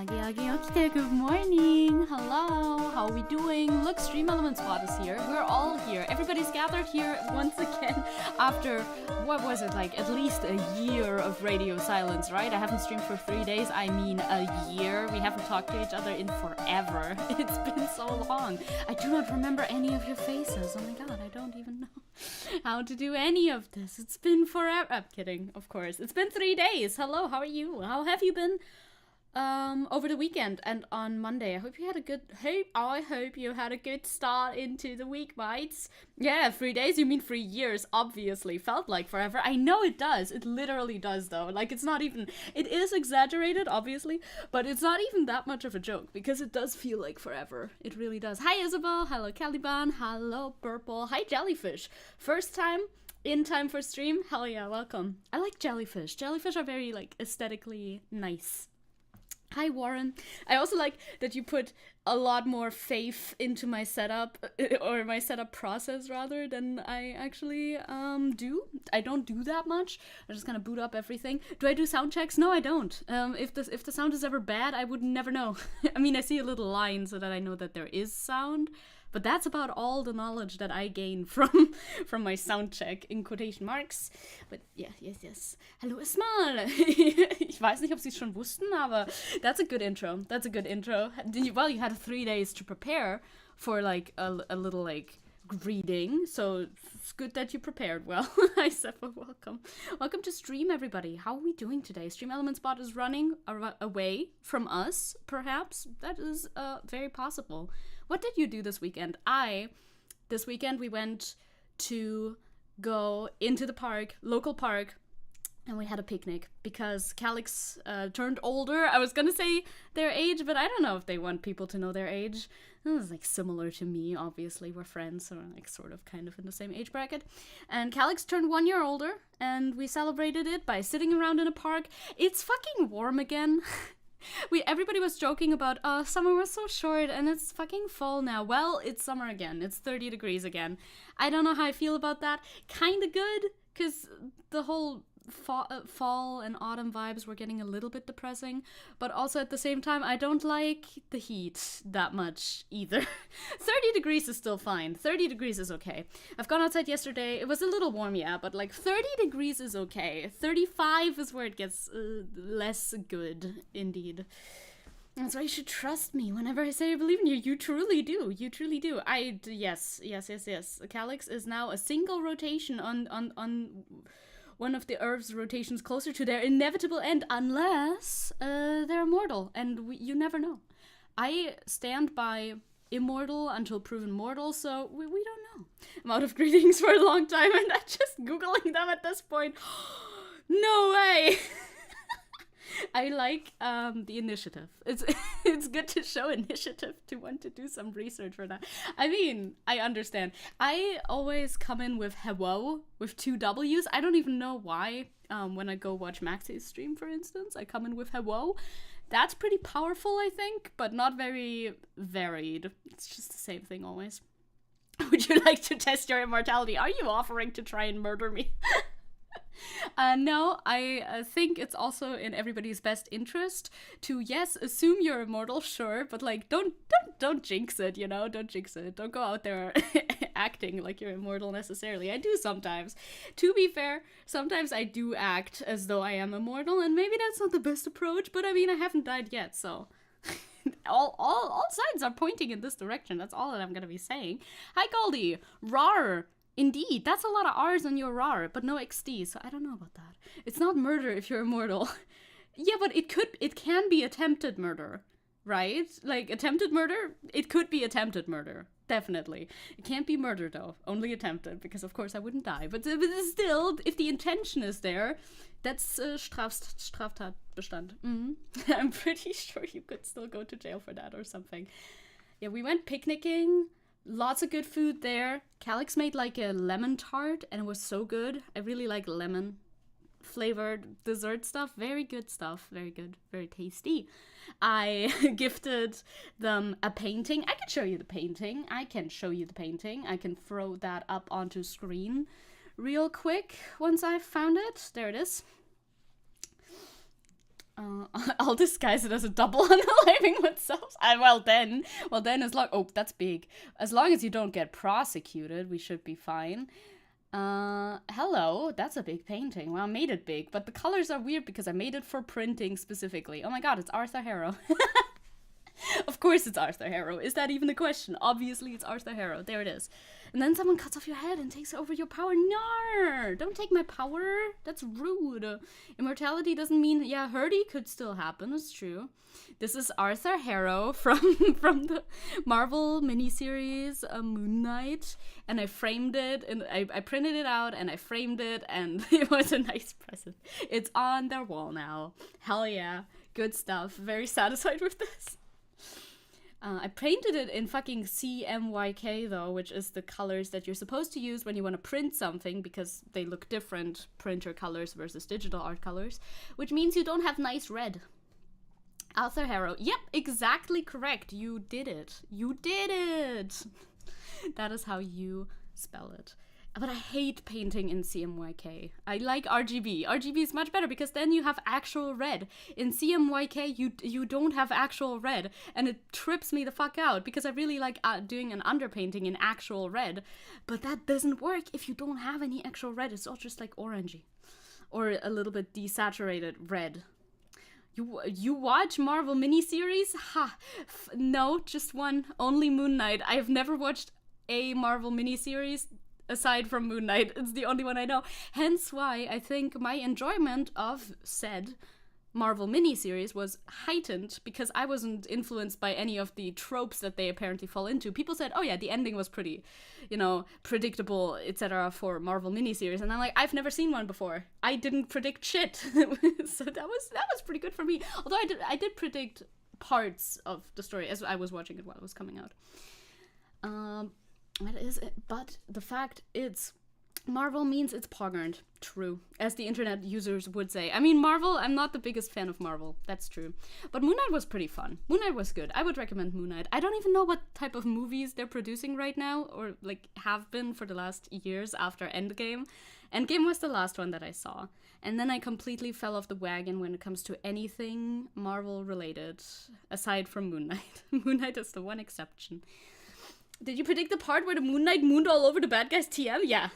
Good morning. Hello. How are we doing? Look, StreamElements bot is here. We're all here. Everybody's gathered here once again after, what was it, like at least a year of radio silence, right? I haven't streamed for 3 days. I mean a year. We haven't talked to each other in forever. It's been so long. I do not remember any of your faces. Oh my god, I don't even know how to do any of this. It's been forever. I'm kidding, of course. It's been 3 days. Hello, how are you? How have you been? Over the weekend and on Monday. I hope you had a good start into the week, mates. Yeah, 3 days, you mean 3 years, obviously. Felt like forever. I know it does. It literally does, though. Like, it's not even... It is exaggerated, obviously, but it's not even that much of a joke, because it does feel like forever. It really does. Hi, Isabel. Hello, Caliban. Hello, Purple. Hi, Jellyfish. First time in time for stream? Hell yeah, welcome. I like jellyfish. Jellyfish are very, like, aesthetically nice. Hi, Warren. I also like that you put a lot more faith into my setup, or my setup process, rather, than I actually do. I don't do that much. I just kind of boot up everything. Do I do sound checks? No, I don't. If the sound is ever bad, I would never know. I mean, I see a little line so that I know that there is sound, but that's about all the knowledge that I gain from my sound check, in quotation marks. But yeah, yes. Hallo Ismail! Ich weiß nicht, ob Sie es schon wussten, aber that's a good intro. That's a good intro. Well, you had 3 days to prepare for, like, a little, like, greeting, so it's good that you prepared well. Hi, Sepha, welcome. Welcome to stream, everybody. How are we doing today? StreamElements bot is running away from us, perhaps. That is very possible. What did you do this weekend? This weekend we went to go into the park, local park, and we had a picnic because Calix turned older. I was gonna say their age, but I don't know if they want people to know their age. It was like similar to me, obviously. We're friends, so we're like sort of kind of in the same age bracket. And Calix turned 1 year older, and we celebrated it by sitting around in a park. It's fucking warm again. Everybody was joking about, oh, summer was so short and it's fucking fall now. Well, it's summer again. It's 30 degrees again. I don't know how I feel about that. Kinda good, because the whole fall and autumn vibes were getting a little bit depressing, but also at the same time, I don't like the heat that much either. 30 degrees is still fine. 30 degrees is okay. I've gone outside yesterday. It was a little warm, yeah, but like 30 degrees is okay. 35 is where it gets less good, indeed. That's why you should trust me whenever I say I believe in you. You truly do. You truly do. Yes. Calix is now a single rotation on one of the Earth's rotations closer to their inevitable end, unless they're immortal, and you never know. I stand by immortal until proven mortal, so we don't know. I'm out of greetings for a long time, and I'm just Googling them at this point. No way! I like the initiative. It's good to show initiative to want to do some research for that. I mean, I understand. I always come in with hello with 2 W's. I don't even know why. When I go watch Maxi's stream, for instance, I come in with hello. That's pretty powerful, I think, but not very varied. It's just the same thing always. Would you like to test your immortality? Are you offering to try and murder me? No, I think it's also in everybody's best interest to, yes, assume you're immortal, sure, but like don't jinx it, you know? Don't jinx it. Don't go out there acting like you're immortal necessarily. I do sometimes. To be fair, sometimes I do act as though I am immortal, and maybe that's not the best approach, but I mean, I haven't died yet, so all signs are pointing in this direction. That's all that I'm gonna be saying. Hi, Goldie. Rar. Indeed, that's a lot of R's on your RAR, but no XD, so I don't know about that. It's not murder if you're immortal. Yeah, but it can be attempted murder, right? Like, attempted murder? It could be attempted murder, definitely. It can't be murder, though, only attempted, because of course I wouldn't die. But still, if the intention is there, that's Straftatbestand. I'm pretty sure you could still go to jail for that or something. Yeah, we went picnicking. Lots of good food there. Calix made like a lemon tart and it was so good. I really like lemon flavored dessert stuff. Very good stuff. Very good. Very tasty. I gifted them a painting. I can show you the painting. I can throw that up onto screen real quick once I've found it. There it is. I'll disguise it as a double unaliving oneself. Well then, as long... Oh, that's big. As long as you don't get prosecuted, we should be fine. Hello. That's a big painting. Well, I made it big, but the colors are weird because I made it for printing specifically. Oh my god, it's Arthur Harrow. Of course it's Arthur Harrow. Is that even a question? Obviously it's Arthur Harrow. There it is. And then someone cuts off your head and takes over your power. No! Don't take my power. That's rude. Immortality doesn't mean... Yeah, Hurdy could still happen. It's true. This is Arthur Harrow from the Marvel miniseries Moon Knight. And I framed it. And I printed it out and I framed it. And it was a nice present. It's on their wall now. Hell yeah. Good stuff. Very satisfied with this. I painted it in fucking CMYK though, which is the colors that you're supposed to use when you want to print something because they look different, printer colors versus digital art colors, which means you don't have nice red. Arthur Harrow. Yep, exactly correct. You did it. You did it. That is how you spell it. But I hate painting in CMYK. I like RGB. RGB is much better because then you have actual red. In CMYK, you don't have actual red. And it trips me the fuck out because I really like doing an underpainting in actual red. But that doesn't work if you don't have any actual red. It's all just like orangey. Or a little bit desaturated red. You watch Marvel miniseries? Ha! No, just one. Only Moon Knight. I have never watched a Marvel miniseries aside from Moon Knight. It's the only one I know. Hence why I think my enjoyment of said Marvel miniseries was heightened because I wasn't influenced by any of the tropes that they apparently fall into. People said, oh yeah, the ending was pretty, predictable, etc. for Marvel miniseries. And I'm like, I've never seen one before. I didn't predict shit. So that was pretty good for me. Although I did predict parts of the story as I was watching it while it was coming out. That is it. But the fact is, Marvel means it's poggerned. True. As the internet users would say. I mean, Marvel, I'm not the biggest fan of Marvel. That's true. But Moon Knight was pretty fun. Moon Knight was good. I would recommend Moon Knight. I don't even know what type of movies they're producing right now, or have been for the last years after Endgame. Endgame was the last one that I saw. And then I completely fell off the wagon when it comes to anything Marvel related, aside from Moon Knight. Moon Knight is the one exception. Did you predict the part where the Moon Knight mooned all over the bad guy's TM? Yeah.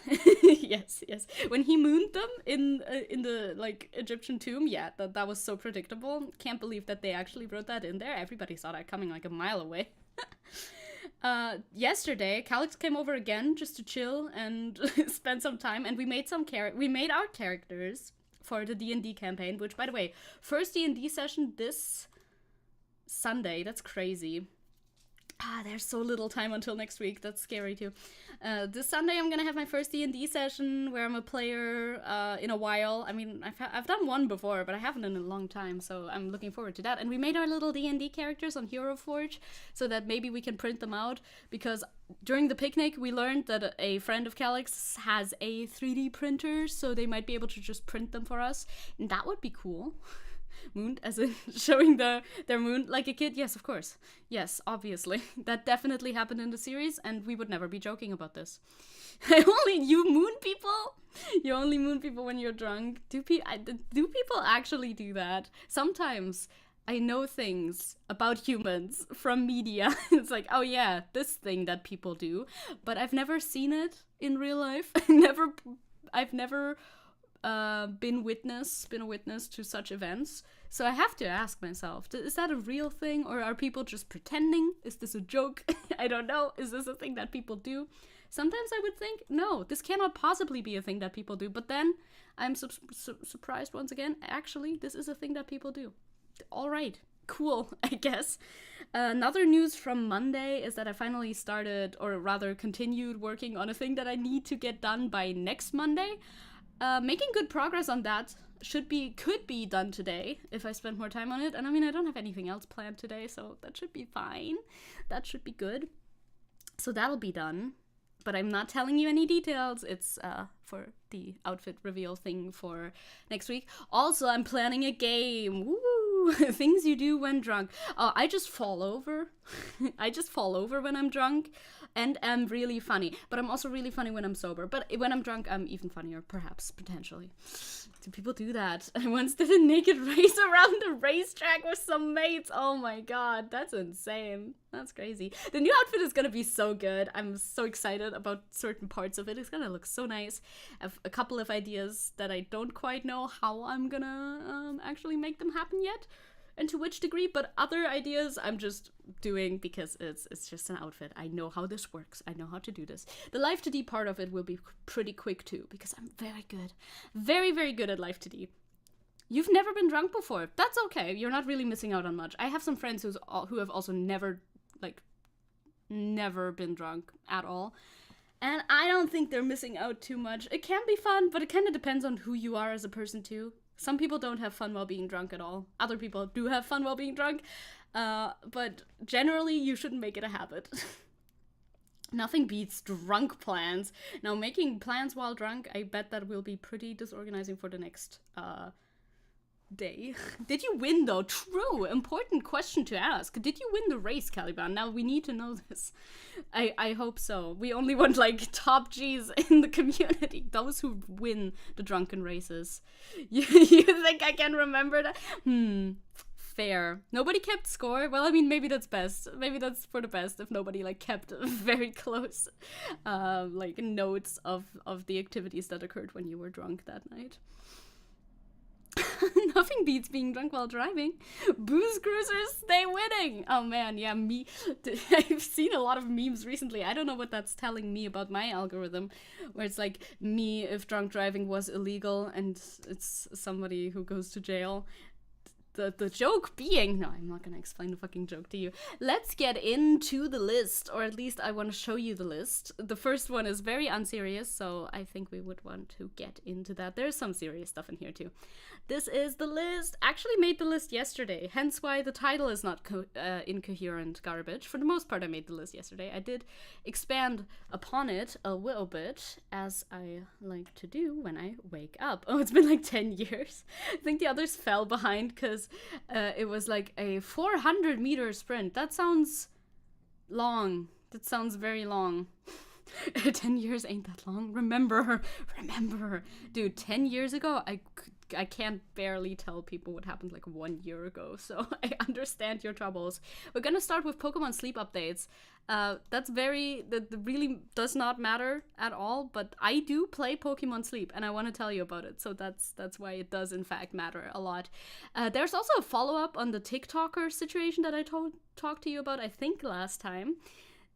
yes. When he mooned them in the Egyptian tomb, yeah, that was so predictable. Can't believe that they actually wrote that in there. Everybody saw that coming like a mile away. Yesterday, Calix came over again just to chill and spend some time, and we made our characters for the D&D campaign, which, by the way, first D&D session this Sunday. That's crazy. There's so little time until next week. That's scary too. This Sunday I'm gonna have my first D&D session where I'm a player in a while. I mean, I've done one before, but I haven't in a long time, so I'm looking forward to that. And we made our little D&D characters on Hero Forge so that maybe we can print them out, because during the picnic we learned that a friend of Calix has a 3D printer, so they might be able to just print them for us, and that would be cool. Moon, as in showing their moon like a kid? Yes, of course. Yes, obviously. That definitely happened in the series, and we would never be joking about this. You moon people? You only moon people when you're drunk? Do people actually do that? Sometimes I know things about humans from media. It's like, oh yeah, this thing that people do. But I've never seen it in real life. I've never been a witness to such events. So I have to ask myself, is that a real thing, or are people just pretending? Is this a joke? I don't know. Is this a thing that people do? Sometimes I would think, no, this cannot possibly be a thing that people do. But then I'm surprised once again. Actually, this is a thing that people do. All right, cool, I guess. Another news from Monday is that I finally started, or rather continued, working on a thing that I need to get done by next Monday. Making good progress on that. Could be done today if I spend more time on it. And I mean, I don't have anything else planned today, so that should be fine. That should be good. So that'll be done. But I'm not telling you any details. It's for the outfit reveal thing for next week. Also, I'm planning a game. Woo! Things you do when drunk. I just fall over. I just fall over when I'm drunk. and am really funny. But I'm also really funny when I'm sober. But when I'm drunk, I'm even funnier, perhaps, potentially. Do people do that? I once did a naked race around the racetrack with some mates. Oh my god, that's insane. That's crazy. The new outfit is gonna be so good. I'm so excited about certain parts of it. It's gonna look so nice. I have a couple of ideas that I don't quite know how I'm gonna actually make them happen yet, and to which degree, but other ideas I'm just doing because it's just an outfit. I know how this works. I know how to do this. The Life to D part of it will be pretty quick too, because I'm very good. Very, very good at Life to D. You've never been drunk before. That's okay. You're not really missing out on much. I have some friends who have also never been drunk at all. And I don't think they're missing out too much. It can be fun, but it kind of depends on who you are as a person too. Some people don't have fun while being drunk at all. Other people do have fun while being drunk. But generally, you shouldn't make it a habit. Nothing beats drunk plans. Now, making plans while drunk, I bet that will be pretty disorganizing for the next day. Did you win, though? True. Important question to ask. Did you win the race, Caliban? Now, we need to know this. I hope so. We only want, like, top G's in the community. Those who win the drunken races. You think I can remember that? Fair. Nobody kept score? Well, I mean, maybe that's best. Maybe that's for the best if nobody, like, kept very close, like, notes of the activities that occurred when you were drunk that night. Nothing beats being drunk while driving. Booze cruisers stay winning. Oh man, yeah, I've seen a lot of memes recently. I don't know what that's telling me about my algorithm, where it's like me if drunk driving was illegal and it's somebody who goes to jail. The joke being, no, I'm not gonna explain the fucking joke to you. Let's get into the list, or at least I want to show you the list. The first one is very unserious, so I think we would want to get into that. There's some serious stuff in here too. This is the list. Actually made the list yesterday, hence why the title is not incoherent garbage. For the most part, I made the list yesterday. I did expand upon it a little bit, as I like to do when I wake up. Oh, it's been like 10 years. I think the others fell behind because it was like a 400-meter sprint. That sounds long. That sounds very long. 10 years ain't that long. Remember. Dude, 10 years ago, I can't barely tell people what happened like 1 year ago, so I understand your troubles. We're gonna start with Pokemon Sleep updates. That really does not matter at all, but I do play Pokemon Sleep, and I want to tell you about it, so that's why it does in fact matter a lot. There's also a follow-up on the TikToker situation that I talked to you about, I think, last time.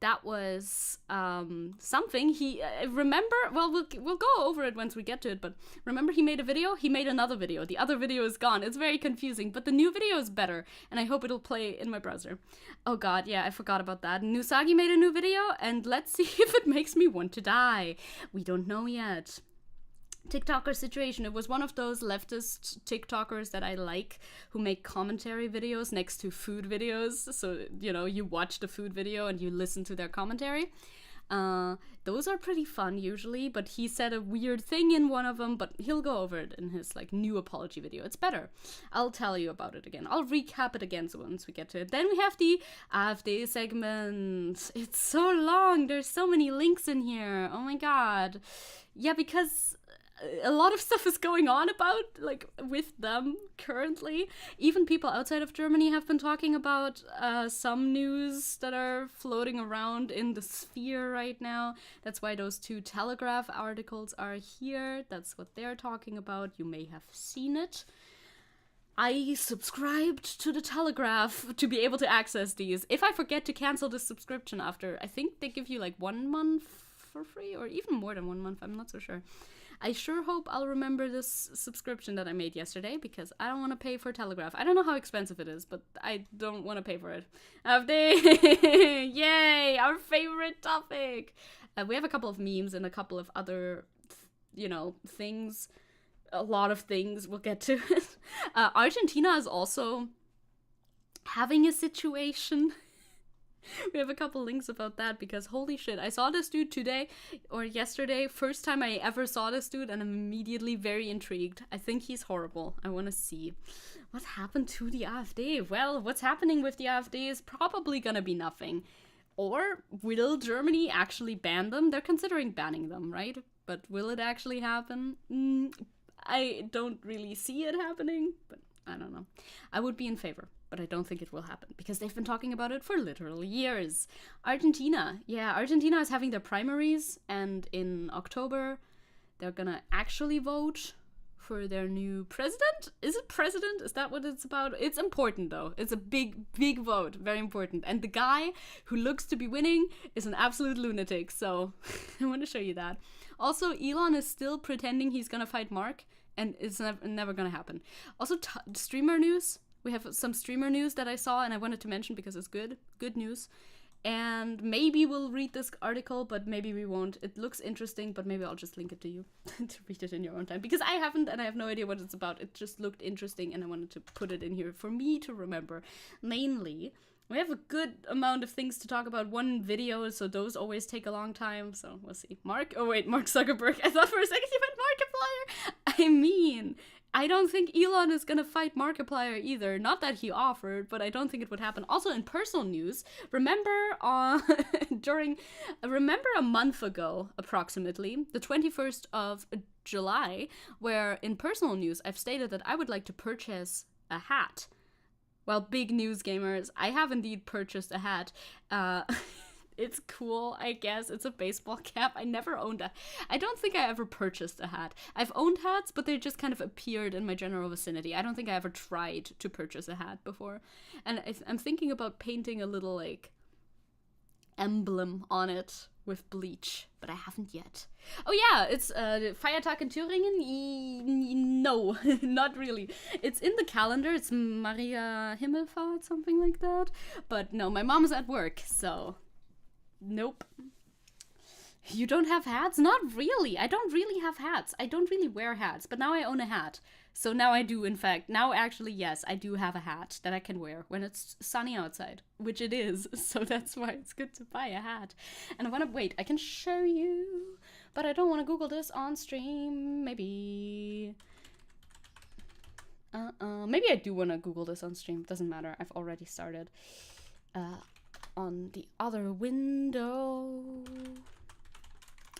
That was something he remember. Well, we'll go over it once we get to it. But remember, he made a video. He made another video. The other video is gone. It's very confusing. But the new video is better, and I hope it'll play in my browser. Oh God, yeah, I forgot about that. Nusagi made a new video, and let's see if it makes me want to die. We don't know yet. TikToker situation. It was one of those leftist TikTokers that I like, who make commentary videos next to food videos. So, you know, you watch the food video and you listen to their commentary. Those are pretty fun usually, but he said a weird thing in one of them, but he'll go over it in his like new apology video. It's better. I'll tell you about it again. I'll recap it again once we get to it. Then we have the AfD segment. It's so long. There's so many links in here. Oh my God. Yeah, because a lot of stuff is going on with them currently. Even people outside of Germany have been talking about some news that are floating around in the sphere right now. That's why those 2 Telegraph articles are here. That's what they're talking about. You may have seen it. I subscribed to the Telegraph to be able to access these. If I forget to cancel the subscription after, I think they give you like 1 month for free, or even more than 1 month. I'm not so sure. I sure hope I'll remember this subscription that I made yesterday, because I don't want to pay for Telegraph. I don't know how expensive it is, but I don't want to pay for it. AfD! Yay! Our favorite topic! We have a couple of memes and a couple of other, things. A lot of things. We'll get to it. Argentina is also having a situation. We have a couple links about that, because holy shit, I saw this dude today or yesterday. First time I ever saw this dude, and I'm immediately very intrigued. I think he's horrible. I want to see what happened to the AfD. Well, what's happening with the AfD is probably gonna be nothing. Or will Germany actually ban them? They're considering banning them, right? But will it actually happen? I don't really see it happening, but I don't know. I would be in favor, but I don't think it will happen because they've been talking about it for literal years. Argentina. Yeah, Argentina is having their primaries, and in October, they're gonna actually vote for their new president. Is it president? Is that what it's about? It's important though. It's a big, big vote. Very important. And the guy who looks to be winning is an absolute lunatic. So I want to show you that. Also, Elon is still pretending he's gonna fight Mark, and it's never gonna happen. Also, streamer news. We have some streamer news that I saw and I wanted to mention because it's good news. And maybe we'll read this article, but maybe we won't. It looks interesting, but maybe I'll just link it to you to read it in your own time. Because I haven't, and I have no idea what it's about. It just looked interesting, and I wanted to put it in here for me to remember. Mainly, we have a good amount of things to talk about. One video, so those always take a long time. So we'll see. Mark Zuckerberg. I thought for a second you meant Markiplier. I mean, I don't think Elon is gonna fight Markiplier either. Not that he offered, but I don't think it would happen. Also, in personal news, remember remember a month ago, approximately, the 21st of July, where in personal news I've stated that I would like to purchase a hat. Well, big news, gamers. I have indeed purchased a hat. It's cool, I guess. It's a baseball cap. I never owned a... I don't think I ever purchased a hat. I've owned hats, but they just kind of appeared in my general vicinity. I don't think I ever tried to purchase a hat before. And I'm thinking about painting a little, like, emblem on it with bleach, but I haven't yet. Oh yeah, it's Feiertag in Thüringen? No, not really. It's in the calendar. It's Maria Himmelfahrt, something like that. But no, my mom's at work, so... Nope. You don't have hats? Not really. I don't really have hats. I don't really wear hats, but now I own a hat. So now I do, in fact. Now, actually, yes, I do have a hat that I can wear when it's sunny outside, which it is. So that's why it's good to buy a hat. And I want to wait. I can show you, but I don't want to Google this on stream. Maybe I do want to Google this on stream. Doesn't matter. I've already started. On the other window,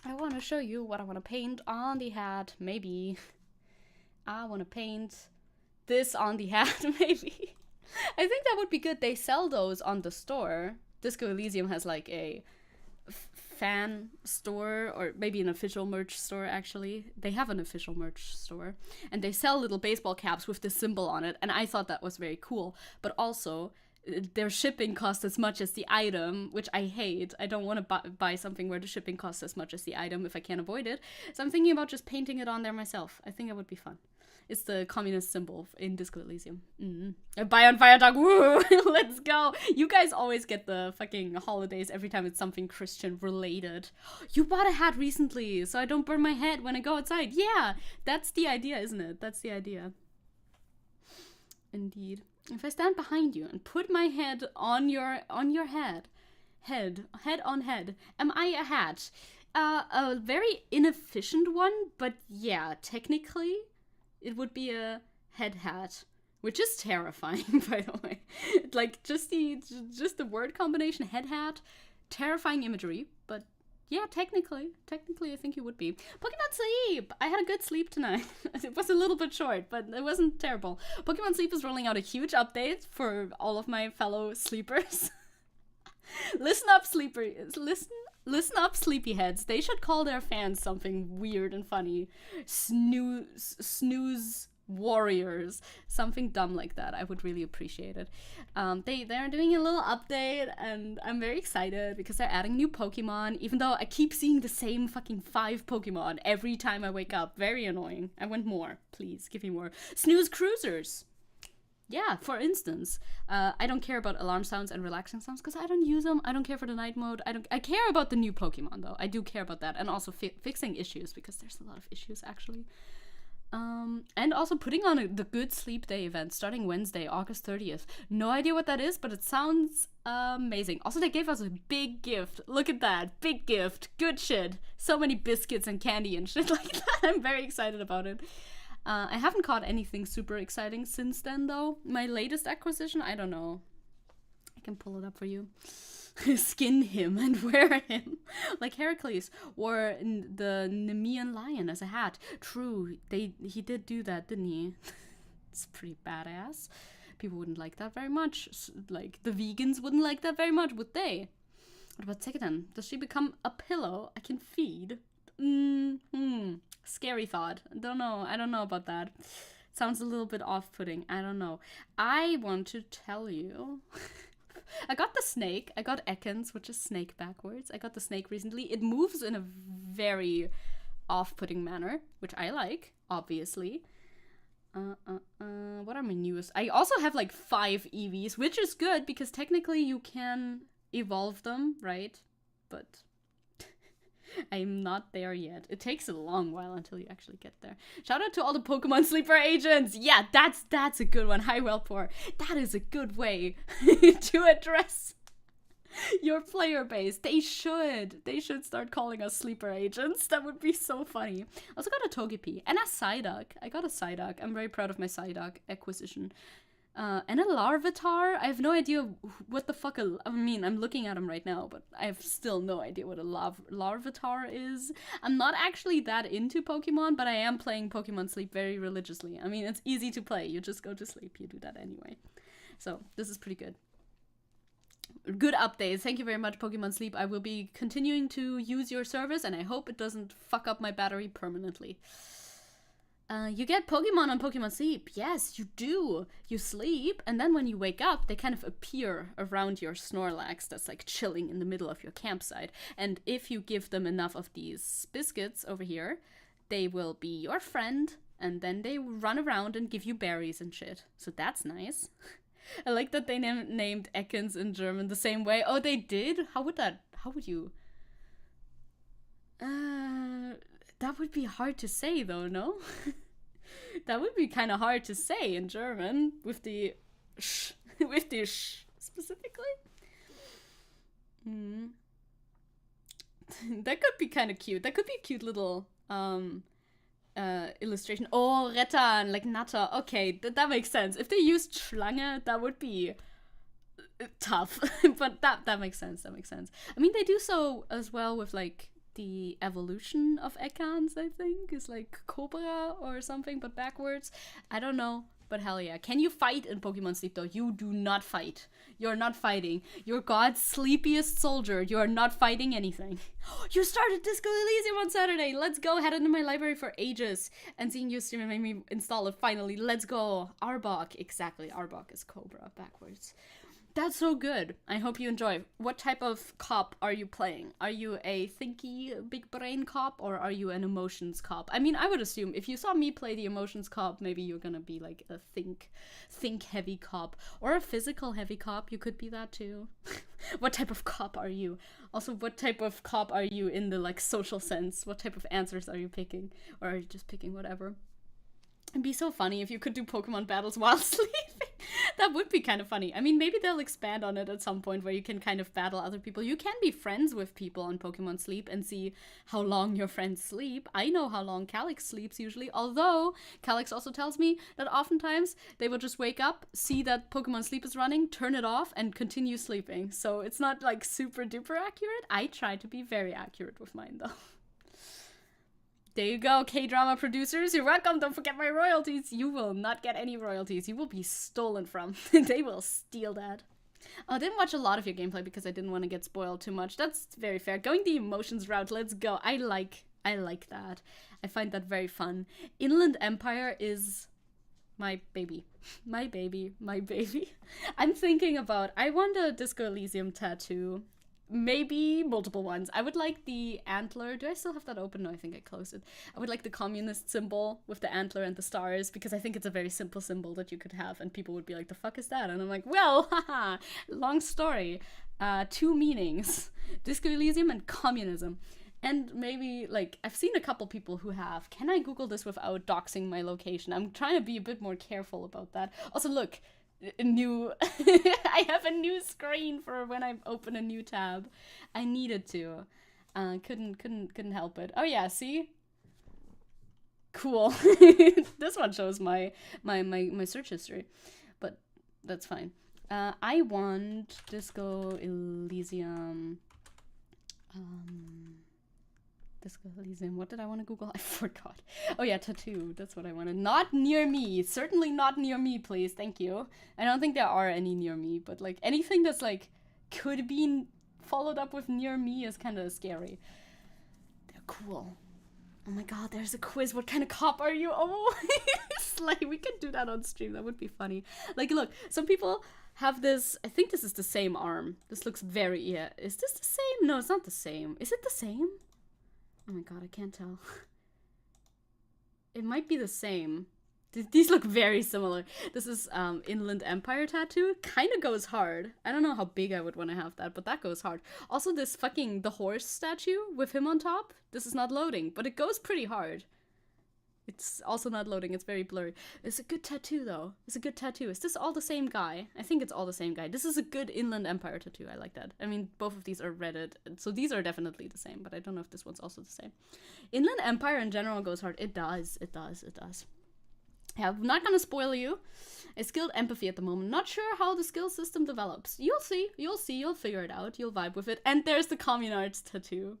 I want to show you what I want to paint on the hat. Maybe I want to paint this on the hat. Maybe I think that would be good. They sell those on the store. Disco Elysium has like a fan store, or maybe an official merch store. Actually, they have an official merch store, and they sell little baseball caps with this symbol on it, and I thought that was very cool. But also, their shipping costs as much as the item, which I hate. I don't want to buy something where the shipping costs as much as the item if I can't avoid it. So I'm thinking about just painting it on there myself. I think it would be fun. It's the communist symbol in Disco Elysium. Buy on Feiertag, woo! Let's go! You guys always get the fucking holidays every time it's something Christian related. You bought a hat recently, so I don't burn my head when I go outside. Yeah, that's the idea, isn't it? That's the idea. Indeed. If I stand behind you and put my head on your head on head, am I a hat? A very inefficient one, but yeah, technically, it would be a head hat, which is terrifying, by the way. Like, just the word combination, head hat, terrifying imagery, but yeah, technically, I think you would be. Pokemon Sleep! I had a good sleep tonight. It was a little bit short, but it wasn't terrible. Pokemon Sleep is rolling out a huge update for all of my fellow sleepers. Listen up, Listen up, sleepyheads. They should call their fans something weird and funny. Snooze warriors. Something dumb like that. I would really appreciate it. They're doing a little update, and I'm very excited because they're adding new Pokemon, even though I keep seeing the same fucking 5 Pokemon every time I wake up. Very annoying. I want more. Please, give me more. Snooze Cruisers. Yeah, for instance, I don't care about alarm sounds and relaxing sounds because I don't use them. I don't care for the night mode. I care about the new Pokemon, though. I do care about that, and also fixing issues, because there's a lot of issues, actually. And also putting on the Good Sleep Day event starting Wednesday, August 30th. No idea what that is, but it sounds amazing. Also, they gave us a big gift. Look at that. Big gift. Good shit. So many biscuits and candy and shit like that. I'm very excited about it. I haven't caught anything super exciting since then, though. My latest acquisition, I don't know. I can pull it up for you. skin him and wear him like Heracles wore the Nemean lion as a hat. True, he did do that, didn't he? It's pretty badass. People wouldn't like that very much. Like, the vegans wouldn't like that very much, would they? What about Zecke then? Does she become a pillow I can feed? Scary thought. I don't know about that. Sounds a little bit off-putting. I don't know. I want to tell you... I got the snake. I got Ekans, which is snake backwards. I got the snake recently. It moves in a very off-putting manner, which I like, obviously. What are my newest? I also have like 5 EVs, which is good because technically you can evolve them, right? But I'm not there yet. It takes a long while until you actually get there. Shout out to all the Pokemon sleeper agents. Yeah, that's a good one. Hi, Wellpour. That is a good way to address your player base. They should start calling us sleeper agents. That would be so funny. Also got a Togepi and a Psyduck. I got a Psyduck. I'm very proud of my Psyduck acquisition. And a Larvitar. I have no idea what the fuck I mean, I'm looking at him right now, but I have still no idea what a Larvitar is. I'm not actually that into Pokemon, but I am playing Pokemon Sleep very religiously. I mean, it's easy to play. You just go to sleep. You do that anyway. So, this is pretty good. Good updates. Thank you very much, Pokemon Sleep. I will be continuing to use your service, and I hope it doesn't fuck up my battery permanently. You get Pokemon on Pokemon Sleep. Yes, you do. You sleep, and then when you wake up, they kind of appear around your Snorlax that's like chilling in the middle of your campsite. And if you give them enough of these biscuits over here, they will be your friend, and then they run around and give you berries and shit. So that's nice. I like that they named Ekans in German the same way. Oh, they did? How would you... that would be hard to say, though, no? That would be kind of hard to say in German, with the sh, with the sh, specifically. That could be kind of cute. That could be a cute little, illustration. Oh, Rettern, like Natter. Okay, that makes sense. If they used Schlange, that would be tough. But that makes sense. That makes sense. I mean, they do so as well with, like, the evolution of Ekans, I think, is like Cobra or something, but backwards. I don't know, but hell yeah. Can you fight in Pokemon Sleep, though? You do not fight. You're not fighting. You're God's sleepiest soldier. You're not fighting anything. You started Disco Elysium on Saturday. Let's go. Had it in my library for ages. And seeing you stream made me install it finally. Let's go. Arbok. Exactly. Arbok is Cobra backwards. That's so good. I hope you enjoy. What type of cop are you playing? Are you a thinky, big brain cop, or are you an emotions cop? I mean, I would assume if you saw me play the emotions cop, maybe you're gonna be like a think heavy cop, or a physical heavy cop. You could be that too. What type of cop are you? Also, what type of cop are you in the like social sense? What type of answers are you picking, or are you just picking whatever? It'd be so funny if you could do Pokemon battles while sleeping. That would be kind of funny. I mean, maybe they'll expand on it at some point where you can kind of battle other people. You can be friends with people on Pokemon Sleep and see how long your friends sleep. I know how long Calyx sleeps usually, although Calyx also tells me that oftentimes they will just wake up, see that Pokemon Sleep is running, turn it off, and continue sleeping. So it's not like super duper accurate. I try to be very accurate with mine though. There you go, K-drama producers. You're welcome. Don't forget my royalties. You will not get any royalties. You will be stolen from. They will steal that. I didn't watch a lot of your gameplay because I didn't want to get spoiled too much. That's very fair. Going the emotions route, let's go. I like that. I find that very fun. Inland Empire is my baby. My baby. My baby. I'm thinking about, I want a Disco Elysium tattoo. Maybe multiple ones. I would like the antler. Do I still have that open? No, I think I closed it. I would like the communist symbol with the antler and the stars because I think it's a very simple symbol that you could have and people would be like, the fuck is that? And I'm like, well, haha, long story. 2 meanings. Disco Elysium and communism. And maybe, like, I've seen a couple people who have. Can I Google this without doxing my location? I'm trying to be a bit more careful about that. Also, look. I have a new screen for when I open a new tab. I needed to. Couldn't help it. Oh yeah, see? Cool. This one shows my search history. But that's fine. I want Disco Elysium. Disco Elysium. What did I want to Google? I forgot. Oh yeah, tattoo. That's what I wanted. Not near me. Certainly not near me, please. Thank you. I don't think there are any near me, but like anything that's like could be followed up with near me is kind of scary. They're cool. Oh my god, there's a quiz. What kind of cop are you? Oh, like we could do that on stream. That would be funny. Like, look, some people have this. I think this is the same arm. This looks very, yeah. Is this the same? No, it's not the same. Is it the same? Oh my god, I can't tell. It might be the same. These look very similar. This is Inland Empire tattoo. Kind of goes hard. I don't know how big I would want to have that, but that goes hard. Also, this fucking the horse statue with him on top. This is not loading, but it goes pretty hard. It's also not loading. It's very blurry. It's a good tattoo, though. It's a good tattoo. Is this all the same guy? I think it's all the same guy. This is a good Inland Empire tattoo. I like that. I mean, both of these are Reddit, so these are definitely the same, but I don't know if this one's also the same. Inland Empire in general goes hard. It does. It does. It does. Yeah, I'm not gonna spoil you. I skilled empathy at the moment. Not sure how the skill system develops. You'll see. You'll see. You'll figure it out. You'll vibe with it. And there's the communards tattoo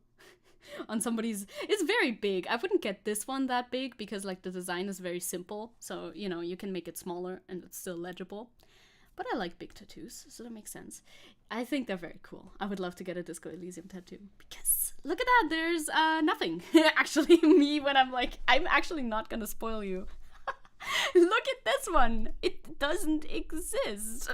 on somebody's. It's very big. I wouldn't get this one that big because like the design is very simple. So, you know, you can make it smaller and it's still legible. But I like big tattoos, so that makes sense. I think they're very cool. I would love to get a Disco Elysium tattoo because look at that. There's nothing. Actually, me when I'm like, I'm actually not gonna spoil you. Look at this one. It doesn't exist.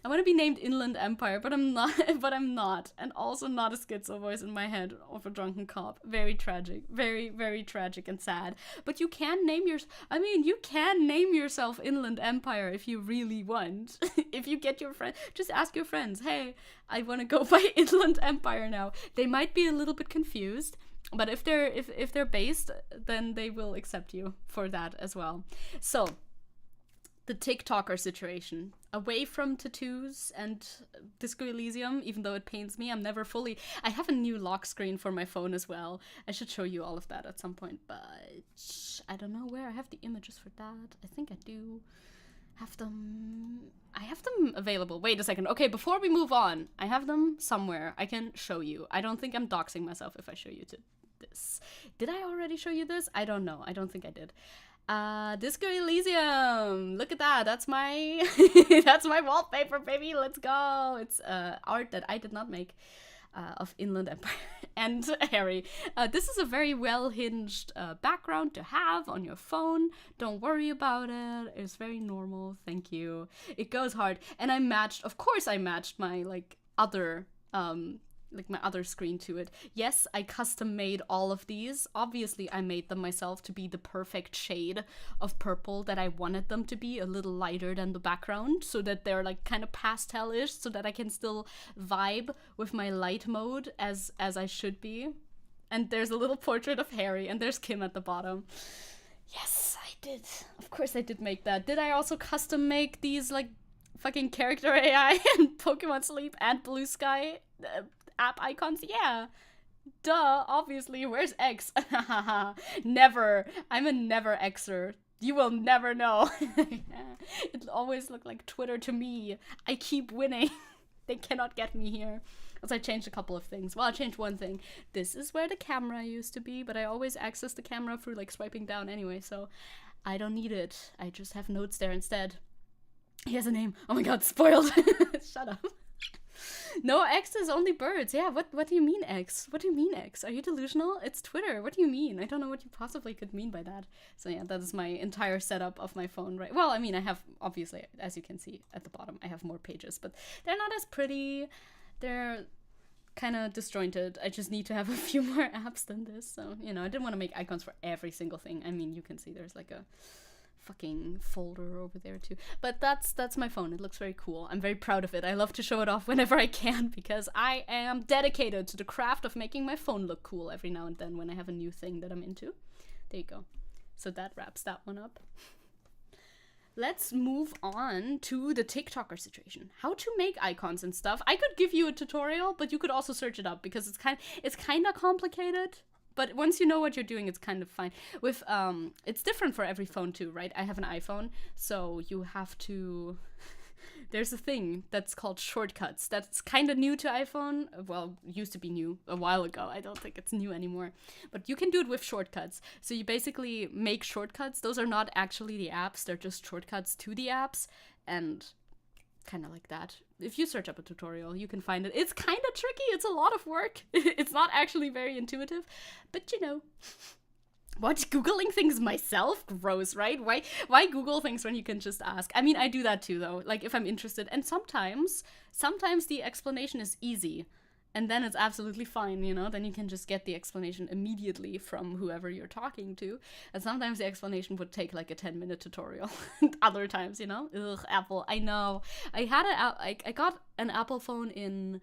I want to be named Inland Empire, but I'm not. And also not a schizo voice in my head of a drunken cop. Very tragic. Very, very tragic and sad. But you can name you can name yourself Inland Empire if you really want. If you get your friend, just ask your friends, hey, I want to go by Inland Empire now. They might be a little bit confused. But if they're based, then they will accept you for that as well. So, the TikToker situation. Away from tattoos and Disco Elysium, even though it pains me, I'm never fully... I have a new lock screen for my phone as well. I should show you all of that at some point, but I don't know where I have the images for that. I think I do have them... I have them available. Wait a second. Okay, before we move on, I have them somewhere. I can show you. I don't think I'm doxing myself if I show you this. Did I already show you this? I don't know. I don't think I did. Disco Elysium. Look at that. That's my that's my wallpaper, baby. Let's go. It's art that I did not make of Inland Empire and Harry. This is a very well-hinged background to have on your phone. Don't worry about it. It's very normal. Thank you. It goes hard. And I matched, of course I matched my my other screen to it. Yes, I custom made all of these. Obviously, I made them myself to be the perfect shade of purple that I wanted them to be, a little lighter than the background, so that they're like kind of pastel-ish, so that I can still vibe with my light mode as I should be. And there's a little portrait of Harry, and there's Kim at the bottom. Yes, I did. Of course I did make that. Did I also custom make these like fucking character AI and Pokemon Sleep and Blue Sky app icons? Yeah. Duh, obviously. Where's X? Never. I'm a never Xer. You will never know. It always looked like Twitter to me. I keep winning. They cannot get me here. As I changed a couple of things. Well, I changed one thing. This is where the camera used to be, but I always access the camera through like swiping down anyway, so I don't need it. I just have notes there instead. He has a name. Oh my god, spoiled. Shut up. No, X is only birds. Yeah, what do you mean X? What do you mean X? Are you delusional? It's Twitter. What do you mean? I don't know what you possibly could mean by that. So yeah, that is my entire setup of my phone, right? Well, I mean, I have, obviously, as you can see at the bottom, I have more pages, but they're not as pretty. They're kind of disjointed. I just need to have a few more apps than this. So, you know, I didn't want to make icons for every single thing. I mean, you can see there's like a fucking folder over there too, but that's my phone. It looks very cool. I'm very proud of it. I love to show it off whenever I can because I am dedicated to the craft of making my phone look cool every now and then when I have a new thing that I'm into. There you go. So that wraps that one up. Let's move on to the TikToker situation. How to make icons and stuff. I could give you a tutorial, but you could also search it up because it's kind of complicated. But once you know what you're doing, it's kind of fine. With it's different for every phone too, right? I have an iPhone, so you have to. There's a thing that's called shortcuts. That's kind of new to iPhone. Well, used to be new a while ago. I don't think it's new anymore. But you can do it with shortcuts. So you basically make shortcuts. Those are not actually the apps. They're just shortcuts to the apps. And kind of like that. If you search up a tutorial, you can find it. It's kind of tricky. It's a lot of work. It's not actually very intuitive. But you know... What? Googling things myself? Gross, right? Why Google things when you can just ask? I mean, I do that too, though. Like, if I'm interested. And sometimes the explanation is easy. And then it's absolutely fine, you know? Then you can just get the explanation immediately from whoever you're talking to. And sometimes the explanation would take, like, a 10-minute tutorial. Other times, you know? Ugh, Apple. I know. I got an Apple phone in...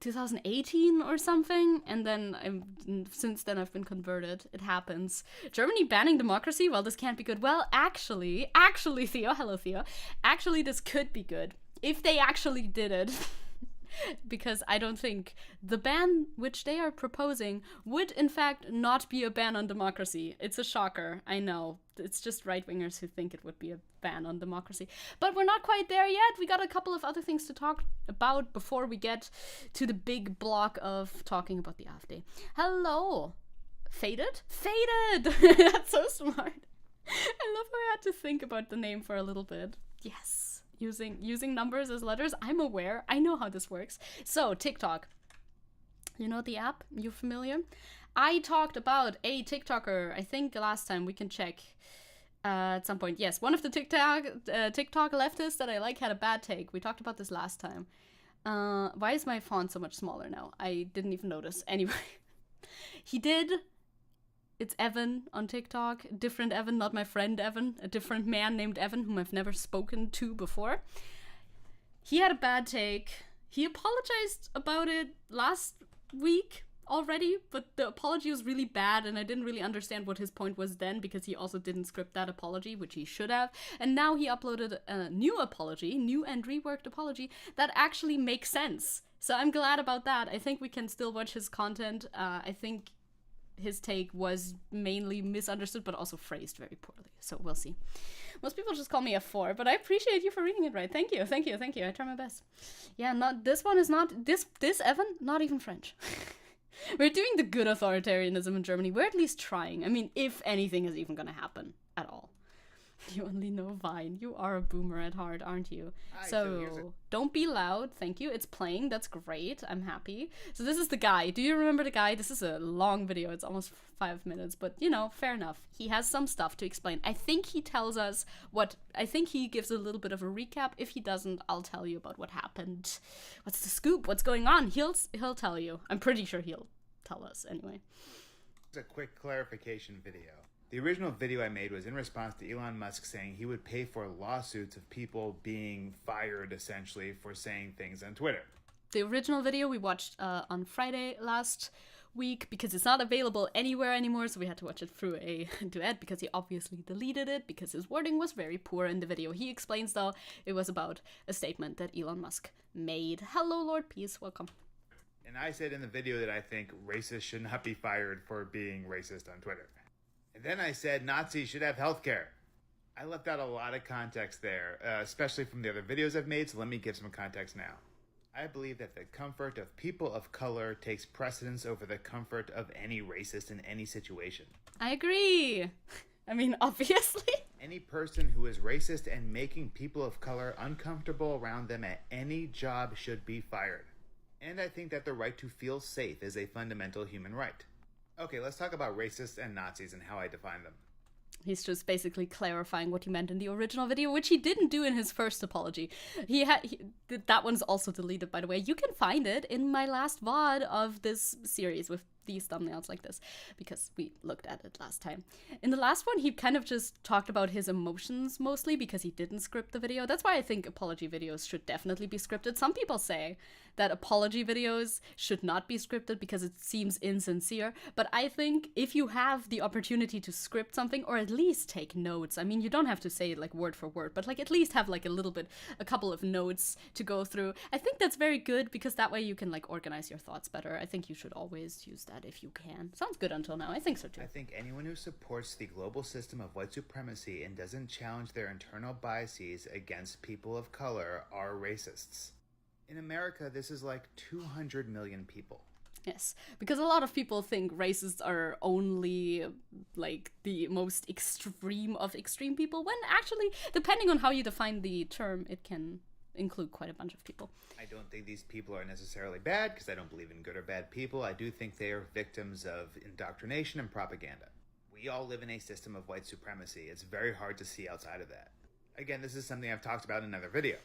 2018 or something, and then since then I've been converted. It happens. Germany banning democracy? Well, this can't be good. Well, actually, Theo, hello Theo, actually this could be good if they actually did it. Because I don't think the ban which they are proposing would in fact not be a ban on democracy. It's a shocker, I know. It's just right-wingers who think it would be a ban on democracy. But we're not quite there yet. We got a couple of other things to talk about before we get to the big block of talking about the AfD. Hello! Faded? Faded! That's so smart. I love how I had to think about the name for a little bit. Yes. Using numbers as letters. I'm aware. I know how this works. So, TikTok. You know the app? You familiar? I talked about a TikToker, I think last time. We can check at some point. Yes, one of the TikTok leftists that I like had a bad take. We talked about this last time. Why is my font so much smaller now? I didn't even notice. Anyway. He did... It's Evan on TikTok. Different Evan, not my friend Evan. A different man named Evan, whom I've never spoken to before. He had a bad take. He apologized about it last week already, but the apology was really bad, and I didn't really understand what his point was then, because he also didn't script that apology, which he should have. And now he uploaded a new apology, new and reworked apology, that actually makes sense. So I'm glad about that. I think we can still watch his content. I think his take was mainly misunderstood, but also phrased very poorly. So we'll see. Most people just call me F4, but I appreciate you for reading it right. Thank you. I try my best. Yeah, this one is not, this Evan, not even French. We're doing the good authoritarianism in Germany. We're at least trying. I mean, if anything is even gonna happen at all. You only know Vine. You are a boomer at heart, aren't you? So don't be loud. Thank you. It's playing. That's great. I'm happy. So this is the guy. Do you remember the guy? This is a long video. It's almost 5 minutes, but you know, fair enough. He has some stuff to explain. I think he tells us I think he gives a little bit of a recap. If he doesn't, I'll tell you about what happened. What's the scoop? What's going on? He'll tell you. I'm pretty sure he'll tell us anyway. It's a quick clarification video. The original video I made was in response to Elon Musk saying he would pay for lawsuits of people being fired, essentially, for saying things on Twitter. The original video we watched on Friday last week, because it's not available anywhere anymore, so we had to watch it through a duet, because he obviously deleted it, because his wording was very poor in the video. He explains, though, it was about a statement that Elon Musk made. Hello, Lord Peace. Welcome. And I said in the video that I think racists should not be fired for being racist on Twitter. And then I said Nazis should have healthcare. I left out a lot of context there, especially from the other videos I've made, so let me give some context now. I believe that the comfort of people of color takes precedence over the comfort of any racist in any situation. I agree. I mean, obviously. Any person who is racist and making people of color uncomfortable around them at any job should be fired. And I think that the right to feel safe is a fundamental human right. Okay, let's talk about racists and Nazis and how I define them. He's just basically clarifying what he meant in the original video, which he didn't do in his first apology. That one's also deleted, by the way. You can find it in my last VOD of this series with these thumbnails like this, because we looked at it last time. In the last one, he kind of just talked about his emotions mostly, because he didn't script the video. That's why I think apology videos should definitely be scripted. Some people say that apology videos should not be scripted because it seems insincere, but I think if you have the opportunity to script something, or at least take notes, I mean, you don't have to say it like word for word, but like at least have like a couple of notes to go through. I think that's very good, because that way you can like organize your thoughts better. I think you should always use that. that if you can. Sounds good until now. I think so too. I think anyone who supports the global system of white supremacy and doesn't challenge their internal biases against people of color are racists. In America, this is like 200 million people. Yes, because a lot of people think racists are only like the most extreme of extreme people, when actually, depending on how you define the term, it can include quite a bunch of people. I don't think these people are necessarily bad, because I don't believe in good or bad people. I do think they are victims of indoctrination and propaganda. We all live in a system of white supremacy. It's very hard to see outside of that. Again, this is something I've talked about in another video.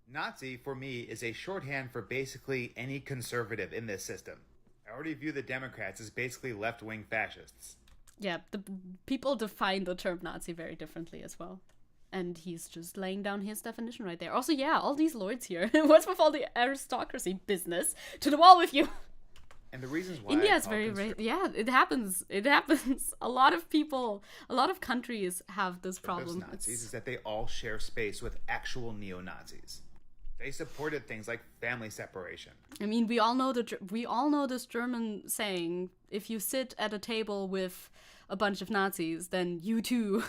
Nazi, for me, is a shorthand for basically any conservative in this system. I already view the Democrats as basically left-wing fascists. Yeah, the people define the term Nazi very differently as well. And he's just laying down his definition right there. Also, yeah, all these lords here. What's with all the aristocracy business? To the wall with you! And the reasons why India is very yeah, it happens. It happens. A lot of people, a lot of countries have this problem. Those Nazis is that they all share space with actual neo-Nazis. They supported things like family separation. I mean, we all know this German saying: if you sit at a table with a bunch of Nazis, then you too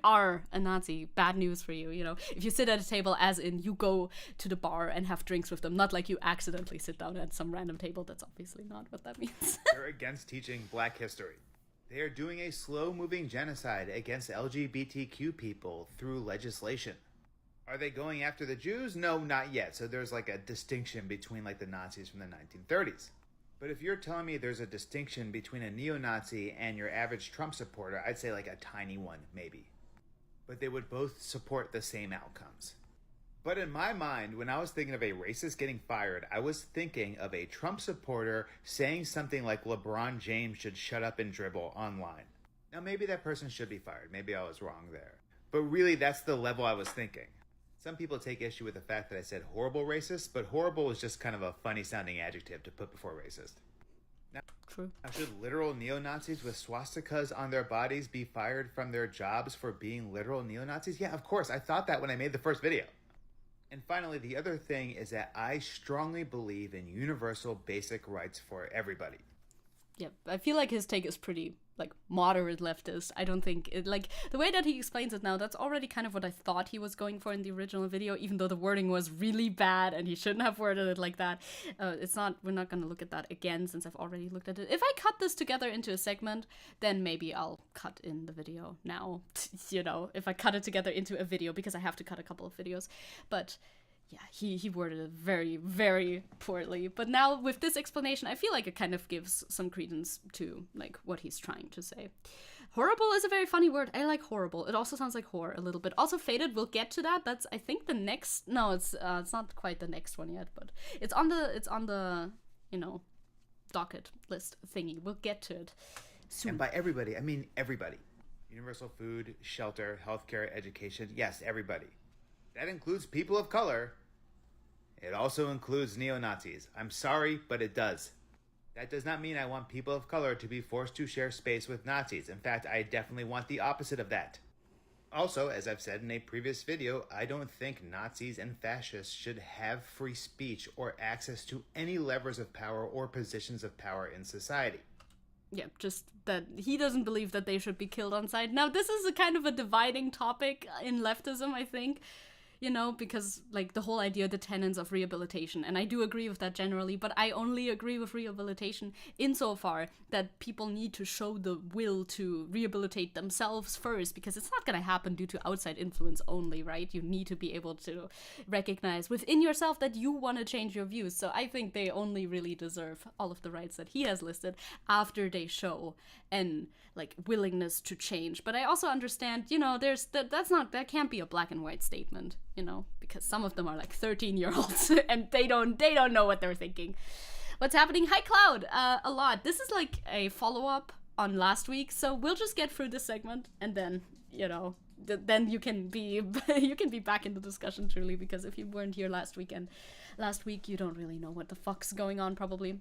are a Nazi. Bad news for you, you know. If you sit at a table, as in you go to the bar and have drinks with them, not like you accidentally sit down at some random table. That's obviously not what that means. They're against teaching Black history. They are doing a slow-moving genocide against LGBTQ people through legislation. Are they going after the Jews? No, not yet. So there's like a distinction between like the Nazis from the 1930s. But if you're telling me there's a distinction between a neo-Nazi and your average Trump supporter, I'd say like a tiny one, maybe. But they would both support the same outcomes. But in my mind, when I was thinking of a racist getting fired, I was thinking of a Trump supporter saying something like LeBron James should shut up and dribble online. Now maybe that person should be fired. Maybe I was wrong there. But really, that's the level I was thinking. Some people take issue with the fact that I said horrible racist, but horrible is just kind of a funny sounding adjective to put before racist. Now, True. Should literal neo-Nazis with swastikas on their bodies be fired from their jobs for being literal neo-Nazis? Yeah, of course. I thought that when I made the first video. And finally, the other thing is that I strongly believe in universal basic rights for everybody. Yeah, I feel like his take is pretty, like, moderate leftist. I don't think it, like, the way that he explains it now, that's already kind of what I thought he was going for in the original video, even though the wording was really bad and he shouldn't have worded it like that. We're not gonna look at that again since I've already looked at it. If I cut this together into a segment, then maybe I'll cut in the video now, you know, if I cut it together into a video, because I have to cut a couple of videos. But yeah, he worded it very, very poorly. But now with this explanation, I feel like it kind of gives some credence to like what he's trying to say. Horrible is a very funny word. I like horrible. It also sounds like whore a little bit. Also fated, we'll get to that. That's I think the next. No, it's not quite the next one yet, but it's on the you know, docket list thingy. We'll get to it soon. And by everybody, I mean everybody. Universal food, shelter, healthcare, education. Yes, everybody. That includes people of color. It also includes neo-Nazis. I'm sorry, but it does. That does not mean I want people of color to be forced to share space with Nazis. In fact, I definitely want the opposite of that. Also, as I've said in a previous video, I don't think Nazis and fascists should have free speech or access to any levers of power or positions of power in society. Yeah, just that he doesn't believe that they should be killed on sight. Now, this is a kind of a dividing topic in leftism, I think. You know, because, like, the whole idea, the tenets of rehabilitation, and I do agree with that generally, but I only agree with rehabilitation insofar that people need to show the will to rehabilitate themselves first, because it's not going to happen due to outside influence only, right? You need to be able to recognize within yourself that you want to change your views. So I think they only really deserve all of the rights that he has listed after they show and like willingness to change. But I also understand, you know, that can't be a black and white statement, you know, because some of them are like 13-year-olds and they don't know what they're thinking. What's happening? Hi Cloud, a lot. This is like a follow-up on last week, so we'll just get through this segment and then, you know, then you can be back in the discussion truly, because if you weren't here last week you don't really know what the fuck's going on probably.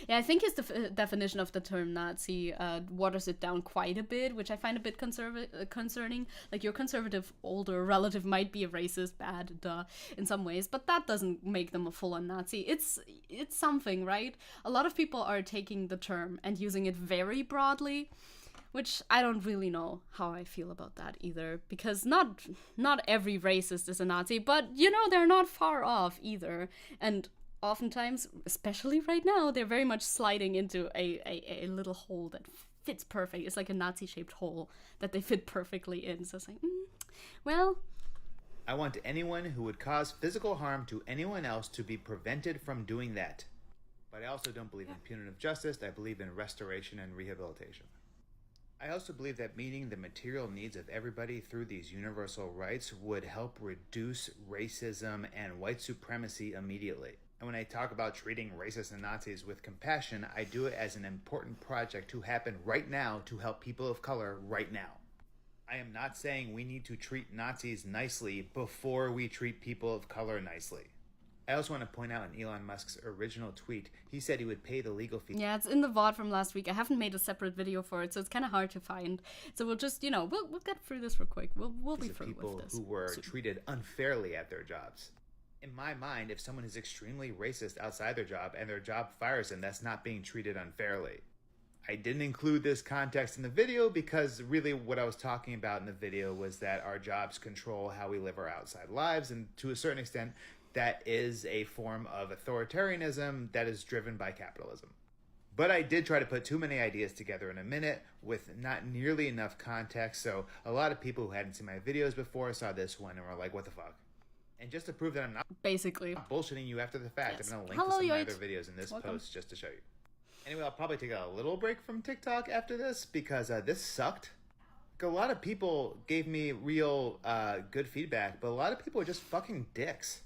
Yeah, I think his definition of the term Nazi waters it down quite a bit, which I find a bit concerning. Like, your conservative older relative might be a racist, bad, in some ways, but that doesn't make them a full-on Nazi. It's something, right? A lot of people are taking the term and using it very broadly, which I don't really know how I feel about that either, because not every racist is a Nazi, but, you know, they're not far off either, and oftentimes, especially right now, they're very much sliding into a little hole that fits perfect. It's like a Nazi-shaped hole that they fit perfectly in. So it's like, well... I want anyone who would cause physical harm to anyone else to be prevented from doing that. But I also don't believe in punitive justice. I believe in restoration and rehabilitation. I also believe that meeting the material needs of everybody through these universal rights would help reduce racism and white supremacy immediately. And when I talk about treating racists and Nazis with compassion, I do it as an important project to happen right now to help people of color right now. I am not saying we need to treat Nazis nicely before we treat people of color nicely. I also want to point out in Elon Musk's original tweet, he said he would pay the legal fee. Yeah, it's in the VOD from last week. I haven't made a separate video for it, so it's kind of hard to find. So we'll just, we'll get through this real quick. We'll be through with this. People who were treated unfairly at their jobs. In my mind, if someone is extremely racist outside their job and their job fires them, that's not being treated unfairly. I didn't include this context in the video because really what I was talking about in the video was that our jobs control how we live our outside lives, and to a certain extent, that is a form of authoritarianism that is driven by capitalism. But I did try to put too many ideas together in a minute with not nearly enough context, so a lot of people who hadn't seen my videos before saw this one and were like, what the fuck? And just to prove that I'm not bullshitting you after the fact, yes. I'm going to link to some of my other videos in this post just to show you. Anyway, I'll probably take a little break from TikTok after this because this sucked. A lot of people gave me real good feedback, but a lot of people are just fucking dicks.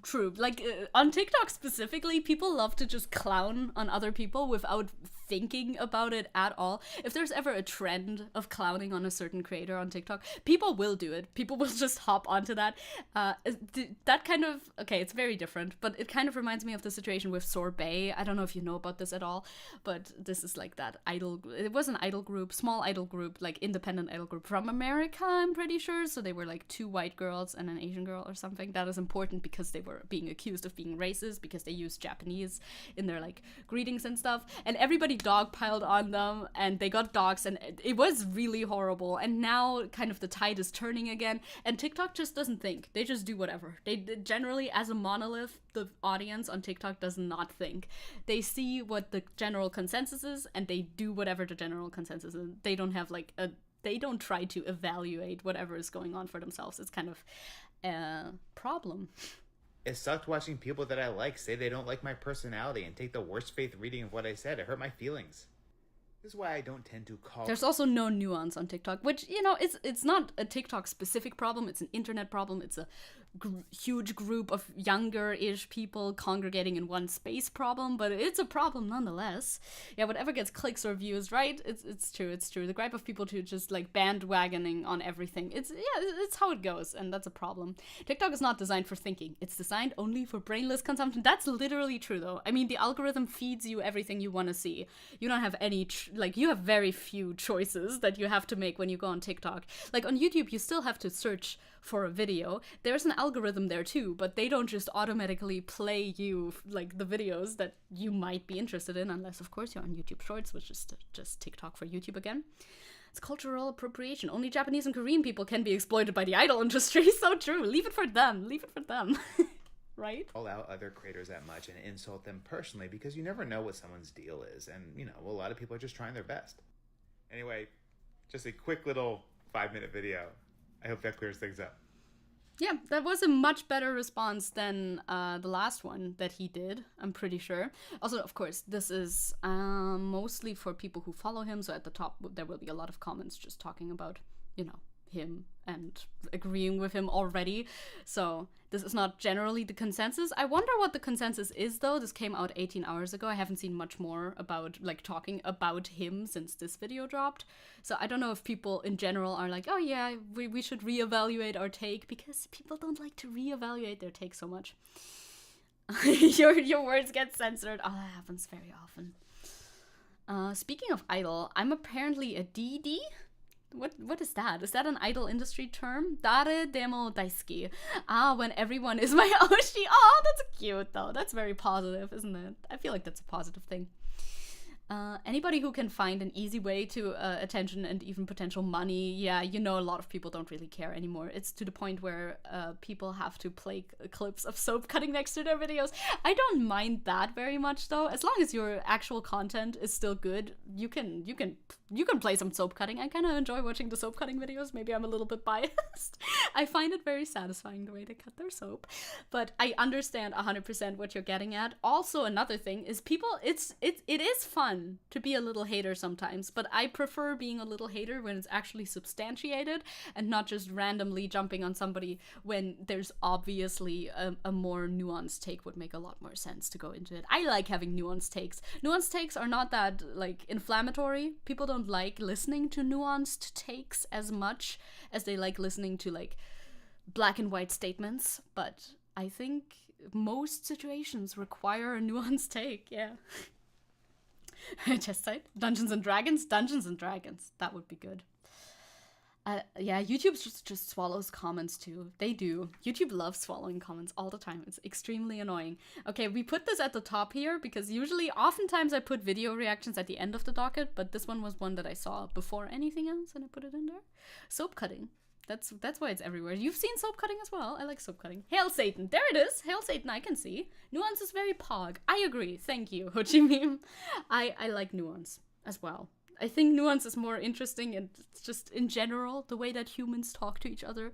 True. Like, on TikTok specifically, people love to just clown on other people without thinking about it at all. If there's ever a trend of clowning on a certain creator on TikTok, people will do it. People will just hop onto that. That kind of, okay, it's very different, but it kind of reminds me of the situation with Sorbet. I don't know if you know about this at all, but this is like that idol, it was an idol group, small idol group, like independent idol group from America, I'm pretty sure. So they were like 2 white girls and an Asian girl or something. That is important because they were being accused of being racist because they used Japanese in their like greetings and stuff, and everybody dogpiled on them and they got doxxed, and it was really horrible. And now kind of the tide is turning again, and TikTok just doesn't think. They just do whatever. They generally, as a monolith, the audience on TikTok does not think. They see what the general consensus is and they do whatever the general consensus is. They don't have like they don't try to evaluate whatever is going on for themselves. It's kind of a problem. It sucked watching people that I like say they don't like my personality and take the worst faith reading of what I said. It hurt my feelings. This is why I don't tend to call... There's also no nuance on TikTok, which, it's not a TikTok-specific problem. It's an internet problem. It's a huge group of younger-ish people congregating in one space problem, but it's a problem nonetheless. Yeah, whatever gets clicks or views, right? It's true. The gripe of people to just, like, bandwagoning on everything. It's how it goes, and that's a problem. TikTok is not designed for thinking. It's designed only for brainless consumption. That's literally true, though. I mean, the algorithm feeds you everything you want to see. You don't have any... you have very few choices that you have to make when you go on TikTok. Like, on YouTube, you still have to search for a video. There's an algorithm there too, but they don't just automatically play you, like, the videos that you might be interested in, unless, of course, you're on YouTube Shorts, which is just TikTok for YouTube again. It's cultural appropriation. Only Japanese and Korean people can be exploited by the idol industry. So true. Leave it for them. Right? Call out other creators that much and insult them personally because you never know what someone's deal is. And, a lot of people are just trying their best. Anyway, just a quick little 5-minute video. I hope that clears things up. Yeah, that was a much better response than the last one that he did, I'm pretty sure. Also, of course, this is mostly for people who follow him. So at the top, there will be a lot of comments just talking about, him and agreeing with him already. So this is not generally the consensus. I wonder what the consensus is, though. This came out 18 hours ago. I haven't seen much more about, like, talking about him since this video dropped. So I don't know if people in general are like, oh yeah, we should reevaluate our take, because people don't like to reevaluate their take so much. Your words get censored. Oh, that happens very often. Speaking of idol, I'm apparently a DD. What is that? Is that an idol industry term? Dare demo daisuki. When everyone is my oshi. Oh, that's cute though. That's very positive, isn't it? I feel like that's a positive thing. Anybody who can find an easy way to attention and even potential money, yeah, a lot of people don't really care anymore. It's to the point where people have to play clips of soap cutting next to their videos. I don't mind that very much though. As long as your actual content is still good, you can play some soap cutting. I kind of enjoy watching the soap cutting videos. Maybe I'm a little bit biased. I find it very satisfying the way they cut their soap, but I understand 100% what you're getting at. Also, another thing is it is fun to be a little hater sometimes, but I prefer being a little hater when it's actually substantiated and not just randomly jumping on somebody when there's obviously a more nuanced take would make a lot more sense to go into it. I like having nuanced takes. Nuanced takes are not that like inflammatory. People don't like listening to nuanced takes as much as they like listening to like black and white statements, but I think most situations require a nuanced take, yeah. Just site Dungeons and Dragons. That would be good. Yeah, YouTube just swallows comments too. They do. YouTube loves swallowing comments all the time. It's extremely annoying. Okay, we put this at the top here because oftentimes I put video reactions at the end of the docket, but this one was one that I saw before anything else and I put it in there. Soap cutting. That's why it's everywhere. You've seen soap cutting as well. I like soap cutting. Hail Satan. There it is. Hail Satan, I can see. Nuance is very pog. I agree. Thank you, Ho Chi Minh. I like nuance as well. I think nuance is more interesting and just in general, the way that humans talk to each other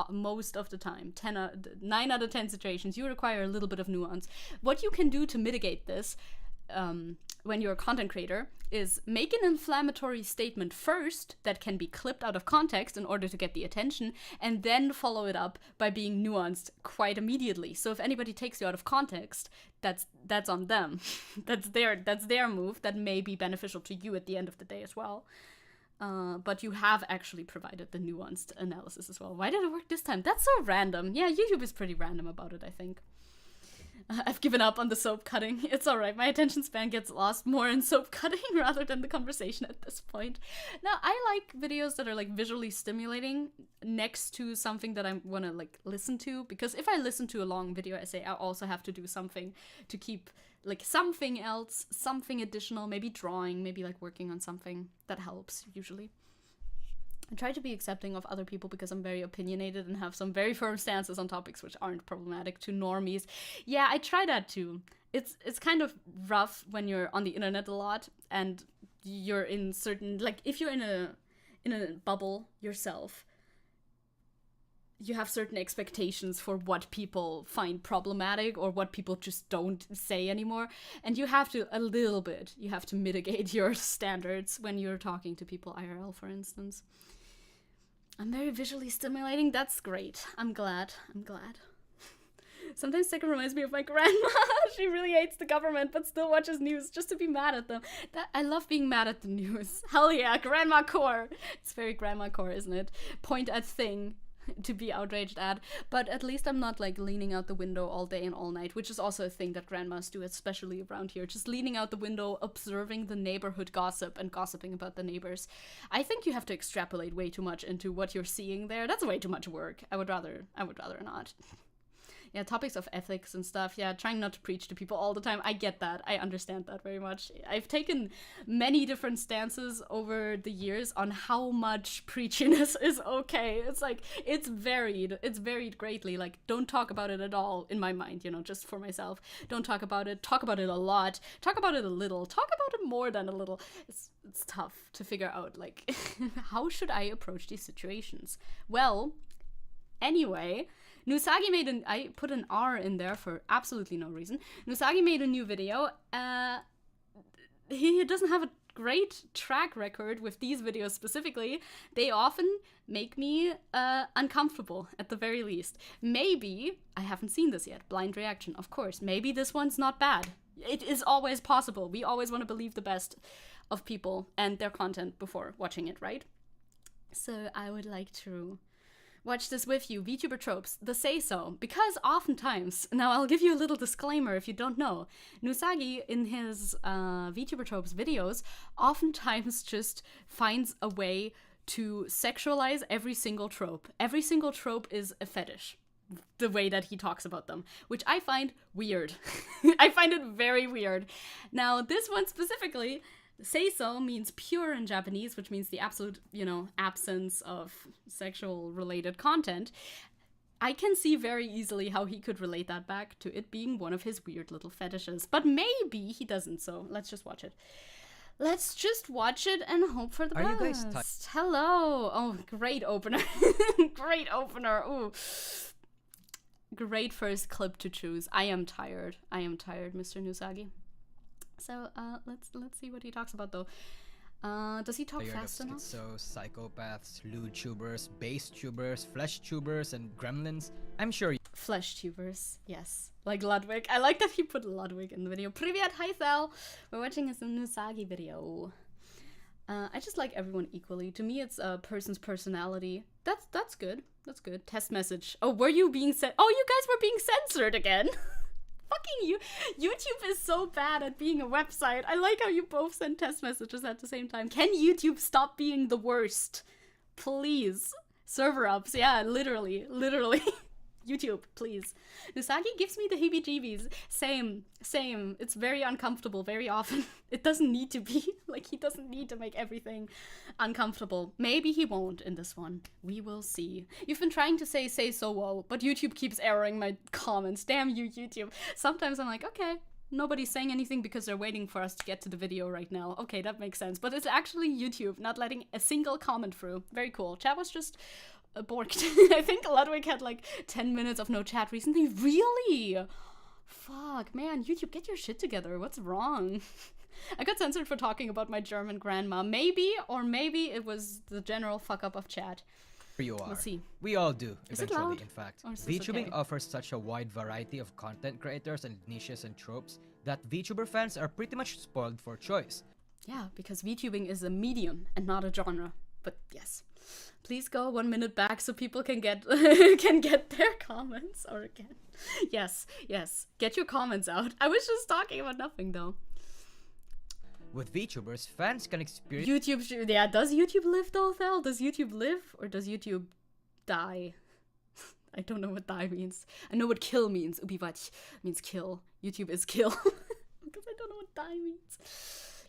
most of the time. 9 out of 10 situations, you require a little bit of nuance. What you can do to mitigate this when you're a content creator is make an inflammatory statement first that can be clipped out of context in order to get the attention, and then follow it up by being nuanced quite immediately. So if anybody takes you out of context, that's on them. that's their move. That may be beneficial to you at the end of the day as well. But you have actually provided the nuanced analysis as well. Why did it work this time? That's so random. Yeah, YouTube is pretty random about it, I think. I've given up on the soap cutting. It's alright, my attention span gets lost more in soap cutting rather than the conversation at this point. Now, I like videos that are like visually stimulating next to something that I want to like listen to, because if I listen to a long video essay, I also have to do something to keep like something else, something additional, maybe drawing, maybe like working on something that helps usually. I try to be accepting of other people because I'm very opinionated and have some very firm stances on topics which aren't problematic to normies. Yeah, I try that too. It's kind of rough when you're on the internet a lot and you're in certain, like if you're in a bubble yourself, you have certain expectations for what people find problematic or what people just don't say anymore. And you have to mitigate your standards when you're talking to people IRL, for instance. I'm very visually stimulating. That's great. I'm glad. Sometimes Zecke reminds me of my grandma. She really hates the government, but still watches news just to be mad at them. I love being mad at the news. Hell yeah, grandma core. It's very grandma core, isn't it? Point at thing to be outraged at, but at least I'm not like leaning out the window all day and all night, which is also a thing that grandmas do, especially around here, just leaning out the window, observing the neighborhood gossip and gossiping about the neighbors. I think you have to extrapolate way too much into what you're seeing there. That's way too much work. I would rather not. Yeah, topics of ethics and stuff. Yeah, trying not to preach to people all the time. I get that. I understand that very much. I've taken many different stances over the years on how much preachiness is okay. It's like, it's varied. It's varied greatly. Like, don't talk about it at all, in my mind, just for myself. Don't talk about it. Talk about it a lot. Talk about it a little. Talk about it more than a little. It's tough to figure out, like, how should I approach these situations? Well, anyway, Nusagi I put an R in there for absolutely no reason. Nusagi made a new video. He doesn't have a great track record with these videos specifically. They often make me uncomfortable, at the very least. Maybe, I haven't seen this yet, blind reaction, of course. Maybe this one's not bad. It is always possible. We always want to believe the best of people and their content before watching it, right? So I would like to watch this with you, VTuber tropes, the say-so, because oftentimes, now I'll give you a little disclaimer if you don't know, Nusagi in his VTuber tropes videos oftentimes just finds a way to sexualize every single trope. Every single trope is a fetish, the way that he talks about them, which I find weird. I find it very weird. Now, this one specifically, say-so means pure in Japanese, which means the absolute, absence of sexual related content. I can see very easily how he could relate that back to it being one of his weird little fetishes. But maybe he doesn't, so let's just watch it. Let's just watch it and hope for the best. Are you guys Hello. Oh, great opener. Great opener. Ooh. Great first clip to choose. I am tired, Mr. Nusagi. So let's see what he talks about though. Does he talk fast enough? So psychopaths, lewd tubers, base tubers, flesh tubers, and gremlins. I'm sure. Flesh tubers, yes. Like Ludwig. I like that he put Ludwig in the video. Privyat, hi Thal. We're watching his Nusagi video. I just like everyone equally. To me, it's a person's personality. That's good. That's good. Test message. Oh, were you being Oh, you guys were being censored again. Fucking you. YouTube is so bad at being a website. I like how you both send test messages at the same time. Can YouTube stop being the worst? Please. Server ups. Yeah, literally. YouTube, please. Nusagi gives me the heebie-jeebies. Same. It's very uncomfortable very often. It doesn't need to be. Like, he doesn't need to make everything uncomfortable. Maybe he won't in this one. We will see. You've been trying to say so well, but YouTube keeps erroring my comments. Damn you, YouTube. Sometimes I'm like, okay, nobody's saying anything because they're waiting for us to get to the video right now. Okay, that makes sense. But it's actually YouTube not letting a single comment through. Very cool. Chat was just borked. I think Ludwig had like 10 minutes of no chat recently. Really? Fuck, man. YouTube, get your shit together. What's wrong? I got censored for talking about my German grandma. Maybe it was the general fuck up of chat. You are. We'll see. We all do, Is it eventually, loud? in fact. Or is this VTubing okay? offers such a wide variety of content creators and niches and tropes that VTuber fans are pretty much spoiled for choice. Yeah, because VTubing is a medium and not a genre. But yes. Please go 1 minute back so people can get their comments. Or again. Yes. Get your comments out. I was just talking about nothing though. With VTubers, fans can experience YouTube, yeah, does YouTube live though, Thel? Does YouTube live or does YouTube die? I don't know what die means. I know what kill means. Ubiwać means kill. YouTube is kill. Because I don't know what die means.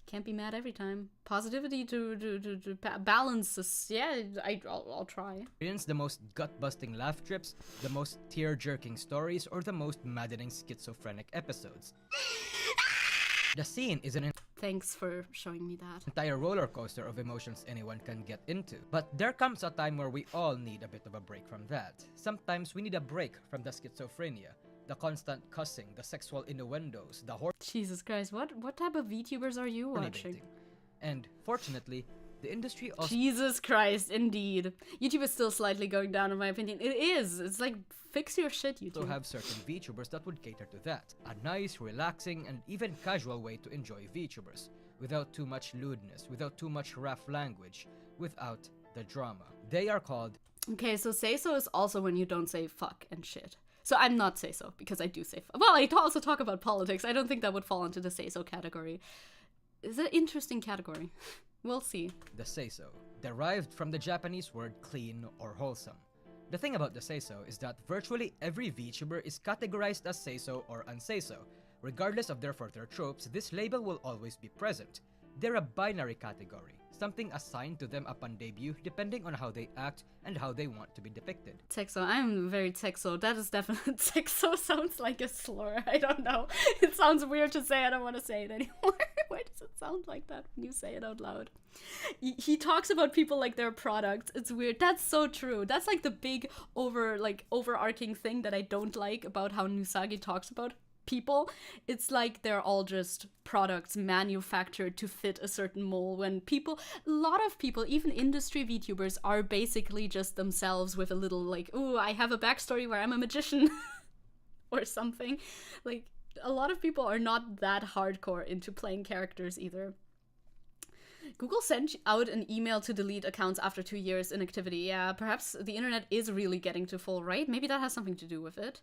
Can't be mad every time. Positivity to balance this. Yeah, I'll try. the most gut-busting laugh trips, the most tear-jerking stories, or the most maddening schizophrenic episodes. The scene is an Thanks for showing me that. entire roller coaster of emotions anyone can get into. But there comes a time where we all need a bit of a break from that. Sometimes we need a break from the schizophrenia, the constant cussing, the sexual innuendos, the Jesus Christ, what type of VTubers are you watching? baiting. And fortunately, the industry also Jesus Christ, indeed. YouTube is still slightly going down in my opinion. It is. It's like, fix your shit, YouTube. have certain VTubers that would cater to that. A nice, relaxing, and even casual way to enjoy VTubers. Without too much lewdness, without too much rough language, without the drama. They are called Okay, so say-so is also when you don't say fuck and shit. So I'm not say-so, because I do say well, I also talk about politics. I don't think that would fall into the say-so category. It's an interesting category. We'll see. the say-so, derived from the Japanese word clean or wholesome. The thing about the say-so is that virtually every VTuber is categorized as say-so or unsay-so. Regardless of their further tropes, this label will always be present. They're a binary category, something assigned to them upon debut depending on how they act and how they want to be depicted. Texo, I'm very texo. That is definitely texo sounds like a slur. I don't know. It sounds weird to say. I don't want to say it anymore. Why does it sound like that when you say it out loud? He talks about people like they're products. It's weird. That's so true. That's like the big overarching thing that I don't like about how Nusagi talks about people. It's like they're all just products manufactured to fit a certain mold, when a lot of people, even industry VTubers, are basically just themselves with a little like, ooh, I have a backstory where I'm a magician or something. Like, a lot of people are not that hardcore into playing characters either. Google sent out an email to delete accounts after 2 years inactivity. Yeah, perhaps the internet is really getting too full, right? Maybe that has something to do with it.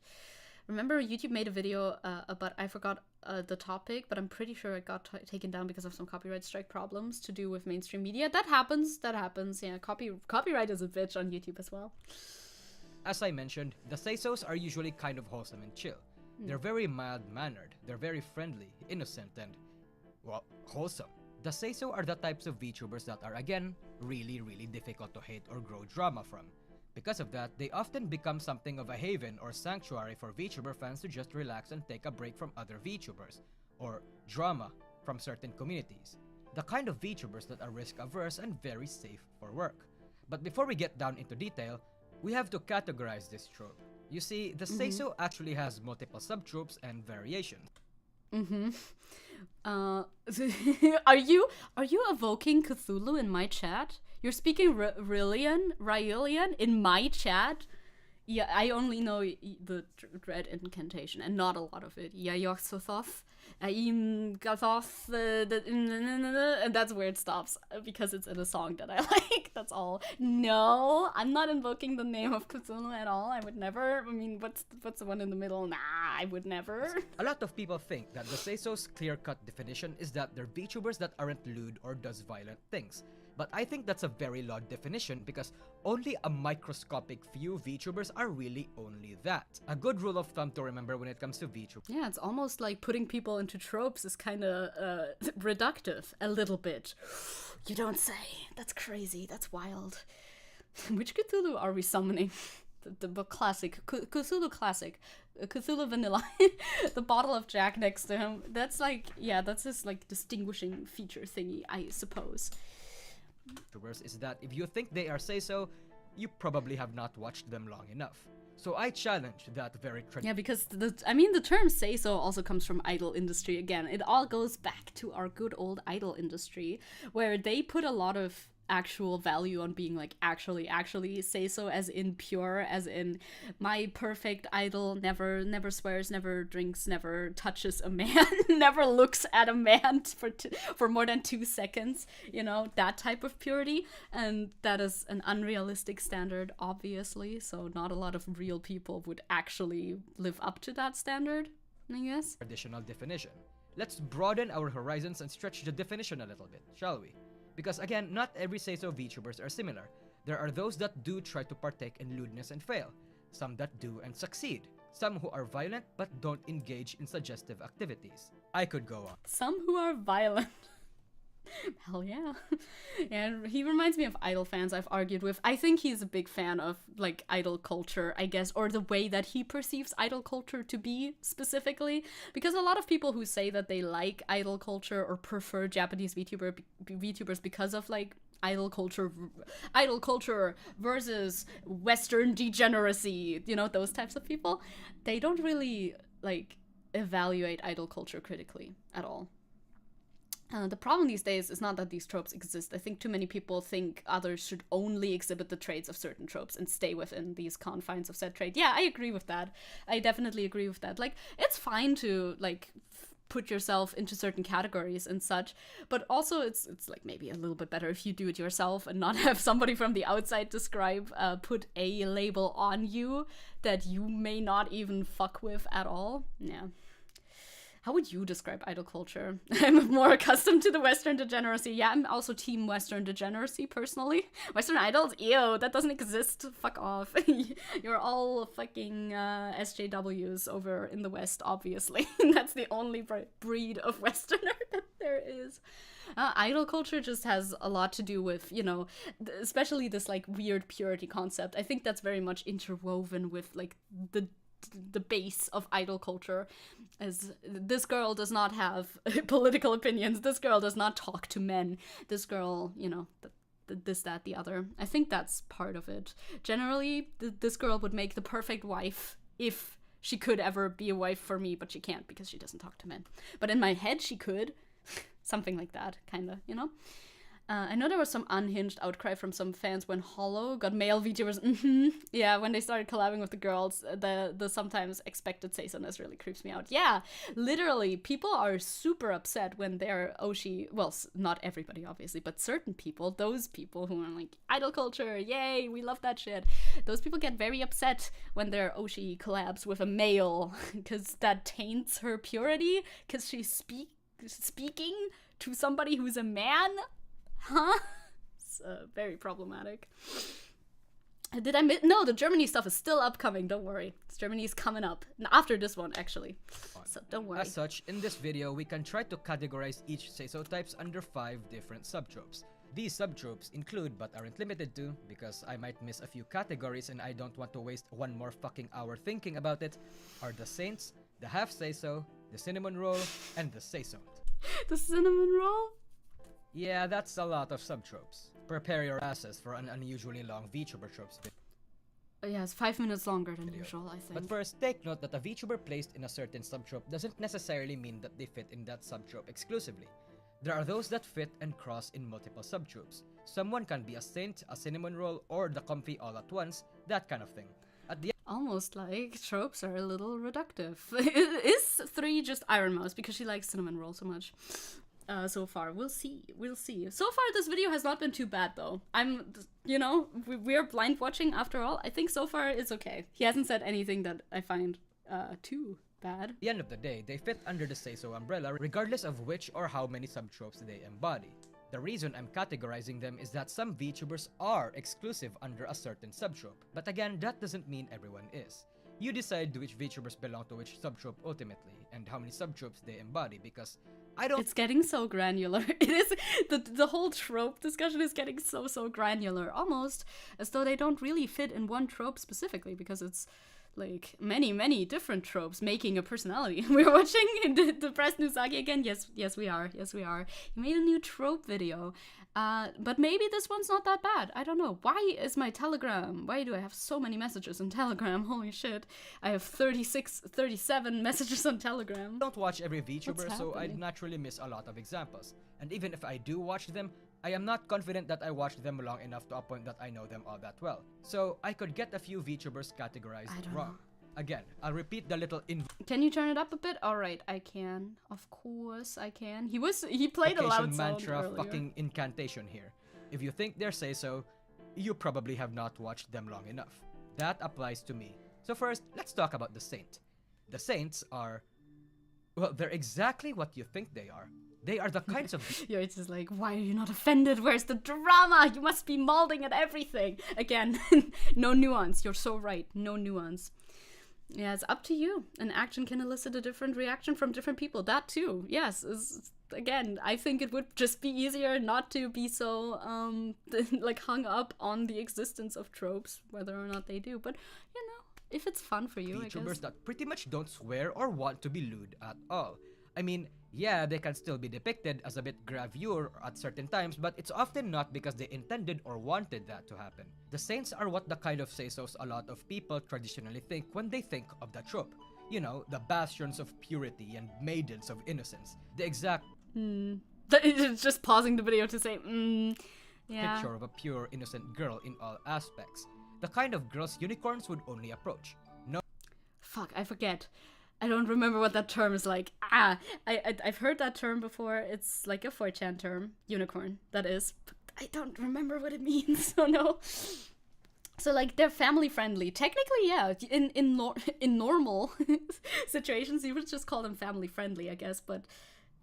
Remember, YouTube made a video about, I forgot the topic, but I'm pretty sure it got taken down because of some copyright strike problems to do with mainstream media. That happens. Yeah, copyright is a bitch on YouTube as well. As I mentioned, the say-sos are usually kind of wholesome and chill. They're very mild-mannered, they're very friendly, innocent, and, well, wholesome. The say-so are the types of VTubers that are, again, really, really difficult to hate or grow drama from. Because of that, they often become something of a haven or sanctuary for VTuber fans to just relax and take a break from other VTubers, or drama from certain communities. The kind of VTubers that are risk-averse and very safe for work. But before we get down into detail, we have to categorize this trope. You see, the say-so actually has multiple subtropes and variations. Are you evoking Cthulhu in my chat? You're speaking Raelian in my chat? Yeah, I only know the dread incantation and not a lot of it. Yeah, Yoxothoth, Gathoth, and that's where it stops because it's in a song that I like. That's all. No, I'm not invoking the name of Cthulhu at all. I would never. I mean, what's the one in the middle? Nah, I would never. A lot of people think that the say-so's clear-cut definition is that they're VTubers that aren't lewd or does violent things. But I think that's a very loud definition because only a microscopic few VTubers are really only that. A good rule of thumb to remember when it comes to VTubers. Yeah, it's almost like putting people into tropes is kind of reductive, a little bit. You don't say. That's crazy. That's wild. Which Cthulhu are we summoning? The classic. Cthulhu classic. Cthulhu vanilla. The bottle of Jack next to him. That's like, yeah, that's his like distinguishing feature thingy, I suppose. Is that if you think they are say-so, you probably have not watched them long enough. So I challenge that very trend. Yeah, because the term say-so also comes from idol industry again. It all goes back to our good old idol industry, where they put a lot of actual value on being like actually say so, as in pure, as in my perfect idol never swears, never drinks, never touches a man, never looks at a man for more than 2 seconds, you know, that type of purity. And that is an unrealistic standard, obviously, so not a lot of real people would actually live up to that standard, I guess. Additional definition. Let's broaden our horizons and stretch the definition a little bit, shall we? Because again, not every say-so VTubers are similar. There are those that do try to partake in lewdness and fail, some that do and succeed, some who are violent but don't engage in suggestive activities. I could go on. Some who are violent. Hell yeah. And he reminds me of idol fans I've argued with. I think he's a big fan of like idol culture, I guess, or the way that he perceives idol culture to be specifically, because a lot of people who say that they like idol culture or prefer Japanese VTubers because of like idol culture versus Western degeneracy, you know, those types of people, they don't really like evaluate idol culture critically at all. The problem these days is not that these tropes exist. I think too many people think others should only exhibit the traits of certain tropes and stay within these confines of said trait. Yeah, I agree with that. I definitely agree with that. Like, it's fine to, like, put yourself into certain categories and such, but also it's like maybe a little bit better if you do it yourself and not have somebody from the outside put a label on you that you may not even fuck with at all. Yeah. How would you describe idol culture? I'm more accustomed to the Western degeneracy. Yeah, I'm also team Western degeneracy, personally. Western idols? Ew, that doesn't exist. Fuck off. You're all fucking SJWs over in the West, obviously. That's the only breed of Westerner that there is. Idol culture just has a lot to do with, you know, especially this, like, weird purity concept. I think that's very much interwoven with, like, the base of idol culture, as this girl does not have political opinions, this girl does not talk to men, this girl, you know, this, that, the other. I think that's part of it. Generally, this girl would make the perfect wife if she could ever be a wife for me, but she can't because she doesn't talk to men. But in my head, she could. Something like that, kind of, you know? I know there was some unhinged outcry from some fans when Hollow got male VTubers. Yeah, when they started collabing with the girls, the sometimes expected say-so-ness really creeps me out. Yeah, literally, people are super upset when their Oshi, well, not everybody obviously, but certain people, those people who are like, idol culture, yay, we love that shit. Those people get very upset when their Oshi collabs with a male, because that taints her purity, because she's speaking to somebody who's a man. Huh? It's very problematic. Did I miss? No, the Germany stuff is still upcoming. Don't worry. Germany's coming up after this one, actually. So don't worry. As such, in this video, we can try to categorize each say-so types under 5 different subtropes. These subtropes include, but aren't limited to, because I might miss a few categories and I don't want to waste one more fucking hour thinking about it, are the saints, the half say-so, the cinnamon roll, and the say-so. The cinnamon roll? Yeah, that's a lot of subtropes. Prepare your asses for an unusually long VTuber tropes video. Yeah, it's 5 minutes longer than usual, I think. But first, take note that a VTuber placed in a certain subtrope doesn't necessarily mean that they fit in that subtrope exclusively. There are those that fit and cross in multiple subtropes. Someone can be a saint, a cinnamon roll, or the comfy all at once, that kind of thing. At the Almost like tropes are a little reductive. Is 3 just Iron Mouse because she likes cinnamon roll so much? So far, we'll see. So far, this video has not been too bad, though. We're blind watching after all. I think so far it's okay. He hasn't said anything that I find too bad. At the end of the day, they fit under the say-so umbrella regardless of which or how many subtropes they embody. The reason I'm categorizing them is that some VTubers are exclusive under a certain subtrope, but again, that doesn't mean everyone is. You decide which VTubers belong to which subtrope ultimately, and how many subtropes they embody, because It's getting so granular. It is, the whole trope discussion is getting so granular, almost as though they don't really fit in one trope specifically, because it's like many different tropes making a personality. We're watching the Press News Zecke again. Yes we are. He made a new trope video. But maybe this one's not that bad. I don't know. Why do I have so many messages on Telegram? Holy shit. I have 37 messages on Telegram. I don't watch every VTuber, so I'd naturally miss a lot of examples. And even if I do watch them, I am not confident that I watched them long enough to a point that I know them all that well. So I could get a few VTubers categorized wrong. Again, I'll repeat the little Can you turn it up a bit? Alright, I can. Of course I can. He played a loud sound mantra earlier. Fucking incantation here. If you think they're say-so, you probably have not watched them long enough. That applies to me. So first, let's talk about the saint. The saints are... well, they're exactly what you think they are. They are the kinds of... Yo, it's just like, why are you not offended? Where's the drama? You must be molding at everything. Again, no nuance. You're so right. No nuance. Yeah, it's up to you. An action can elicit a different reaction from different people. That too. Yes. Again, I think it would just be easier not to be so like hung up on the existence of tropes, whether or not they do. But, if it's fun for you, I guess. VTubers that pretty much don't swear or want to be lewd at all. I mean, yeah, they can still be depicted as a bit gravure at certain times, but it's often not because they intended or wanted that to happen. The saints are what the kind of say-sos a lot of people traditionally think when they think of the trope. You know, the bastions of purity and maidens of innocence. The exact... It's just pausing the video to say, yeah. Picture of a pure, innocent girl in all aspects. The kind of girls unicorns would only approach. No... Fuck, I forget. I don't remember what that term is like. I've heard that term before. It's like a 4chan term. Unicorn, that is. But I don't remember what it means, so no. So, like, they're family friendly. Technically, yeah. In normal situations, you would just call them family friendly, I guess. But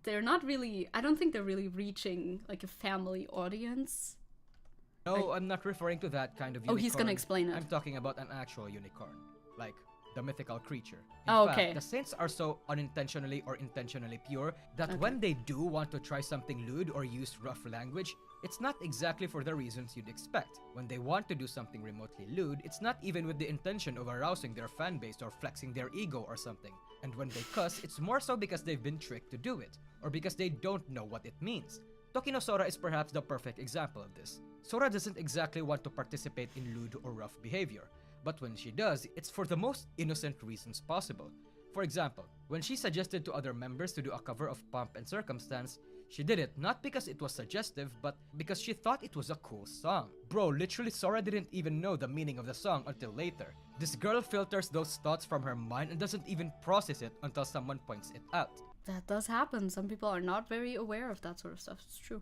they're not really... I don't think they're really reaching, like, a family audience. No, I'm not referring to that kind of unicorn. Oh, he's gonna explain it. I'm talking about an actual unicorn. Like... the mythical creature. In fact, the saints are so unintentionally or intentionally pure that when they do want to try something lewd or use rough language, it's not exactly for the reasons you'd expect. When they want to do something remotely lewd, it's not even with the intention of arousing their fan base or flexing their ego or something. And when they cuss, it's more so because they've been tricked to do it, or because they don't know what it means. Tokino Sora is perhaps the perfect example of this. Sora doesn't exactly want to participate in lewd or rough behavior, but when she does, it's for the most innocent reasons possible. For example, when she suggested to other members to do a cover of Pomp and Circumstance, She did it not because it was suggestive, but because she thought it was a cool song. Bro, literally Sora didn't even know the meaning of the song until later. This girl filters those thoughts from her mind and doesn't even process it until someone points it out. That does happen. Some people are not very aware of that sort of stuff. It's true.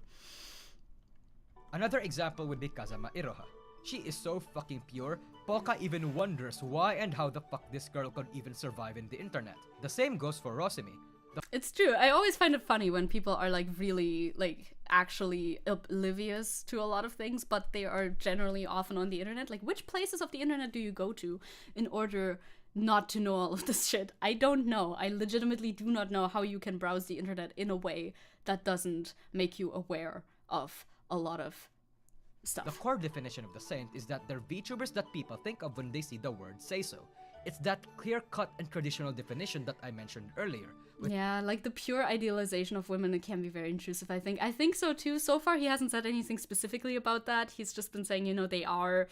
Another example would be Kazama Iroha. She is so fucking pure, Polka even wonders why and how the fuck this girl could even survive in the internet. The same goes for Rosemi. It's true. I always find it funny when people are like really like actually oblivious to a lot of things, but they are generally often on the internet. Like, which places of the internet do you go to in order not to know all of this shit? I don't know. I legitimately do not know how you can browse the internet in a way that doesn't make you aware of a lot of stuff. The core definition of the saint is that they're VTubers that people think of when they see the word say-so. It's that clear-cut and traditional definition that I mentioned earlier. Yeah, like the pure idealization of women, it can be very intrusive, I think. I think so too. So far, he hasn't said anything specifically about that. He's just been saying, you know, they are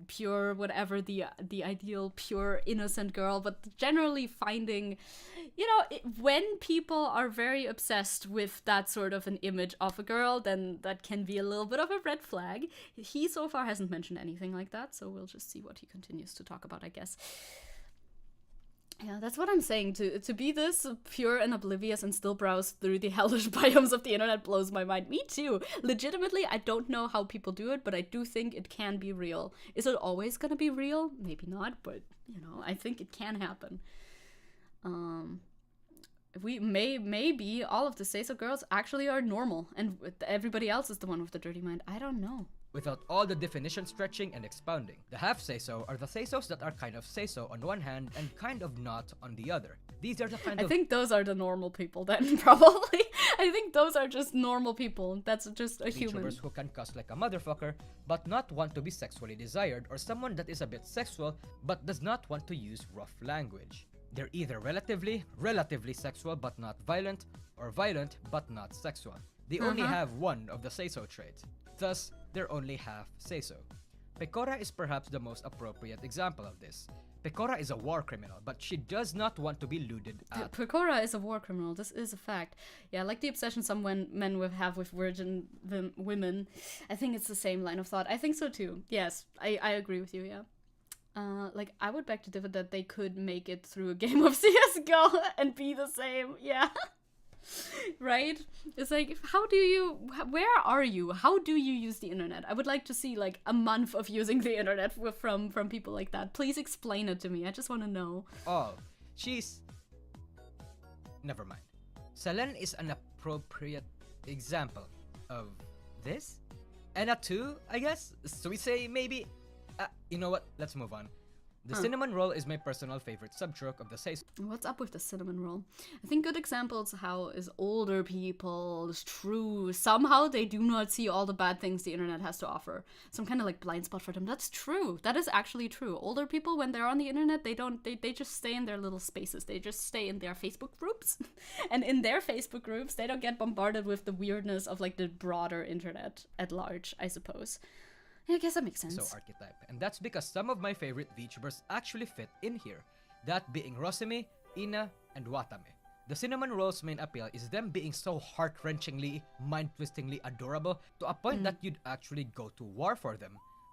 pure, whatever, the ideal, pure, innocent girl. But generally finding, you know, when people are very obsessed with that sort of an image of a girl, then that can be a little bit of a red flag. He so far hasn't mentioned anything like that, so we'll just see what he continues to talk about, I guess. Yeah, that's what I'm saying. To be this pure and oblivious and still browse through the hellish biomes of the internet blows my mind. Me too. Legitimately, I don't know how people do it, but I do think it can be real. Is it always gonna be real? Maybe not, but, you know, I think it can happen. Maybe all of the say-so girls actually are normal, and everybody else is the one with the dirty mind. I don't know. Without all the definition stretching and expounding. The half say-so are the say-sos that are kind of say-so on one hand and kind of not on the other. These are the kind of... I think those are the normal people then, probably. I think those are just normal people. That's just a human. VTubers who can cuss like a motherfucker, but not want to be sexually desired, or someone that is a bit sexual, but does not want to use rough language. They're either relatively sexual but not violent, or violent but not sexual. They only have one of the say-so traits. Thus, they're only half say-so. Pecora is perhaps the most appropriate example of this. Pecora is a war criminal, but she does not want to be lewd at. Pecora is a war criminal, this is a fact. Yeah, like the obsession some men have with virgin women. I think it's the same line of thought. I think so too. Yes, I agree with you, yeah. Like, I would beg to differ that they could make it through a game of CSGO and be the same, yeah. Right? It's like, where are you? How do you use the internet? I would like to see, like, a month of using the internet from people like that. Please explain it to me. I just want to know. Oh, never mind. Selene is an appropriate example of this. Enna too, I guess? So we say maybe... you know what? Let's move on. The cinnamon roll is my personal favorite subtrope of the say-so. What's up with the cinnamon roll? I think good examples how is older people, it's true. Somehow they do not see all the bad things the internet has to offer. Some kind of like blind spot for them. That's true. That is actually true. Older people, when they're on the internet, they just stay in their little spaces. They just stay in their Facebook groups. And in their Facebook groups, they don't get bombarded with the weirdness of like the broader internet at large, I suppose. Yeah, I guess that makes sense. So archetype. And that's because some of my favorite VTubers actually fit in here. That being Rosemi, Ina, and Watame. The cinnamon roll's main appeal is them being so heart-wrenchingly, mind-twistingly adorable to a point that you'd actually go to war for them.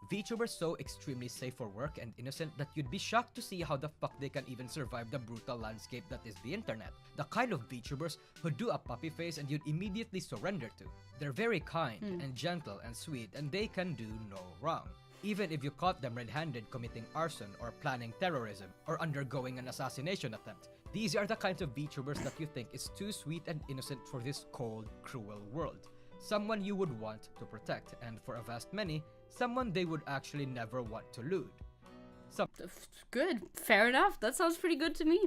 VTubers so extremely safe for work and innocent that you'd be shocked to see how the fuck they can even survive the brutal landscape that is the internet. The kind of VTubers who do a puppy face and you'd immediately surrender to. They're very kind and gentle and sweet, and they can do no wrong. Even if you caught them red-handed committing arson or planning terrorism or undergoing an assassination attempt. These are the kinds of VTubers that you think is too sweet and innocent for this cold, cruel world. Someone you would want to protect, and for a vast many, someone they would actually never want to lewd. Good. Fair enough. That sounds pretty good to me.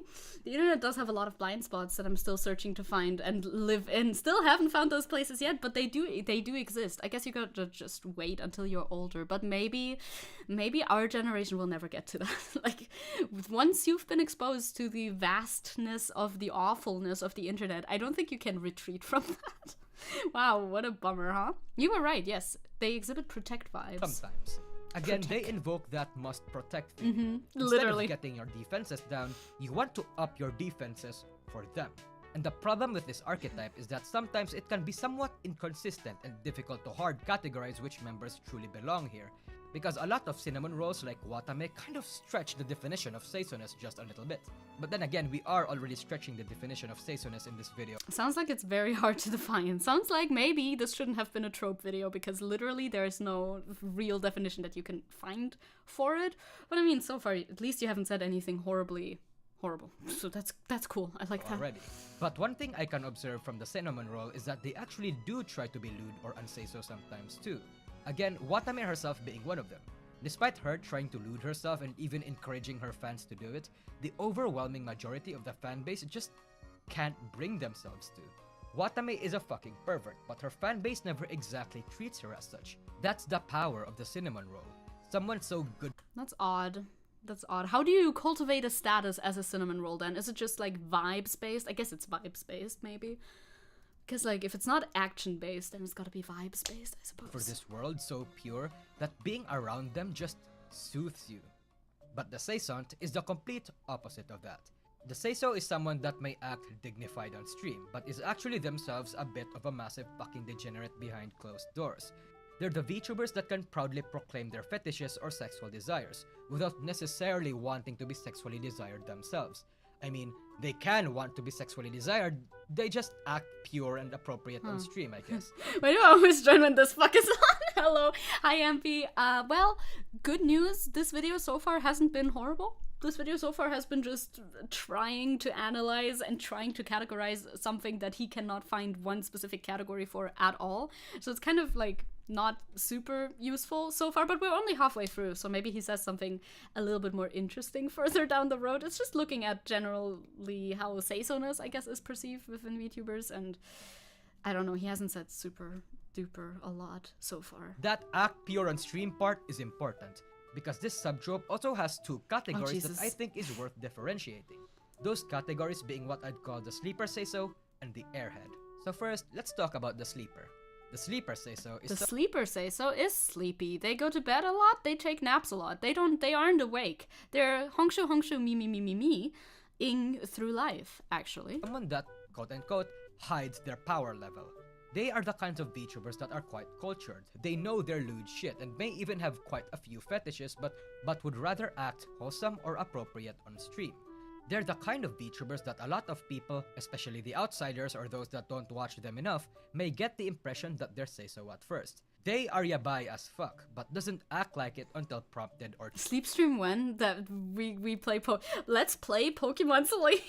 The internet does have a lot of blind spots that I'm still searching to find and live in. Still haven't found those places yet, but they do exist. I guess you gotta just wait until you're older, but maybe our generation will never get to that. Like, once you've been exposed to the vastness of the awfulness of the internet, I don't think you can retreat from that. Wow, what a bummer, huh? You were right, yes. They exhibit protect vibes. Sometimes. Again, they invoke that must protect feeling. Instead Literally. of getting your defenses down, you want to up your defenses for them. And the problem with this archetype is that sometimes it can be somewhat inconsistent and difficult to hard categorize which members truly belong here, because a lot of cinnamon rolls like Watame kind of stretch the definition of saisoness just a little bit. But then again, we are already stretching the definition of saisoness in this video. Sounds like it's very hard to define. Sounds like maybe this shouldn't have been a trope video because literally there's no real definition that you can find for it. But I mean, so far, at least you haven't said anything horribly horrible. So that's cool. I like that. Already. But one thing I can observe from the cinnamon roll is that they actually do try to be lewd or unsay-so sometimes too. Again, Watame herself being one of them. Despite her trying to lewd herself and even encouraging her fans to do it, the overwhelming majority of the fanbase just can't bring themselves to. Watame is a fucking pervert, but her fanbase never exactly treats her as such. That's the power of the cinnamon roll. Someone so good. That's odd. That's odd. How do you cultivate a status as a cinnamon roll then? Is it just like vibes based? I guess it's vibes based maybe. Because like if it's not action based, then it's gotta be vibes based, I suppose. For this world so pure that being around them just soothes you. But the Saisont is the complete opposite of that. The Seiso is someone that may act dignified on stream, but is actually themselves a bit of a massive fucking degenerate behind closed doors. They're the VTubers that can proudly proclaim their fetishes or sexual desires, without necessarily wanting to be sexually desired themselves. I mean, they can want to be sexually desired, they just act pure and appropriate on stream, I guess. Why do I always join when this fuck is on? Hello, hi MP. Well, good news, this video so far hasn't been horrible. This video so far has been just trying to analyze and trying to categorize something that he cannot find one specific category for at all. So it's kind of like not super useful so far, but we're only halfway through, so maybe he says something a little bit more interesting further down the road. It's just looking at generally how say-so-ness, I guess, is perceived within VTubers, and I don't know, he hasn't said super duper a lot so far. That act pure on stream part is important, because this subtrope also has two categories that I think is worth differentiating. Those categories being what I'd call the sleeper say-so and the airhead. So first, let's talk about the sleeper. The sleeper say-so is sleeper say-so is sleepy. They go to bed a lot, they take naps a lot. They aren't awake. They're hongshu me-ing through life, actually. Someone that, quote-unquote, hides their power level. They are the kinds of VTubers that are quite cultured. They know their lewd shit and may even have quite a few fetishes, but would rather act wholesome or appropriate on stream. They're the kind of VTubers that a lot of people, especially the outsiders or those that don't watch them enough, may get the impression that they're say-so at first. They are yabai as fuck, but doesn't act like it until prompted or... Sleep stream when? That we play Let's play Pokemon Sleep!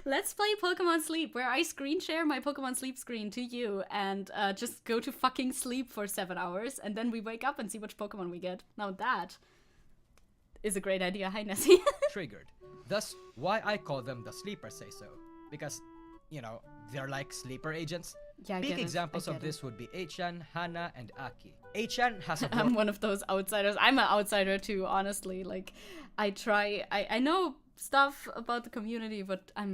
Let's play Pokemon Sleep, where I screen share my Pokemon Sleep screen to you and just go to fucking sleep for 7 hours, and then we wake up and see which Pokemon we get. Now that is a great idea. Hi, Nessie. Triggered. Thus, why I call them the sleeper say-so. Because, you know, they're like sleeper agents. Yeah, Big examples of this would be Achan, Hana, and Aki. Achan has a... I'm one of those outsiders. I'm an outsider too, honestly. Like, I know stuff about the community, but I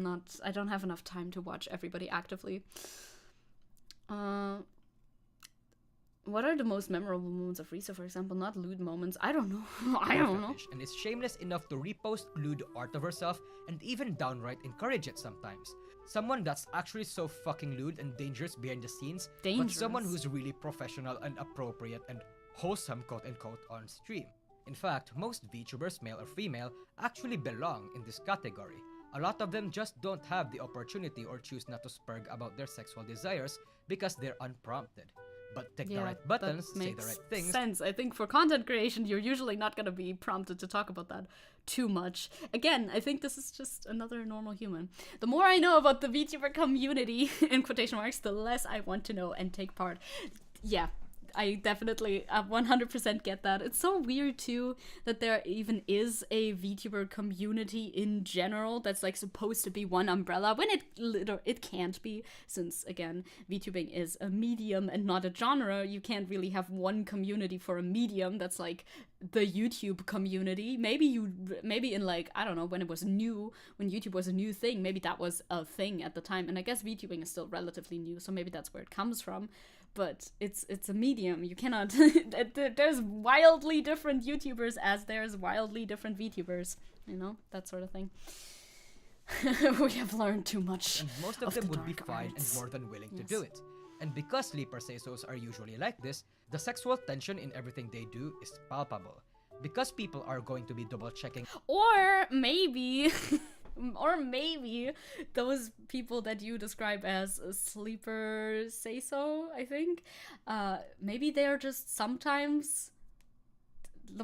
don't have enough time to watch everybody actively. What are the most memorable moments of Risa, for example? Not lewd moments. I don't know. I don't know. And is shameless enough to repost lewd art of herself and even downright encourage it sometimes. Someone that's actually so fucking lewd and dangerous behind the scenes, but someone who's really professional and appropriate and wholesome, quote-unquote, on stream. In fact, most VTubers, male or female, actually belong in this category. A lot of them just don't have the opportunity or choose not to spurg about their sexual desires because they're unprompted. But tick the right buttons, say the right things. Sense. I think for content creation, you're usually not going to be prompted to talk about that too much. Again, I think this is just another normal human. The more I know about the VTuber community, in quotation marks, the less I want to know and take part. Yeah. I definitely 100% get that. It's so weird too that there even is a VTuber community in general that's like supposed to be one umbrella when it can't be, since again VTubing is a medium and not a genre. You can't really have one community for a medium that's like the YouTube community. Maybe in like, I don't know, when it was new, when YouTube was a new thing, maybe that was a thing at the time, and I guess VTubing is still relatively new, so maybe that's where it comes from. But it's a medium. You cannot... there's wildly different YouTubers as there's wildly different VTubers. You know? That sort of thing. We have learned too much. And most of them the would be dark fine arts. and more than willing to Yes. do it. And because sleeper say-sos are usually like this, the sexual tension in everything they do is palpable. Because people are going to be double-checking Or maybe, or maybe those people that you describe as a sleeper say-so, I think, maybe they're just sometimes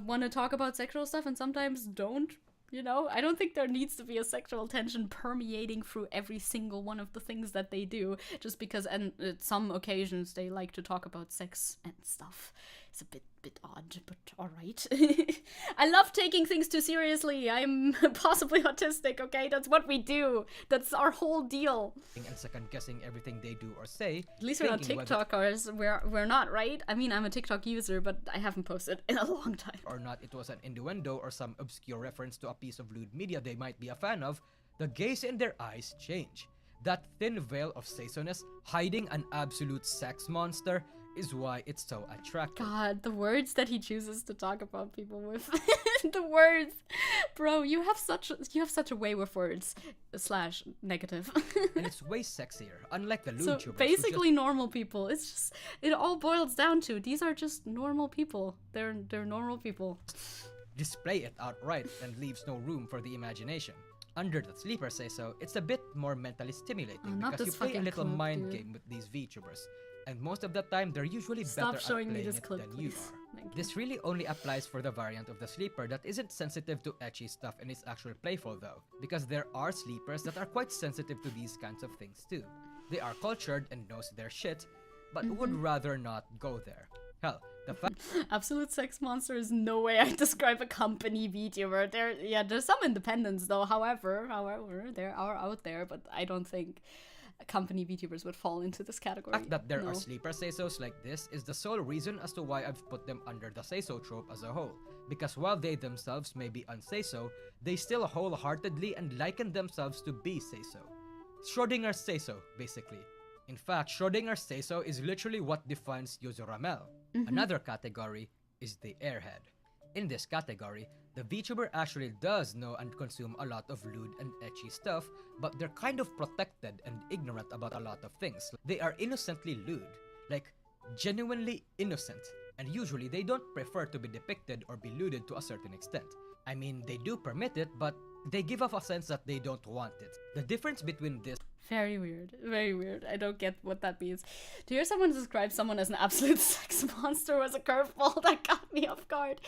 want to talk about sexual stuff and sometimes don't. You know, I don't think there needs to be a sexual tension permeating through every single one of the things that they do, just because and at some occasions they like to talk about sex and stuff. It's a bit odd, but all right. I love taking things too seriously. I'm possibly autistic, okay? That's what we do. That's our whole deal. and second-guessing everything they do or say. At least we're not thinking whether TikTokers. We're not, right? I mean, I'm a TikTok user, but I haven't posted in a long time. or not it was an innuendo or some obscure reference to a piece of lewd media they might be a fan of, the gaze in their eyes change. That thin veil of say-so-ness hiding an absolute sex monster is why it's so attractive. God, the words that he chooses to talk about people with. The words. Bro, you have such a way with words. / negative. And it's way sexier, unlike the So lewd tubers. basically normal people. It's just it all boils down to these are just normal people. They're normal people. Display it outright and leaves no room for the imagination. Under the sleeper say-so, it's a bit more mentally stimulating not because you this play a fucking little clip, mind dude. game with these VTubers. And most of the time, they're usually Stop better showing at me playing this it clip, than you please. are. Thank you. This really only applies for the variant of the sleeper that isn't sensitive to ecchi stuff and is actually playful though, because there are sleepers that are quite sensitive to these kinds of things too. They are cultured and knows their shit, but would rather not go there. Hell, the fact Absolute sex monster is no way I describe a company VTuber. There's some independence though. However, there are out there, but I don't think company VTubers would fall into this category. that there No. are sleeper say-sos like this is the sole reason as to why I've put them under the say-so trope as a whole. Because while they themselves may be unsay-so, they still wholeheartedly and liken themselves to be say-so. Schrodinger's say-so, basically. In fact, Schrodinger's say-so is literally what defines user Ramel. Another category is the airhead. In this category, the VTuber actually does know and consume a lot of lewd and ecchi stuff, but they're kind of protected and ignorant about a lot of things. They are innocently lewd, like genuinely innocent, and usually they don't prefer to be depicted or be lewded to a certain extent. I mean, they do permit it, but they give off a sense that they don't want it. The difference between this Very weird. Very weird. I don't get what that means. To hear someone describe someone as an absolute sex monster was a curveball that got me off guard.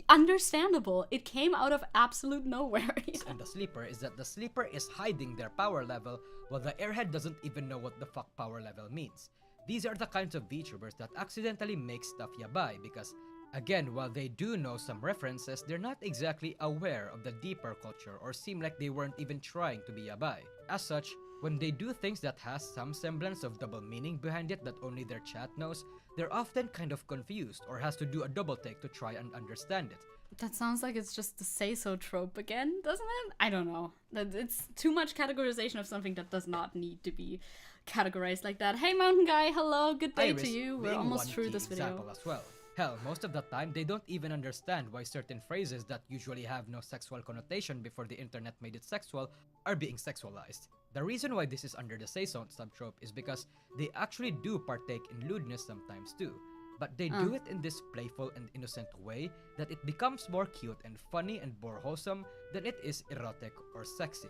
Understandable. It came out of absolute nowhere. and the sleeper is that the sleeper is hiding their power level while the airhead doesn't even know what the fuck power level means. These are the kinds of VTubers that accidentally make stuff yabai because, again, while they do know some references, they're not exactly aware of the deeper culture or seem like they weren't even trying to be yabai. As such, when they do things that has some semblance of double meaning behind it that only their chat knows, they're often kind of confused or has to do a double take to try and understand it. That sounds like it's just the say-so trope again, doesn't it? I don't know. It's too much categorization of something that does not need to be categorized like that. Hey, Mountain Guy, hello, good day Iris to you. We're being almost one through key this video. example as well. Hell, most of the time they don't even understand why certain phrases that usually have no sexual connotation before the internet made it sexual are being sexualized. The reason why this is under the say-so subtrope is because they actually do partake in lewdness sometimes too, but they do it in this playful and innocent way that it becomes more cute and funny and more wholesome than it is erotic or sexy.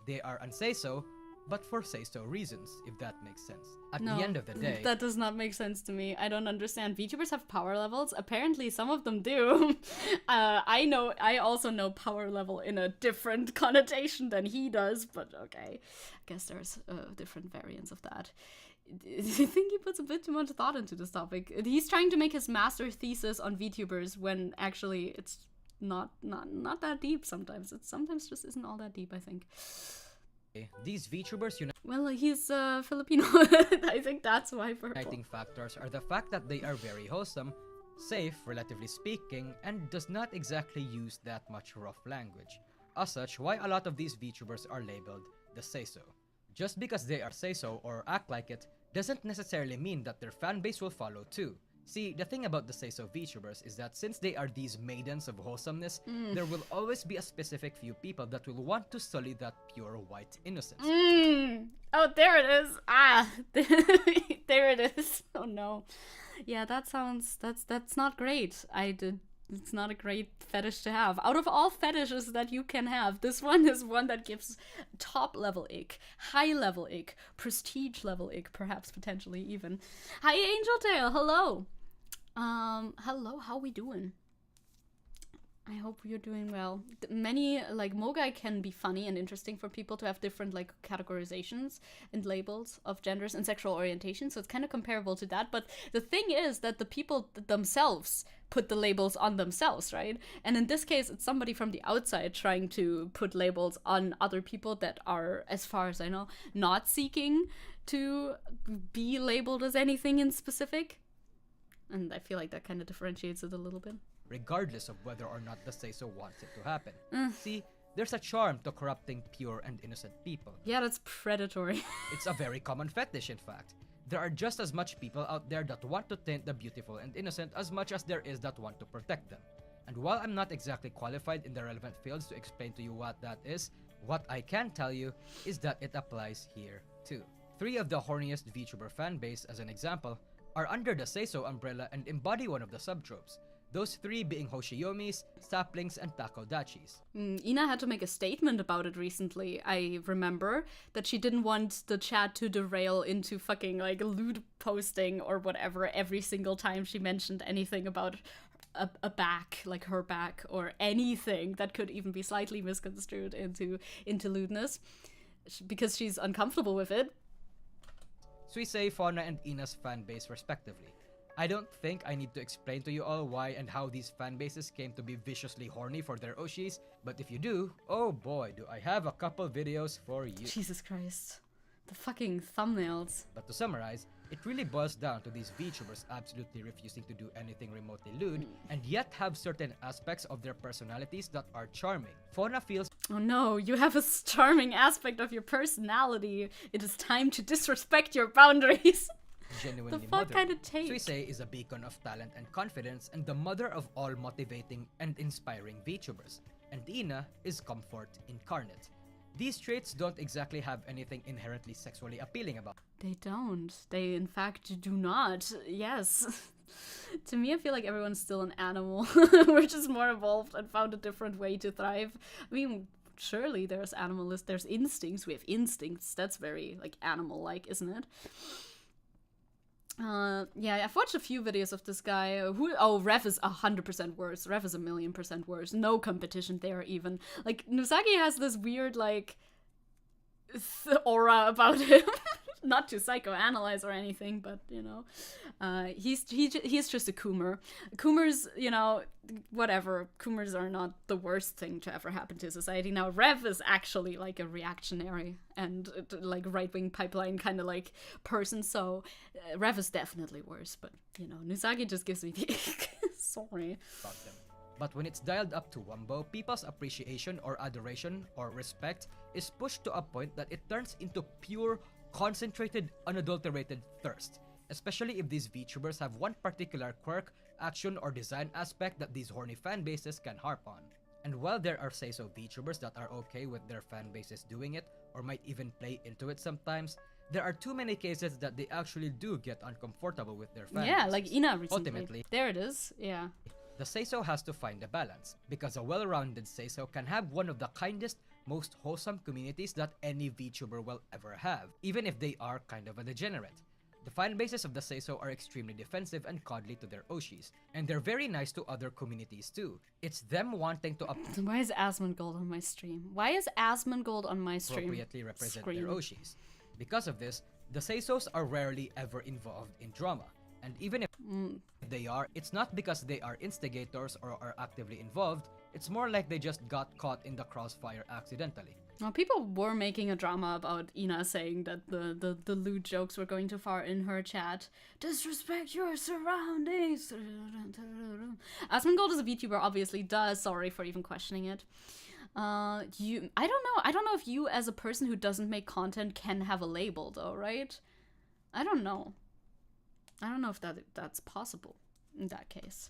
They are unsay-so, but for say-so reasons, if that makes sense. At the end of the day, that does not make sense to me. I don't understand. VTubers have power levels. Apparently, some of them do. I also know power level in a different connotation than he does, but okay. I guess there's different variants of that. I think he puts a bit too much thought into this topic. He's trying to make his master thesis on VTubers when actually it's not that deep sometimes. It sometimes just isn't all that deep, I think. these VTubers Well, he's Filipino. I think that's why purple. uniting factors are the fact that they are very wholesome, safe, relatively speaking, and does not exactly use that much rough language. As such, why a lot of these VTubers are labeled the say-so. Just because they are say-so or act like it doesn't necessarily mean that their fanbase will follow too. See, the thing about the say-so VTubers is that since they are these maidens of wholesomeness, there will always be a specific few people that will want to sully that pure white innocence. Oh, there it is. Ah, there it is. Oh no. Yeah, that's not great. It's not a great fetish to have. Out of all fetishes that you can have, this one is one that gives top level ick, high level ick, prestige level ick, perhaps potentially even. Hi Angel Tail, hello. Hello, how we doing? I hope you're doing well. Many, like, Mogai can be funny and interesting for people to have different, like, categorizations and labels of genders and sexual orientation, so it's kind of comparable to that. But the thing is that the people themselves put the labels on themselves, right? And in this case, it's somebody from the outside trying to put labels on other people that are, as far as I know, not seeking to be labeled as anything in specific. And I feel like that kind of differentiates it a little bit. Regardless of whether or not the say-so wants it to happen. See, there's a charm to corrupting pure and innocent people. Yeah, that's predatory. It's a very common fetish, in fact. There are just as much people out there that want to taint the beautiful and innocent as much as there is that want to protect them. And while I'm not exactly qualified in the relevant fields to explain to you what that is, what I can tell you is that it applies here too. 3 of the horniest VTuber fanbase, as an example, are under the say-so umbrella and embody one of the subtropes. Those 3 being Hoshiyomis, Saplings, and Takodachis. Ina had to make a statement about it recently. I remember that she didn't want the chat to derail into fucking, like, lewd posting or whatever every single time she mentioned anything about a back, like her back, or anything that could even be slightly misconstrued into lewdness, because she's uncomfortable with it. Suisei, Fauna, and Ina's fanbase respectively. I don't think I need to explain to you all why and how these fanbases came to be viciously horny for their Oshis, but if you do, oh boy, do I have a couple videos for you. Jesus Christ. The fucking thumbnails. But to summarize, it really boils down to these VTubers absolutely refusing to do anything remotely lewd, and yet have certain aspects of their personalities that are charming. Fauna feels, oh no, you have a charming aspect of your personality. It is time to disrespect your boundaries. genuinely the fuck motherly. kind of take? Suisei is a beacon of talent and confidence and the mother of all motivating and inspiring VTubers. And Ina is comfort incarnate. These traits don't exactly have anything inherently sexually appealing about. They don't. They, in fact, do not. Yes. To me, I feel like everyone's still an animal. We're just more evolved and found a different way to thrive. I mean, surely there's there's instincts. We have instincts. That's very, like, animal-like, isn't it? Yeah, I've watched a few videos of this guy Rev is 100% worse. Rev is 1,000,000% worse. No competition there even. Like, Nusagi has this weird, like, aura about him. Not to psychoanalyze or anything, but, you know, he's just a Coomer. Coomers, you know, whatever. Coomers are not the worst thing to ever happen to society. Now, Rev is actually, like, a reactionary and, like, right-wing pipeline kind of, like, person, so Rev is definitely worse, but, you know, Nusagi just gives me the sorry. About them. But when it's dialed up to Wumbo, people's appreciation or adoration or respect is pushed to a point that it turns into pure, concentrated, unadulterated thirst, especially if these VTubers have one particular quirk, action, or design aspect that these horny fanbases can harp on. And while there are say-so VTubers that are okay with their fanbases doing it, or might even play into it sometimes, there are too many cases that they actually do get uncomfortable with their fanbases. Yeah, like Ina recently. Ultimately, there it is, yeah. The say-so has to find a balance, because a well-rounded say-so can have one of the kindest, most wholesome communities that any VTuber will ever have, even if they are kind of a degenerate. The fanbases of the say-so are extremely defensive and cuddly to their Oshis, and they're very nice to other communities too. It's them wanting to Why is Asmongold on my stream? Why is Asmongold on my stream? appropriately represent their Oshis. Because of this, the say-sos are rarely ever involved in drama, and even if they are, it's not because they are instigators or are actively involved, it's more like they just got caught in the crossfire accidentally. Well, people were making a drama about Ina saying that the lewd jokes were going too far in her chat. Disrespect your surroundings. Asmongold is a VTuber, obviously. Sorry for even questioning it. I don't know if you as a person who doesn't make content can have a label though, right? I don't know. I don't know if that's possible in that case.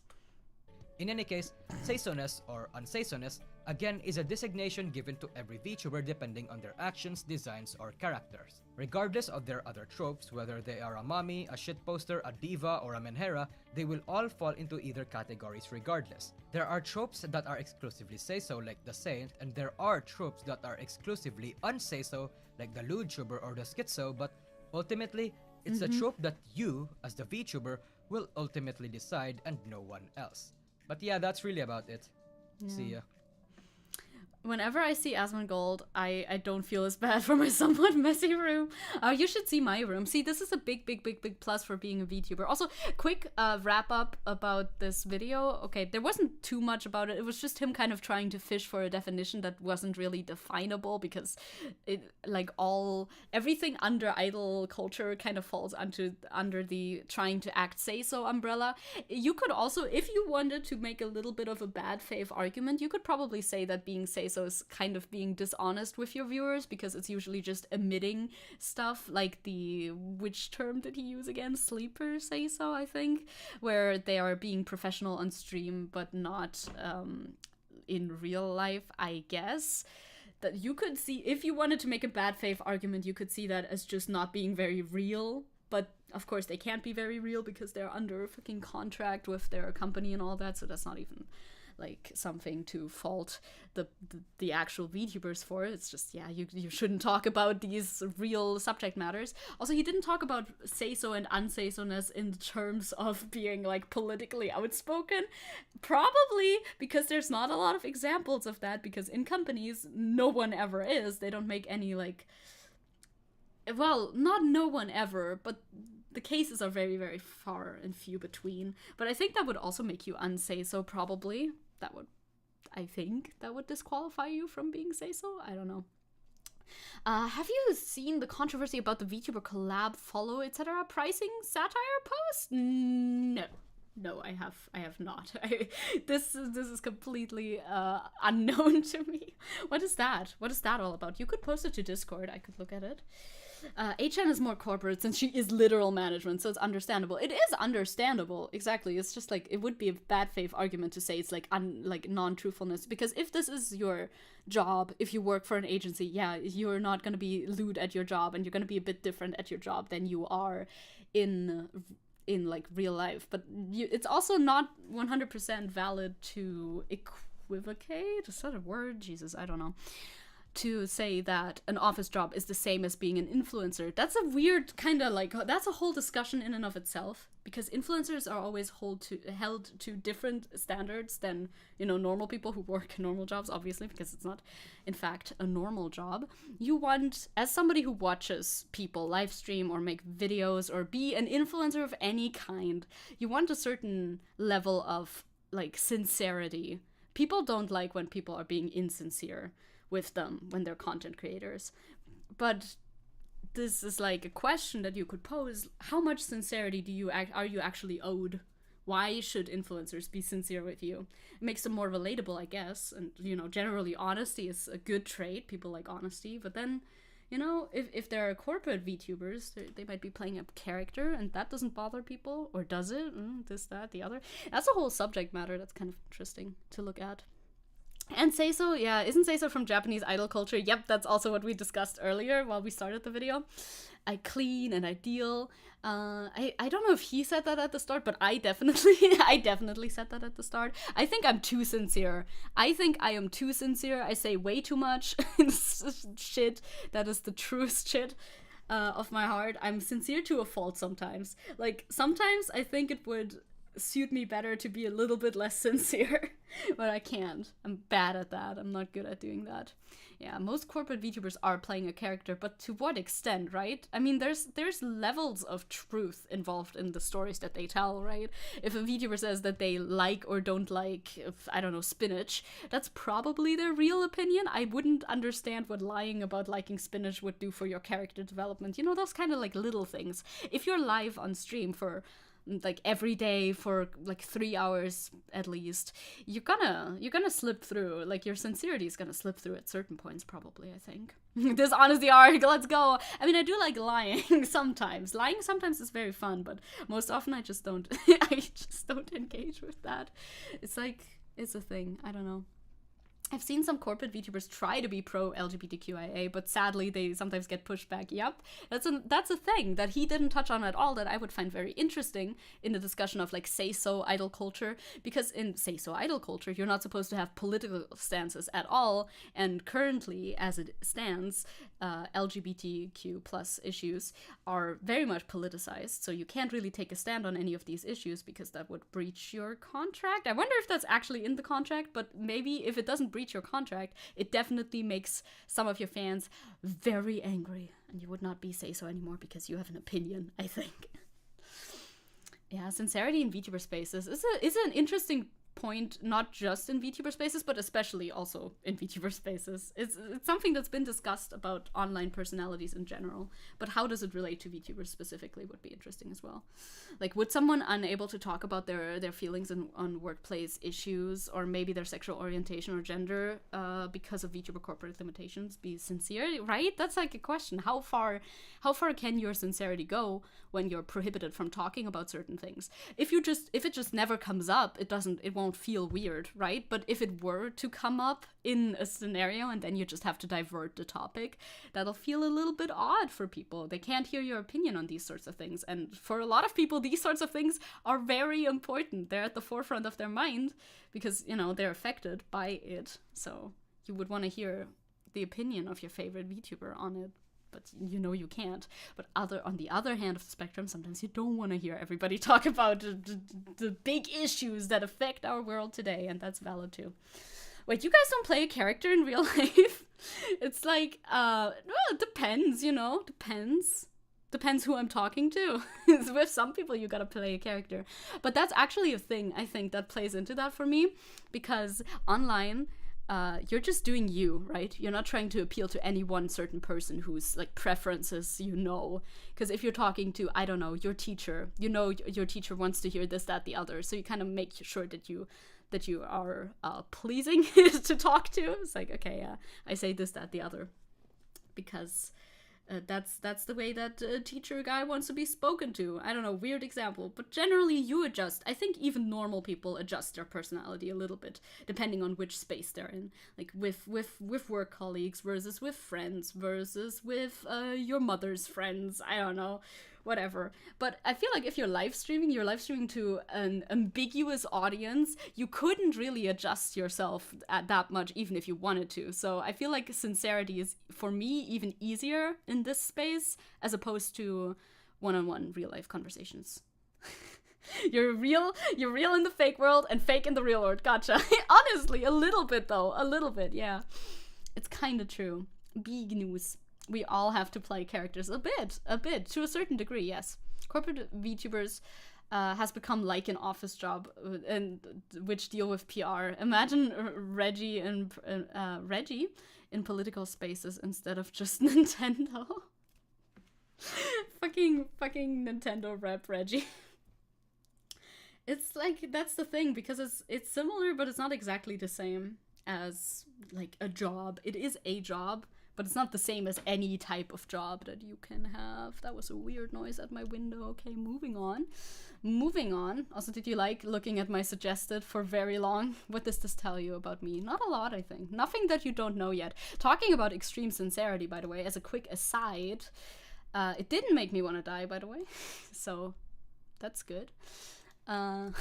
In any case, say-so-ness or unsay-so-ness again is a designation given to every VTuber depending on their actions, designs, or characters. Regardless of their other tropes, whether they are a mommy, a shitposter, a diva, or a menhera, they will all fall into either categories regardless. There are tropes that are exclusively say-so like the saint, and there are tropes that are exclusively unsay-so like the lewdtuber or the schizo, but ultimately, it's a trope that you, as the VTuber, will ultimately decide and no one else. But yeah, that's really about it. Yeah. See ya. Whenever I see Asmongold, I don't feel as bad for my somewhat messy room. You should see my room. See, this is a big plus for being a VTuber. Also, quick wrap up about this video. Okay, there wasn't too much about it. It was just him kind of trying to fish for a definition that wasn't really definable because it everything under idol culture kind of falls under the trying to act say-so umbrella. You could also, if you wanted to make a little bit of a bad faith argument, you could probably say that being say-so is kind of being dishonest with your viewers because it's usually just omitting stuff like which term did he use again? Sleeper say-so, I think, where they are being professional on stream but not in real life, I guess. That you could see, if you wanted to make a bad faith argument, you could see that as just not being very real. But of course they can't be very real because they're under a fucking contract with their company and all that, so that's not even like something to fault the actual VTubers for. It's just, yeah, you shouldn't talk about these real subject matters. Also, he didn't talk about say-so and unsay-so-ness in terms of being like politically outspoken, probably because there's not a lot of examples of that, because in companies no one ever is. They don't make any like, well, not no one ever, but the cases are very, very far and few between. But I think that would also make you unsay-so, probably. I think that would disqualify you from being say-so. I don't know. Have you seen the controversy about the VTuber collab, follow, etc. pricing satire post? No, I have not. This is completely unknown to me. What is that? What is that all about? You could post it to Discord. I could look at it. HN is more corporate since she is literal management, so it's understandable. It is understandable, exactly. It's just like, it would be a bad faith argument to say it's like non-truthfulness, because if this is your job, if you work for an agency, yeah, you're not going to be lewd at your job, and you're going to be a bit different at your job than you are in like real life. But it's also not 100% valid to equivocate. Is that a word? Jesus, I don't know. To say that an office job is the same as being an influencer. That's a weird kind of like, that's a whole discussion in and of itself, because influencers are always held to different standards than, you know, normal people who work normal jobs, obviously, because it's not in fact a normal job. You want, as somebody who watches people live stream or make videos or be an influencer of any kind, you want a certain level of like sincerity. People don't like when people are being insincere with them when they're content creators. But this is like a question that you could pose. How much sincerity are you actually owed? Why should influencers be sincere with you? It makes them more relatable, I guess. And, you know, generally honesty is a good trait. People like honesty. But then, you know, if there are corporate VTubers, they might be playing a character, and that doesn't bother people. Or does it? This, that, the other. That's a whole subject matter that's kind of interesting to look at. And say-so, yeah, isn't say-so from Japanese idol culture? Yep, that's also what we discussed earlier while we started the video. I clean and I deal. I don't know if he said that at the start, but I definitely said that at the start. I think I'm too sincere. I think I am too sincere. I say way too much shit. That is the truest shit of my heart. I'm sincere to a fault sometimes. Like, sometimes I think it would suit me better to be a little bit less sincere, but I can't. I'm bad at that. I'm not good at doing that. Yeah, most corporate VTubers are playing a character, but to what extent, right? I mean, there's levels of truth involved in the stories that they tell, right? If a VTuber says that they like or don't like, I don't know, spinach, that's probably their real opinion. I wouldn't understand what lying about liking spinach would do for your character development. You know, those kind of like little things. If you're live on stream for like every day for like 3 hours at least, you're gonna slip through. Like your sincerity is gonna slip through at certain points, probably, I think. This honesty arc, let's go. I mean, I do like lying sometimes. Lying sometimes is very fun, but most often I just don't I just don't engage with that. It's like, it's a thing. I don't know. I've seen some corporate VTubers try to be pro-LGBTQIA, but sadly they sometimes get pushed back. Yep, that's a thing that he didn't touch on at all that I would find very interesting in the discussion of like say-so idol culture, because in say-so idol culture, you're not supposed to have political stances at all, and currently, as it stands, LGBTQ plus issues are very much politicized, so you can't really take a stand on any of these issues because that would breach your contract. I wonder if that's actually in the contract, but maybe if it doesn't breach your contract, it definitely makes some of your fans very angry, and you would not be say-so anymore because you have an opinion, I think. Yeah, sincerity in VTuber spaces is an interesting point, not just in VTuber spaces, but especially also in VTuber spaces. It's something that's been discussed about online personalities in general, but how does it relate to VTubers specifically would be interesting as well. Like, would someone unable to talk about their feelings on workplace issues, or maybe their sexual orientation or gender because of VTuber corporate limitations, be sincere, right? That's like a question. How far can your sincerity go when you're prohibited from talking about certain things? If it just never comes up, it won't feel weird, right? But if it were to come up in a scenario and then you just have to divert the topic, that'll feel a little bit odd for people. They can't hear your opinion on these sorts of things, and for a lot of people these sorts of things are very important. They're at the forefront of their mind because, you know, they're affected by it, so you would want to hear the opinion of your favorite VTuber on it, but you know you can't. But on the other hand of the spectrum, sometimes you don't want to hear everybody talk about the big issues that affect our world today, and that's valid too. Wait, you guys don't play a character in real life? It's like, well, it depends, you know, depends who I'm talking to. With some people you gotta play a character, but that's actually a thing, I think, that plays into that for me, because online, you're just doing you, right? You're not trying to appeal to any one certain person whose like preferences, you know. Because if you're talking to, I don't know, your teacher, you know, your teacher wants to hear this, that, the other. So you kind of make sure that you are pleasing to talk to. It's like, okay, I say this, that, the other, because that's the way that a teacher guy wants to be spoken to. I don't know, weird example, but generally you adjust. I think even normal people adjust their personality a little bit depending on which space they're in. Like with work colleagues versus with friends versus with your mother's friends. I don't know, whatever. But I feel like if you're live streaming to an ambiguous audience, you couldn't really adjust yourself at that much, even if you wanted to. So I feel like sincerity is, for me, even easier in this space as opposed to one-on-one real life conversations. You're real in the fake world and fake in the real world. Gotcha. Honestly, a little bit though. A little bit, yeah. It's kind of true. Big news. We all have to play characters a bit, to a certain degree, yes. Corporate VTubers has become like an office job, and which deal with PR. Imagine Reggie in political spaces instead of just Nintendo. fucking Nintendo rep Reggie. It's like, that's the thing, because it's similar, but it's not exactly the same as like a job. It is a job, but it's not the same as any type of job that you can have. That was a weird noise at my window. Okay, moving on. Also, did you like looking at my suggested for very long? What does this tell you about me? Not a lot, I think. Nothing that you don't know yet. Talking about extreme sincerity, by the way, as a quick aside, it didn't make me want to die, by the way. So, that's good. I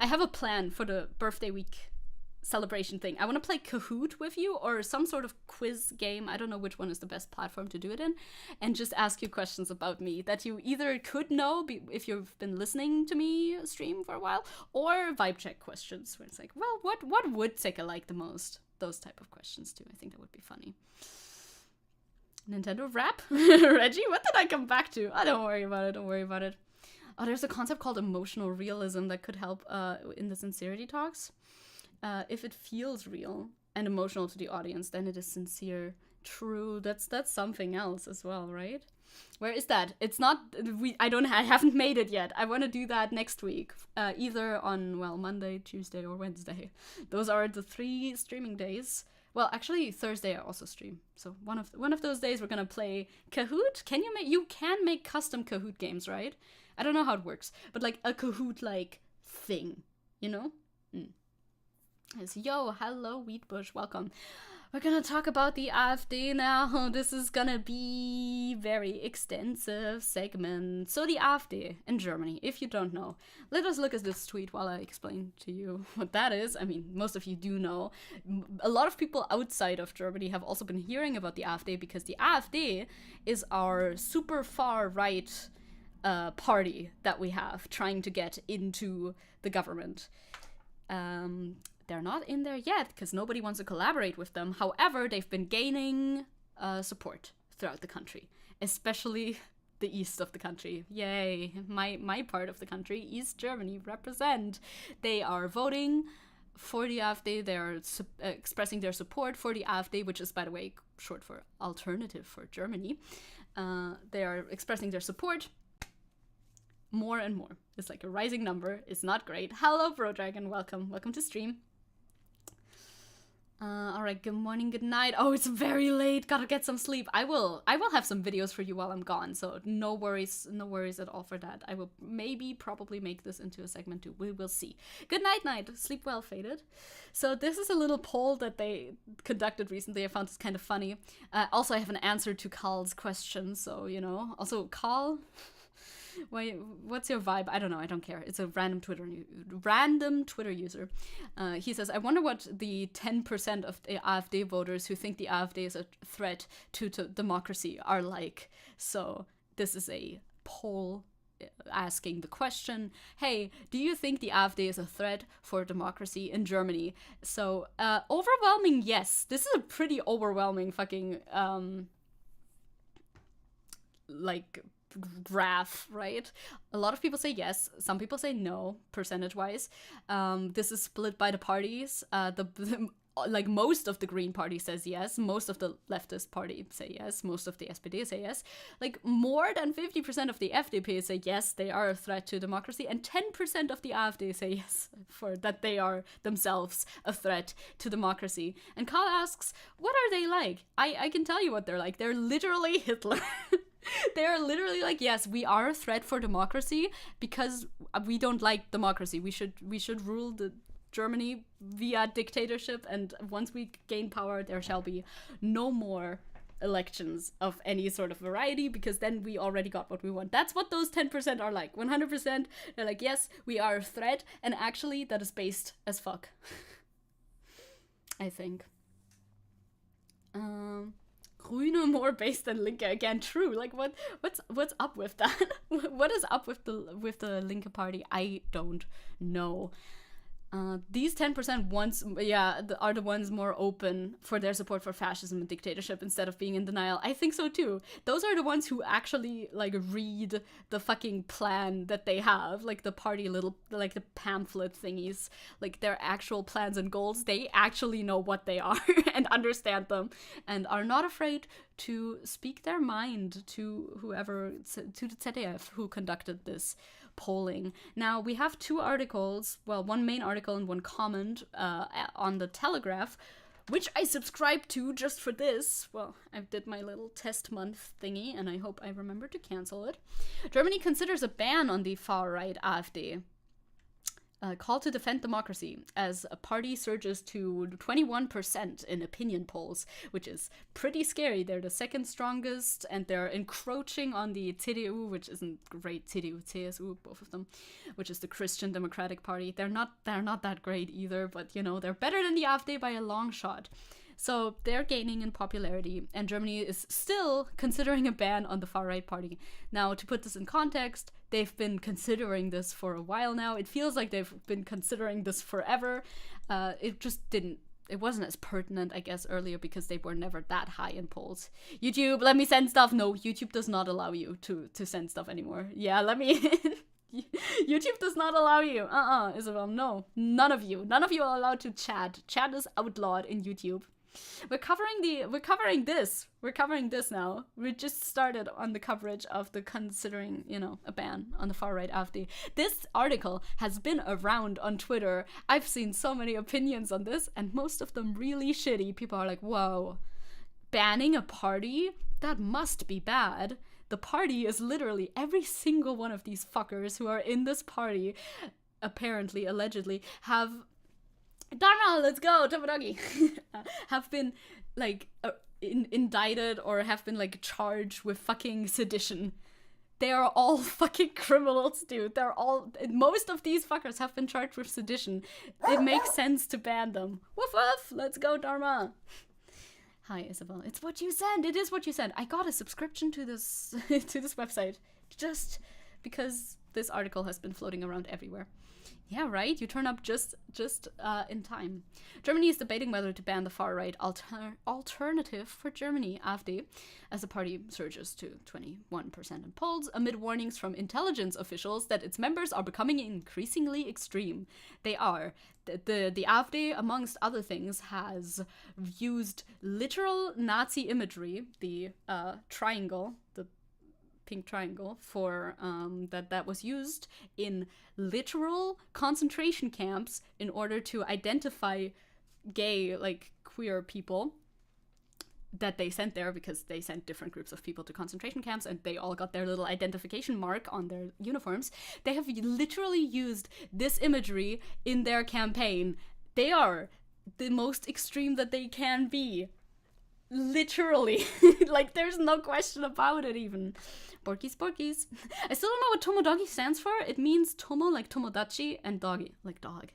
have a plan for the birthday week celebration thing. I want to play Kahoot with you, or some sort of quiz game. I don't know which one is the best platform to do it in, and just ask you questions about me that you either could know if you've been listening to me stream for a while, or vibe check questions where it's like, well, what would Zecke like the most? Those type of questions too. I think that would be funny. Nintendo rap? Reggie, what did I come back to? Oh, don't worry about it. Oh, there's a concept called emotional realism that could help in the sincerity talks. If it feels real and emotional to the audience, then it is sincere. True. That's something else as well, right? Where is that? It's not. I haven't made it yet. I want to do that next week, either on Monday, Tuesday, or Wednesday. Those are the 3 streaming days. Well, actually, Thursday I also stream. So one of those days we're gonna play Kahoot. You can make custom Kahoot games, right? I don't know how it works, but like a Kahoot like thing, you know? It's, yo, hello, Wheatbush, welcome. We're gonna talk about the AfD now. This is gonna be very extensive segment. So the AfD in Germany, if you don't know, let us look at this tweet while I explain to you what that is. I mean, most of you do know. A lot of people outside of Germany have also been hearing about the AfD because the AfD is our super far right party that we have trying to get into the government. They're not in there yet because nobody wants to collaborate with them. However, they've been gaining support throughout the country, especially the east of the country. Yay, my part of the country, East Germany, represent. They are voting for the AfD. They're expressing their support for the AfD, which is, by the way, short for Alternative for Germany. They are expressing their support more and more. It's like a rising number. It's not great. Hello, Bro Dragon. Welcome to stream. All right, good morning, good night. Oh, it's very late. Gotta get some sleep. I will have some videos for you while I'm gone, so no worries at all for that. I will probably make this into a segment too. We will see. Good night. Sleep well, Faded. So this is a little poll that they conducted recently. I found this kind of funny. Also, I have an answer to Carl's question, so, you know. Also, Carl... what's your vibe? I don't know. I don't care. It's a random Twitter user. He says, I wonder what the 10% of the AfD voters who think the AfD is a threat to democracy are like. So this is a poll asking the question, hey, do you think the AfD is a threat for democracy in Germany? So overwhelming yes. This is a pretty overwhelming fucking graph, right? A lot of people say yes, some people say no, percentage-wise. This is split by the parties. Like most of the Green Party says yes, most of the leftist party say yes, most of the SPD say yes. Like more than 50% of the FDP say yes, they are a threat to democracy, and 10% of the AfD say yes, for that they are themselves a threat to democracy. And Carl asks, what are they like? I can tell you what they're like. They're literally Hitler. They're literally like, yes, we are a threat for democracy because we don't like democracy. We should rule the Germany via dictatorship, and once we gain power, there shall be no more elections of any sort of variety, because then we already got what we want. That's what those 10% are like. 100%, they're like, yes, we are a threat, and actually that is based as fuck. I think. Grüne more based than Linke again. True. Like what's up with that? What is up with the Linke party? I don't know. These 10% are the ones more open for their support for fascism and dictatorship instead of being in denial. I think so too. Those are the ones who actually like read the fucking plan that they have, like the party like the pamphlet thingies, like their actual plans and goals. They actually know what they are and understand them, and are not afraid to speak their mind to whoever, to the ZDF who conducted this polling. Now, we have 2 articles, well, one main article and one comment on the Telegraph, which I subscribed to just for this. Well, I did my little test month thingy, and I hope I remember to cancel it. Germany considers a ban on the far-right AfD. Call to defend democracy as a party surges to 21% in opinion polls, which is pretty scary. They're the second strongest, and they're encroaching on the CDU, which isn't great. CDU, CSU, both of them, which is the Christian Democratic Party. They're not that great either, but you know, they're better than the AfD by a long shot. So they're gaining in popularity, and Germany is still considering a ban on the far-right party. Now, to put this in context, they've been considering this for a while now. It feels like they've been considering this forever. It wasn't as pertinent, I guess, earlier because they were never that high in polls. YouTube, let me send stuff. No, YouTube does not allow you to send stuff anymore. Yeah, let me... YouTube does not allow you. Isabel, no. None of you are allowed to chat. Chat is outlawed in YouTube. We're covering this now. We just started on the coverage of the considering, a ban on the far right AfD. This article has been around on Twitter. I've seen so many opinions on this, and most of them really shitty. People are like, whoa, banning a party? That must be bad. The party is literally every single one of these fuckers who are in this party, apparently, allegedly, have... Dharma, let's go, Tomodogi! have been, indicted or have been, charged with fucking sedition. They are all fucking criminals, dude. Most of these fuckers have been charged with sedition. It makes sense to ban them. Woof woof, let's go, Dharma! Hi, Isabel. It's what you said. It is what you said. I got a subscription to this website just because this article has been floating around everywhere. Yeah, right? You turn up just in time. Germany is debating whether to ban the far-right alternative for Germany, AfD, as the party surges to 21% in polls, amid warnings from intelligence officials that its members are becoming increasingly extreme. They are. The AfD, amongst other things, has used literal Nazi imagery, the triangle, the pink triangle, for that was used in literal concentration camps in order to identify gay, queer people that they sent there, because they sent different groups of people to concentration camps and they all got their little identification mark on their uniforms. They have literally used this imagery in their campaign. They are the most extreme that they can be. Literally. There's no question about it even. Borkies, Borkies. I still don't know what Tomodogi stands for. It means Tomo, like Tomodachi, and Dogi, like dog.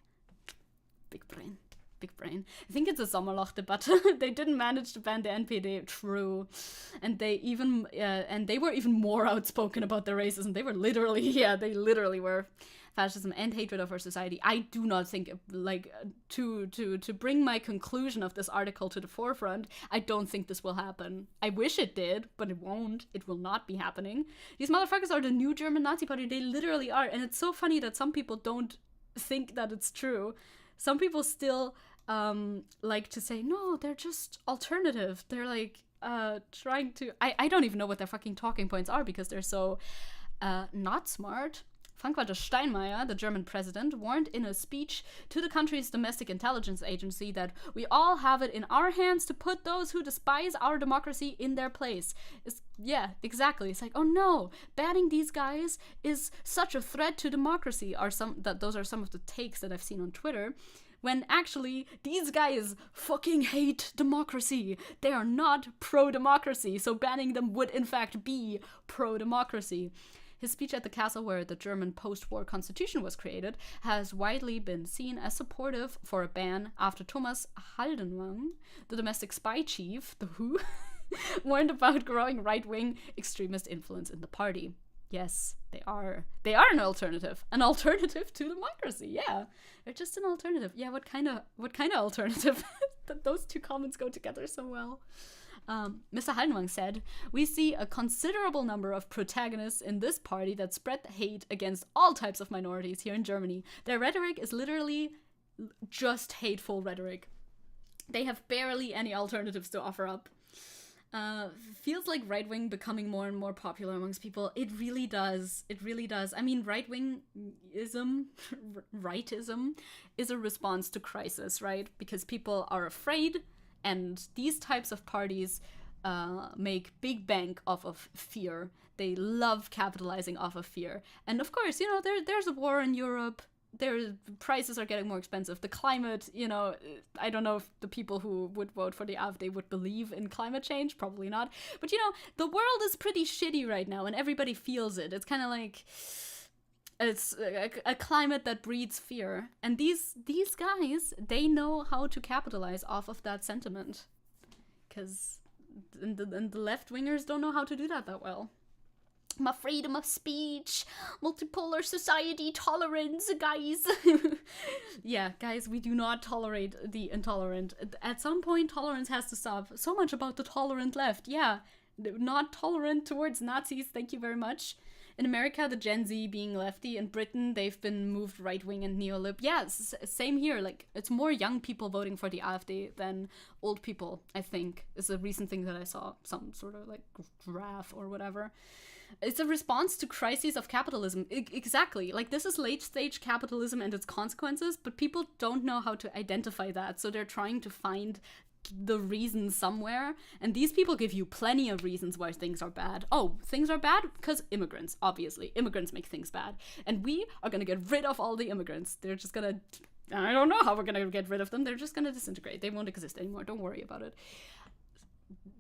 Big brain. Big brain. I think it's a Sommerloch-Debatte. They didn't manage to ban the NPD. True. And they even, and they were even more outspoken about their racism. They were literally, they literally were. Fascism and hatred of our society. I do not think, to bring my conclusion of this article to the forefront, I don't think this will happen. I wish it did, but it won't. It will not be happening. These motherfuckers are the new German Nazi party. They literally are. And it's so funny that some people don't think that it's true. Some people still like to say, no, they're just alternative. They're trying to... I don't even know what their fucking talking points are because they're so not smart. Frank-Walter Steinmeier, the German president, warned in a speech to the country's domestic intelligence agency that we all have it in our hands to put those who despise our democracy in their place. Yeah, exactly. It's like, oh no, banning these guys is such a threat to democracy. Those are some of the takes that I've seen on Twitter. When actually, these guys fucking hate democracy. They are not pro-democracy, so banning them would in fact be pro-democracy. His speech at the castle where the German post-war constitution was created has widely been seen as supportive for a ban after Thomas Haldenwang, the domestic spy chief, the WHO, warned about growing right-wing extremist influence in the party. Yes, they are. They are an alternative to democracy. Yeah, they're just an alternative. Yeah, what kind of alternative? Those two comments go together so well. Mr. Haldenwang said, "We see a considerable number of protagonists in this party that spread hate against all types of minorities here in Germany. Their rhetoric is literally just hateful rhetoric. They have barely any alternatives to offer up." Feels like right-wing becoming more and more popular amongst people. It really does. It really does. I mean, rightism is a response to crisis, right? Because people are afraid. And these types of parties make big bank off of fear. They love capitalizing off of fear. And of course, there's a war in Europe. Prices are getting more expensive. The climate, I don't know if the people who would vote for the AfD would believe in climate change. Probably not. But, the world is pretty shitty right now and everybody feels it. It's kind of like... It's a climate that breeds fear. And these guys, they know how to capitalize off of that sentiment. Because the left-wingers don't know how to do that well. My freedom of speech, multipolar society, tolerance, guys. Yeah, guys, we do not tolerate the intolerant. At some point, tolerance has to stop. So much about the tolerant left. Yeah, not tolerant towards Nazis, thank you very much. In America, the Gen Z being lefty. In Britain, they've been moved right-wing and neolib. Yeah, same here. Like, it's more young people voting for the AfD than old people, I think, is a recent thing that I saw. Some sort of, like, graph or whatever. It's a response to crises of capitalism. Exactly. Like, this is late-stage capitalism and its consequences, but people don't know how to identify that, so they're trying to find the reason somewhere, and these people give you plenty of reasons why things are bad. Oh, things are bad because immigrants, obviously. Immigrants make things bad. And we are gonna get rid of all the immigrants. They're just gonna... I don't know how we're gonna get rid of them. They're just gonna disintegrate. They won't exist anymore. Don't worry about it.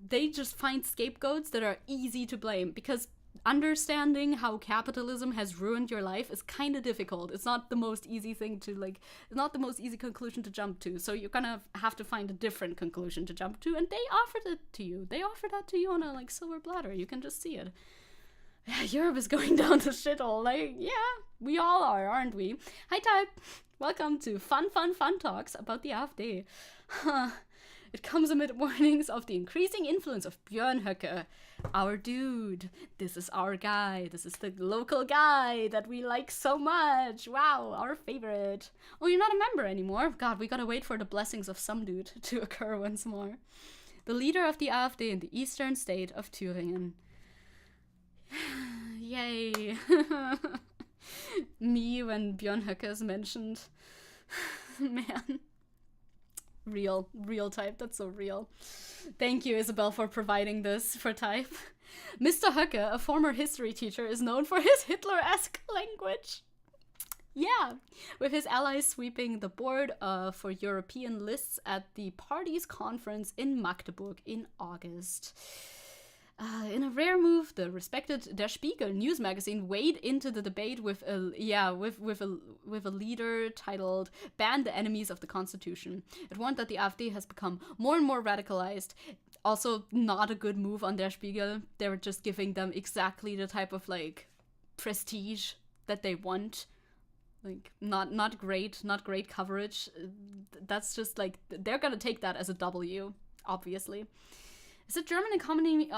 They just find scapegoats that are easy to blame, because understanding how capitalism has ruined your life is kind of difficult. It's not the most easy thing to, like, it's not the most easy conclusion to jump to. So you're gonna have to find a different conclusion to jump to, and they offered it to you. They offered that to you on a, like, silver platter. You can just see it. Europe is going down the shithole. Like, yeah, we all are, aren't we? Hi, Type. Welcome to fun talks about the AfD. It comes amid warnings of the increasing influence of Björn Höcke. Our dude. This is our guy. This is the local guy that we like so much. Wow, our favorite. Oh, you're not a member anymore? God, we gotta wait for the blessings of some dude to occur once more. The leader of the AfD in the eastern state of Thüringen. Yay. Me when Björn Höcke is mentioned. Man. Real Type, that's so real. Thank you, Isabel, for providing this for Type. Mr. Höcke, a former history teacher, is known for his Hitler-esque language. Yeah, with his allies sweeping the board for European lists at the party's conference in Magdeburg in August. In a rare move, the respected Der Spiegel news magazine weighed into the debate with a leader titled "Ban the Enemies of the Constitution." It warned that the AfD has become more and more radicalized. Also, not a good move on Der Spiegel. They were just giving them exactly the type of, like, prestige that they want. Like, not great coverage. That's just, like, they're gonna take that as a W, obviously. Is the German economy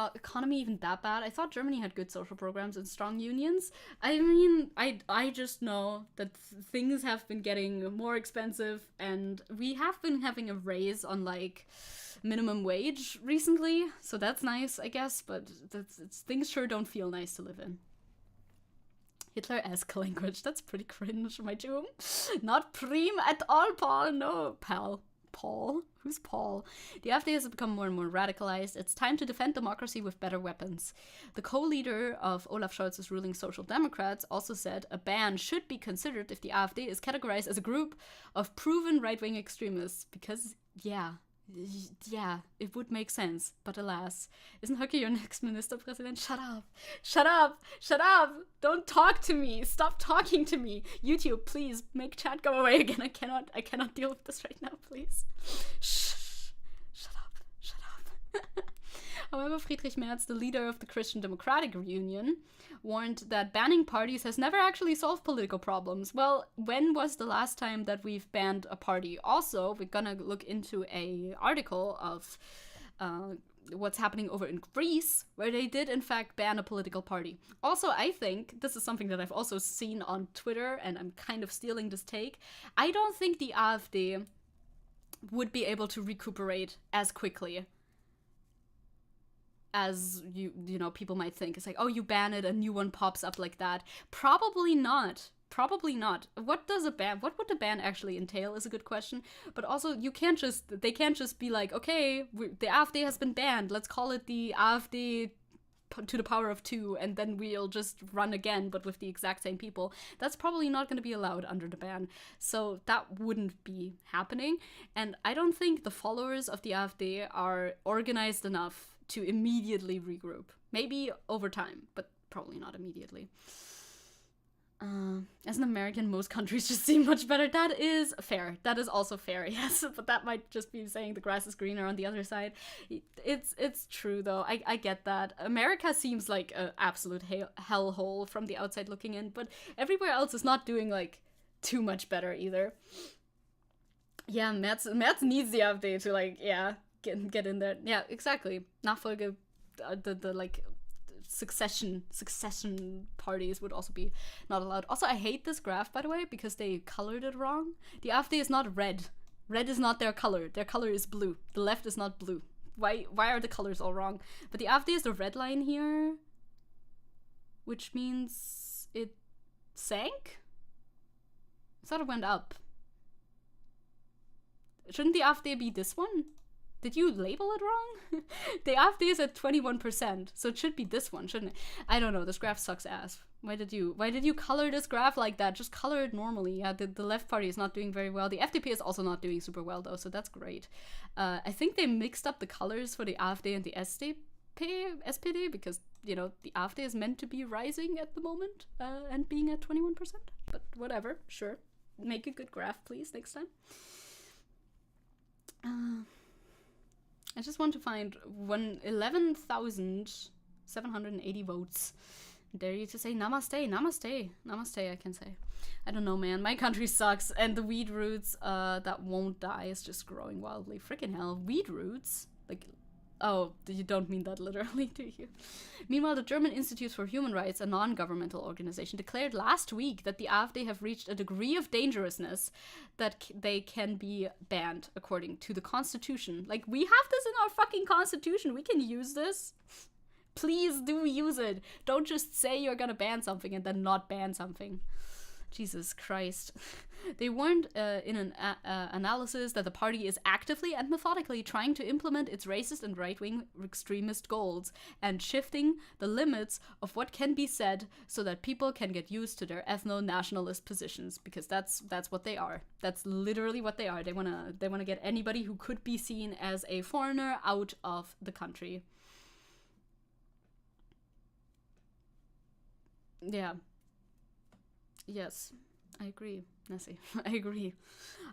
even that bad? I thought Germany had good social programs and strong unions. I mean, I just know that things have been getting more expensive, and we have been having a raise on, like, minimum wage recently, so that's nice, I guess, but things sure don't feel nice to live in. Hitler-esque language, that's pretty cringe, my doom. Not prim at all, Paul, no, pal. Paul? Who's Paul? The AfD has become more and more radicalized. It's time to defend democracy with better weapons. The co-leader of Olaf Scholz's ruling Social Democrats also said a ban should be considered if the AfD is categorized as a group of proven right-wing extremists. Because, yeah, it would make sense. But alas, isn't Höcke your next Ministerpräsident? Shut up! Shut up! Shut up! Don't talk to me! Stop talking to me! YouTube, please, make chat go away again. I cannot deal with this right now, please. Shh! Shut up! Shut up! However, Friedrich Merz, the leader of the Christian Democratic Union, warned that banning parties has never actually solved political problems. Well, when was the last time that we've banned a party? Also, we're gonna look into a article of what's happening over in Greece, where they did in fact ban a political party. Also, I think, this is something that I've also seen on Twitter, and I'm kind of stealing this take, I don't think the AfD would be able to recuperate as quickly as you know, people might think. It's like, oh, you ban it, a new one pops up like that. Probably not. Probably not. What would the ban actually entail is a good question. But also, they can't just be like, okay, the AfD has been banned, let's call it the AfD to the power of 2, and then we'll just run again, but with the exact same people. That's probably not going to be allowed under the ban. So that wouldn't be happening. And I don't think the followers of the AfD are organized enough to immediately regroup. Maybe over time, but probably not immediately. As an American, most countries just seem much better. That is fair. That is also fair, yes. But that might just be saying the grass is greener on the other side. It's true, though. I get that. America seems like an absolute hellhole from the outside looking in, but everywhere else is not doing, like, too much better either. Yeah, Merz needs the update to, like, yeah, get in there. Yeah, exactly. Nachfolge, the like, succession parties would also be not allowed. Also, I hate this graph, by the way, because they colored it wrong. The AfD is not red. Red is not their color. Their color is blue. The left is not blue. Why are the colors all wrong? But the AfD is the red line here, which means it sank? I thought it went up. Shouldn't the AfD be this one? Did you label it wrong? The AfD is at 21%, so it should be this one, shouldn't it? I don't know, this graph sucks ass. Why did you color this graph like that? Just color it normally. Yeah, the left party is not doing very well. The FDP is also not doing super well though, so that's great. I think they mixed up the colors for the AfD and the SPD because, you know, the AfD is meant to be rising at the moment and being at 21%. But whatever, sure. Make a good graph, please, next time. I just want to find 11,780 votes. Dare you to say namaste, namaste, namaste, I can say. I don't know, man. My country sucks, and the weed roots that won't die is just growing wildly. Freaking hell. Weed roots? Like, oh, you don't mean that literally, do you? Meanwhile, the German Institute for Human Rights, a non-governmental organization, declared last week that the AfD have reached a degree of dangerousness that they can be banned according to the constitution. Like, we have this in our fucking constitution. We can use this. Please do use it. Don't just say you're gonna ban something and then not ban something. Jesus Christ. They warned in an analysis that the party is actively and methodically trying to implement its racist and right-wing extremist goals and shifting the limits of what can be said so that people can get used to their ethno-nationalist positions, because that's what they are. That's literally what they are. They wanna get anybody who could be seen as a foreigner out of the country. Yeah. Yes, I agree, Nessie. I agree.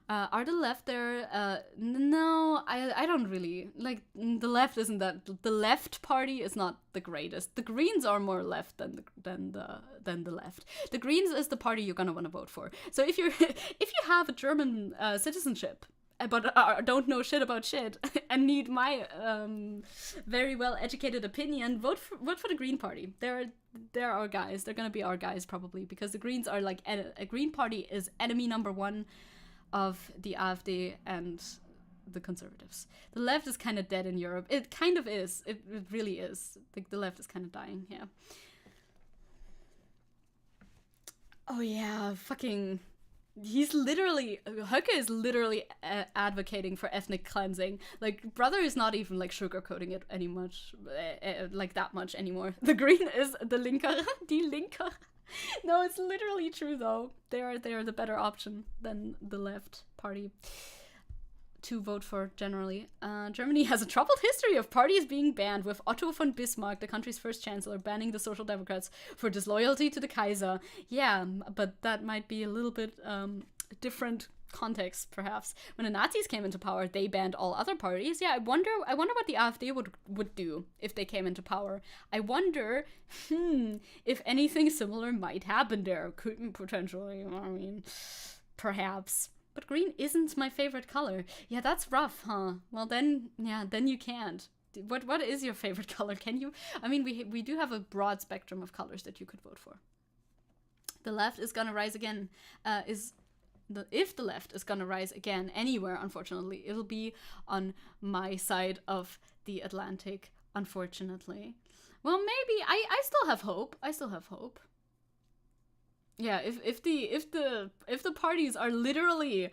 Are the left there? No, I don't really. Like, the left isn't that. The left party is not the greatest. The Greens are more left than the left. The Greens is the party you're gonna want to vote for. So if you have a German citizenship, but don't know shit about shit and need my very well educated opinion, vote for the Green Party. They're our guys. They're gonna be our guys probably, because the Greens are like a Green Party is enemy number one of the AfD and the Conservatives. The left is kind of dead in Europe. It kind of is. It really is. The left is kind of dying. Yeah. Oh yeah, fucking. Höcke is literally advocating for ethnic cleansing. Like, brother is not even like sugarcoating it any much, like that much anymore. The Green is the Linker, die Linker. No, it's literally true though. They are the better option than the left party to vote for generally. Germany has a troubled history of parties being banned, with Otto von Bismarck, the country's first chancellor, banning the Social Democrats for disloyalty to the Kaiser. Yeah, but that might be a little bit different context, perhaps. When the Nazis came into power, they banned all other parties. Yeah, I wonder what the AfD would do if they came into power. I wonder if anything similar might happen there. Could potentially, I mean, perhaps. But green isn't my favorite color. Yeah, that's rough, huh? Well, then you can't. What is your favorite color? Can you? I mean, we do have a broad spectrum of colors that you could vote for. The left is gonna rise again. If the left is gonna rise again anywhere, unfortunately, it'll be on my side of the Atlantic, unfortunately. Well, maybe I still have hope. I still have hope. Yeah, if the parties are literally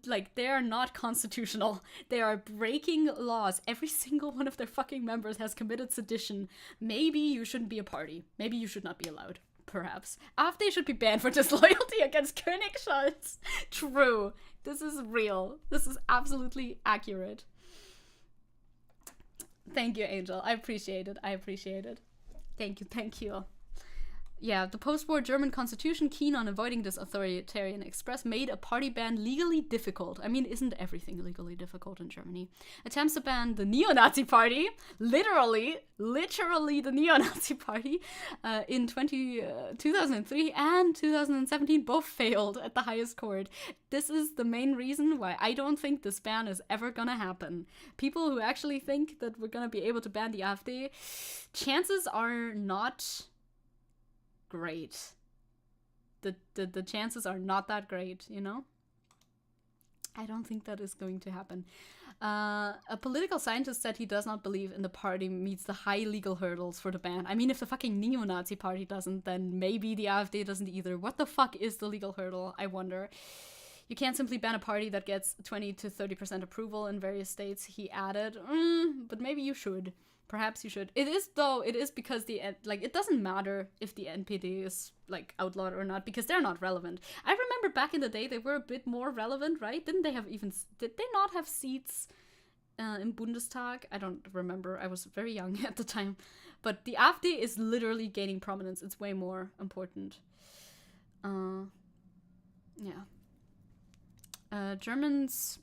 like, they are not constitutional, they are breaking laws, every single one of their fucking members has committed sedition, maybe you shouldn't be a party. Maybe you should not be allowed, perhaps. AfD should be banned for disloyalty against Königsschutz. True. This is real. This is absolutely accurate. Thank you, Angel. I appreciate it. Thank you. Yeah, the post-war German constitution, keen on avoiding this authoritarian express, made a party ban legally difficult. I mean, isn't everything legally difficult in Germany? Attempts to ban the neo-Nazi party, literally the neo-Nazi party, in 2003 and 2017 both failed at the highest court. This is the main reason why I don't think this ban is ever gonna happen. People who actually think that we're gonna be able to ban the AfD, chances are not great. The chances are not that great, you know? I don't think that is going to happen. A political scientist said he does not believe in the party meets the high legal hurdles for the ban. I mean, if the fucking neo-Nazi party doesn't, then maybe the AfD doesn't either. What the fuck is the legal hurdle, I wonder? You can't simply ban a party that gets 20 to 30% approval in various states, he added. But maybe you should. Perhaps you should. It is because it doesn't matter if the NPD is, like, outlawed or not, because they're not relevant. I remember back in the day they were a bit more relevant, right? Did they not have seats in Bundestag? I don't remember. I was very young at the time. But the AfD is literally gaining prominence. It's way more important. Yeah. Germans...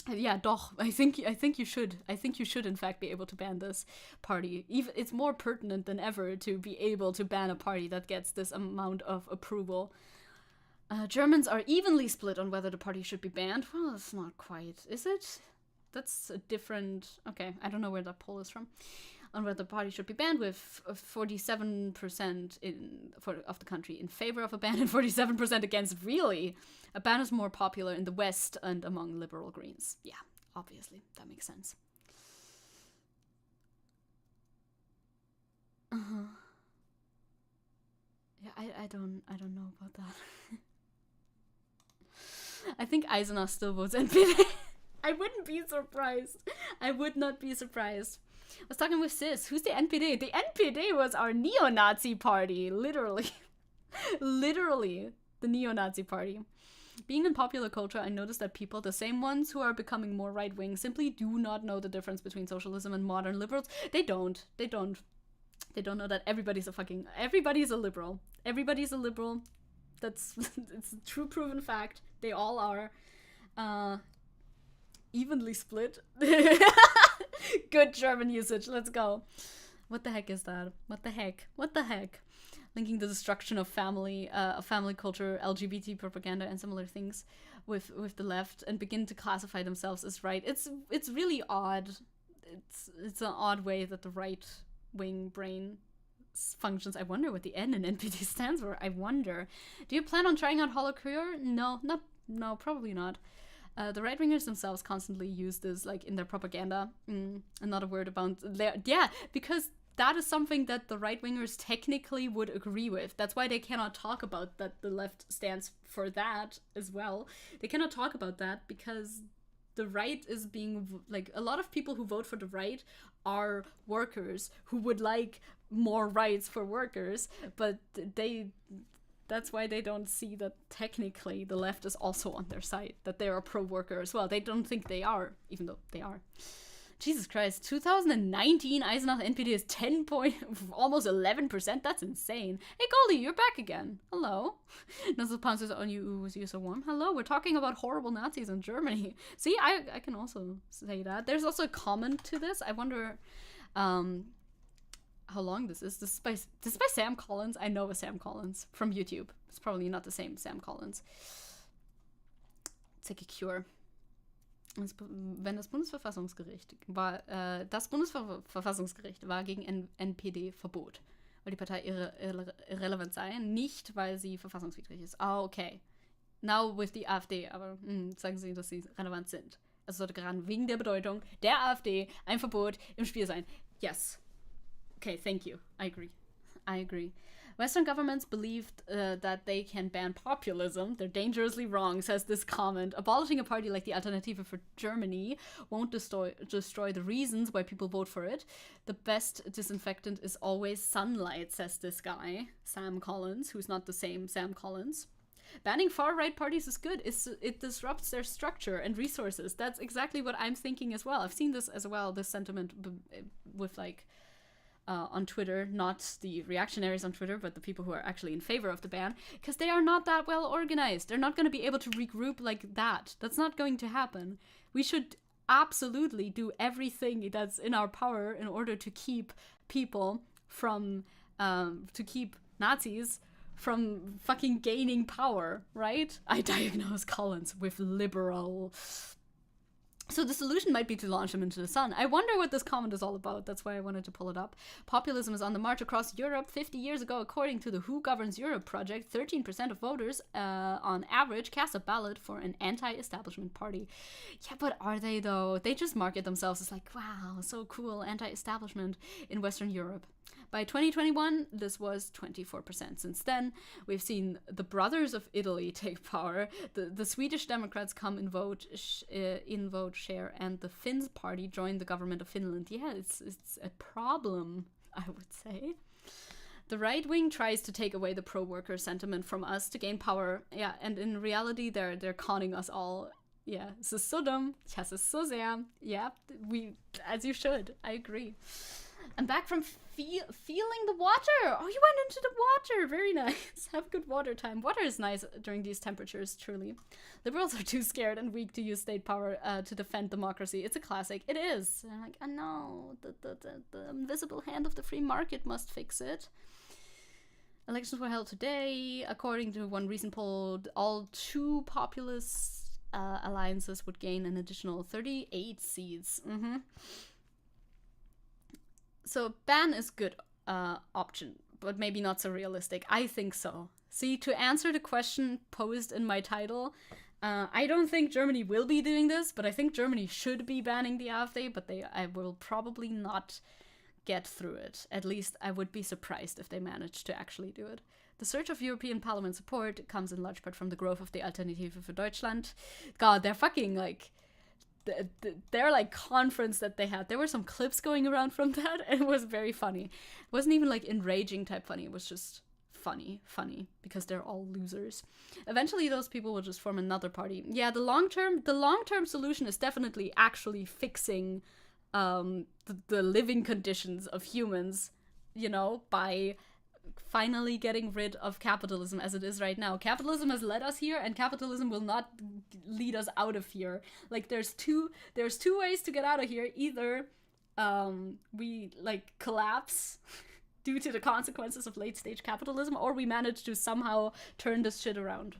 Yeah, doch. I think you should. I think you should, in fact, be able to ban this party. Even it's more pertinent than ever to be able to ban a party that gets this amount of approval. Germans are evenly split on whether the party should be banned. Well, it's not quite, is it? That's a different... Okay, I don't know where that poll is from. On whether the party should be banned, with 47% of the country in favor of a ban and 47% against. Really? A ban is more popular in the West and among liberal Greens. Yeah, obviously. That makes sense. Yeah, I don't know about that. I think Eisenach still votes NPD. I wouldn't be surprised. I would not be surprised. I was talking with Sis. Who's the NPD? The NPD was our neo-Nazi party. Literally. Literally. The neo-Nazi party. Being in popular culture, I noticed that people, the same ones who are becoming more right-wing, simply do not know the difference between socialism and modern liberals. They don't. They don't know that everybody's a liberal. Everybody's a liberal. It's a true proven fact. They all are. Evenly split. Good German usage. Let's go. What the heck is that? What the heck? Linking the destruction of family culture, LGBT propaganda, and similar things with the left, and begin to classify themselves as right. It's really odd. It's an odd way that the right wing brain functions. I wonder what the N in NPD stands for. I wonder. Do you plan on trying out Holocure? No, probably not. The right-wingers themselves constantly use this, like, in their propaganda. Another word about... because that is something that the right-wingers technically would agree with. That's why they cannot talk about that the left stands for that as well. They cannot talk about that because the right is being... Like, a lot of people who vote for the right are workers who would like more rights for workers, but that's why they don't see that technically the left is also on their side, that they are pro-worker as well. They don't think they are, even though they are. Jesus Christ, 2019 Eisenach NPD is almost 11%. That's insane. Hey Goldie, you're back again. Hello. Nuzzle Panzers on you was you so warm. Hello, we're talking about horrible Nazis in Germany. See, I can also say that. There's also a comment to this. I wonder how long this is. This is by Sam Collins. I know a Sam Collins from YouTube. It's probably not the same Sam Collins. Zecke Cure. Wenn das Bundesverfassungsgericht war, gegen NPD-Verbot, weil die Partei irrelevant sei, nicht weil sie verfassungswidrig ist. Ah, okay. Now with the AfD, aber sagen sie, dass sie relevant sind. Also sollte gerade wegen der Bedeutung der AfD ein Verbot im Spiel sein. Yes. Okay, thank you. I agree. Western governments believed that they can ban populism. They're dangerously wrong, says this comment. Abolishing a party like the Alternative for Germany won't destroy the reasons why people vote for it. The best disinfectant is always sunlight, says this guy, Sam Collins, who's not the same Sam Collins. Banning far-right parties is good. It disrupts their structure and resources. That's exactly what I'm thinking as well. I've seen this as well, this sentiment with, like, on Twitter, not the reactionaries on Twitter, but the people who are actually in favor of the ban, because they are not that well organized. They're not going to be able to regroup like that. That's not going to happen. We should absolutely do everything that's in our power in order to keep people from, to keep Nazis from fucking gaining power, right? I diagnose Collins with liberal. So the solution might be to launch them into the sun. I wonder what this comment is all about. That's why I wanted to pull it up. Populism is on the march across Europe. 50 years ago, according to the Who Governs Europe project, 13% of voters, on average, cast a ballot for an anti-establishment party. Yeah, but are they, though? They just market themselves as like, wow, so cool, anti-establishment in Western Europe. By 2021, this was 24%. Since then, we've seen the brothers of Italy take power, the Swedish Democrats come in vote share, and the Finns party joined the government of Finland. Yeah, it's a problem, I would say. The right wing tries to take away the pro-worker sentiment from us to gain power. Yeah, and in reality, they're conning us all. Yeah, es ist so dumm. Ich hasse es so sehr. Yeah, as you should. I agree. I'm back from feeling the water. Oh, you went into the water. Very nice. Have good water time. Water is nice during these temperatures, truly. Liberals are too scared and weak to use state power to defend democracy. It's a classic. It is. And I'm like, I know. The invisible hand of the free market must fix it. Elections were held today. According to one recent poll, all two populist alliances would gain an additional 38 seats. So ban is good option, but maybe not so realistic. I think so. See, to answer the question posed in my title, I don't think Germany will be doing this, but I think Germany should be banning the AfD, but I will probably not get through it. At least I would be surprised if they managed to actually do it. The surge of European Parliament support comes in large part from the growth of the Alternative für Deutschland. God, they're fucking like... their like conference that they had, there were some clips going around from that, and it was very funny. It wasn't even like enraging type funny, it was just funny because they're all losers. Eventually those people will just form another party. Yeah, the long-term solution is definitely actually fixing the living conditions of humans, you know, by finally getting rid of capitalism as it is right now. Capitalism has led us here, and capitalism will not lead us out of here. Like there's two ways to get out of here. Either we like collapse due to the consequences of late stage capitalism, or we manage to somehow turn this shit around.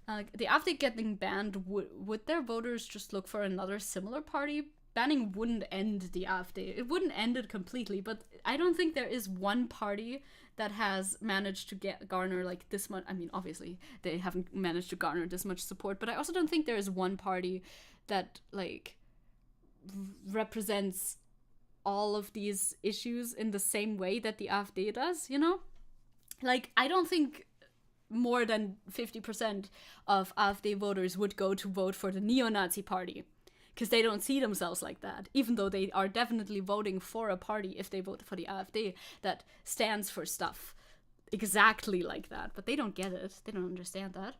The AfD getting banned, would their voters just look for another similar party? Banning wouldn't end the AfD. It wouldn't end it completely, but I don't think there is one party that has managed to garner like this much. I mean, obviously they haven't managed to garner this much support, but I also don't think there is one party that like represents all of these issues in the same way that the AfD does, you know? Like, I don't think more than 50% of AfD voters would go to vote for the neo-Nazi party, because they don't see themselves like that, even though they are definitely voting for a party if they vote for the AfD that stands for stuff exactly like that, but they don't get it. They don't understand that.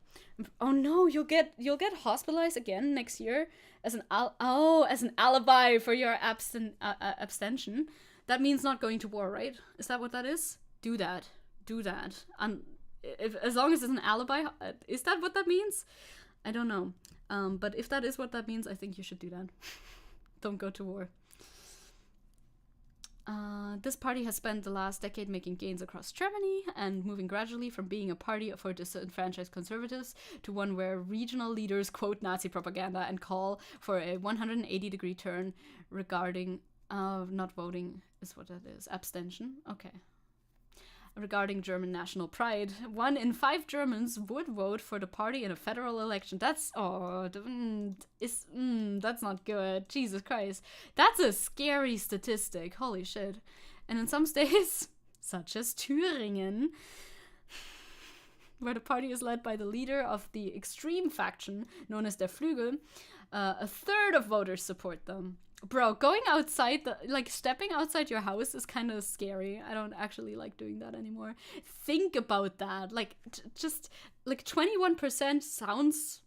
Oh no, you'll get hospitalized again next year as an alibi for your abstention. That means not going to war, right? Is that what that is? Do that. As long as it's an alibi, is that what that means? I don't know. But if that is what that means, I think you should do that. Don't go to war. This party has spent the last decade making gains across Germany and moving gradually from being a party for disenfranchised conservatives to one where regional leaders quote Nazi propaganda and call for a 180-degree turn regarding not voting is what that is. Abstention. Okay. Regarding German national pride, 1 in 5 Germans would vote for the party in a federal election. That's that's not good. Jesus Christ, that's a scary statistic. Holy shit! And in some states, such as Thüringen, where the party is led by the leader of the extreme faction known as der Flügel, a third of voters support them. Bro, going outside, stepping outside your house is kind of scary. I don't actually like doing that anymore. Think about that. Just 21% sounds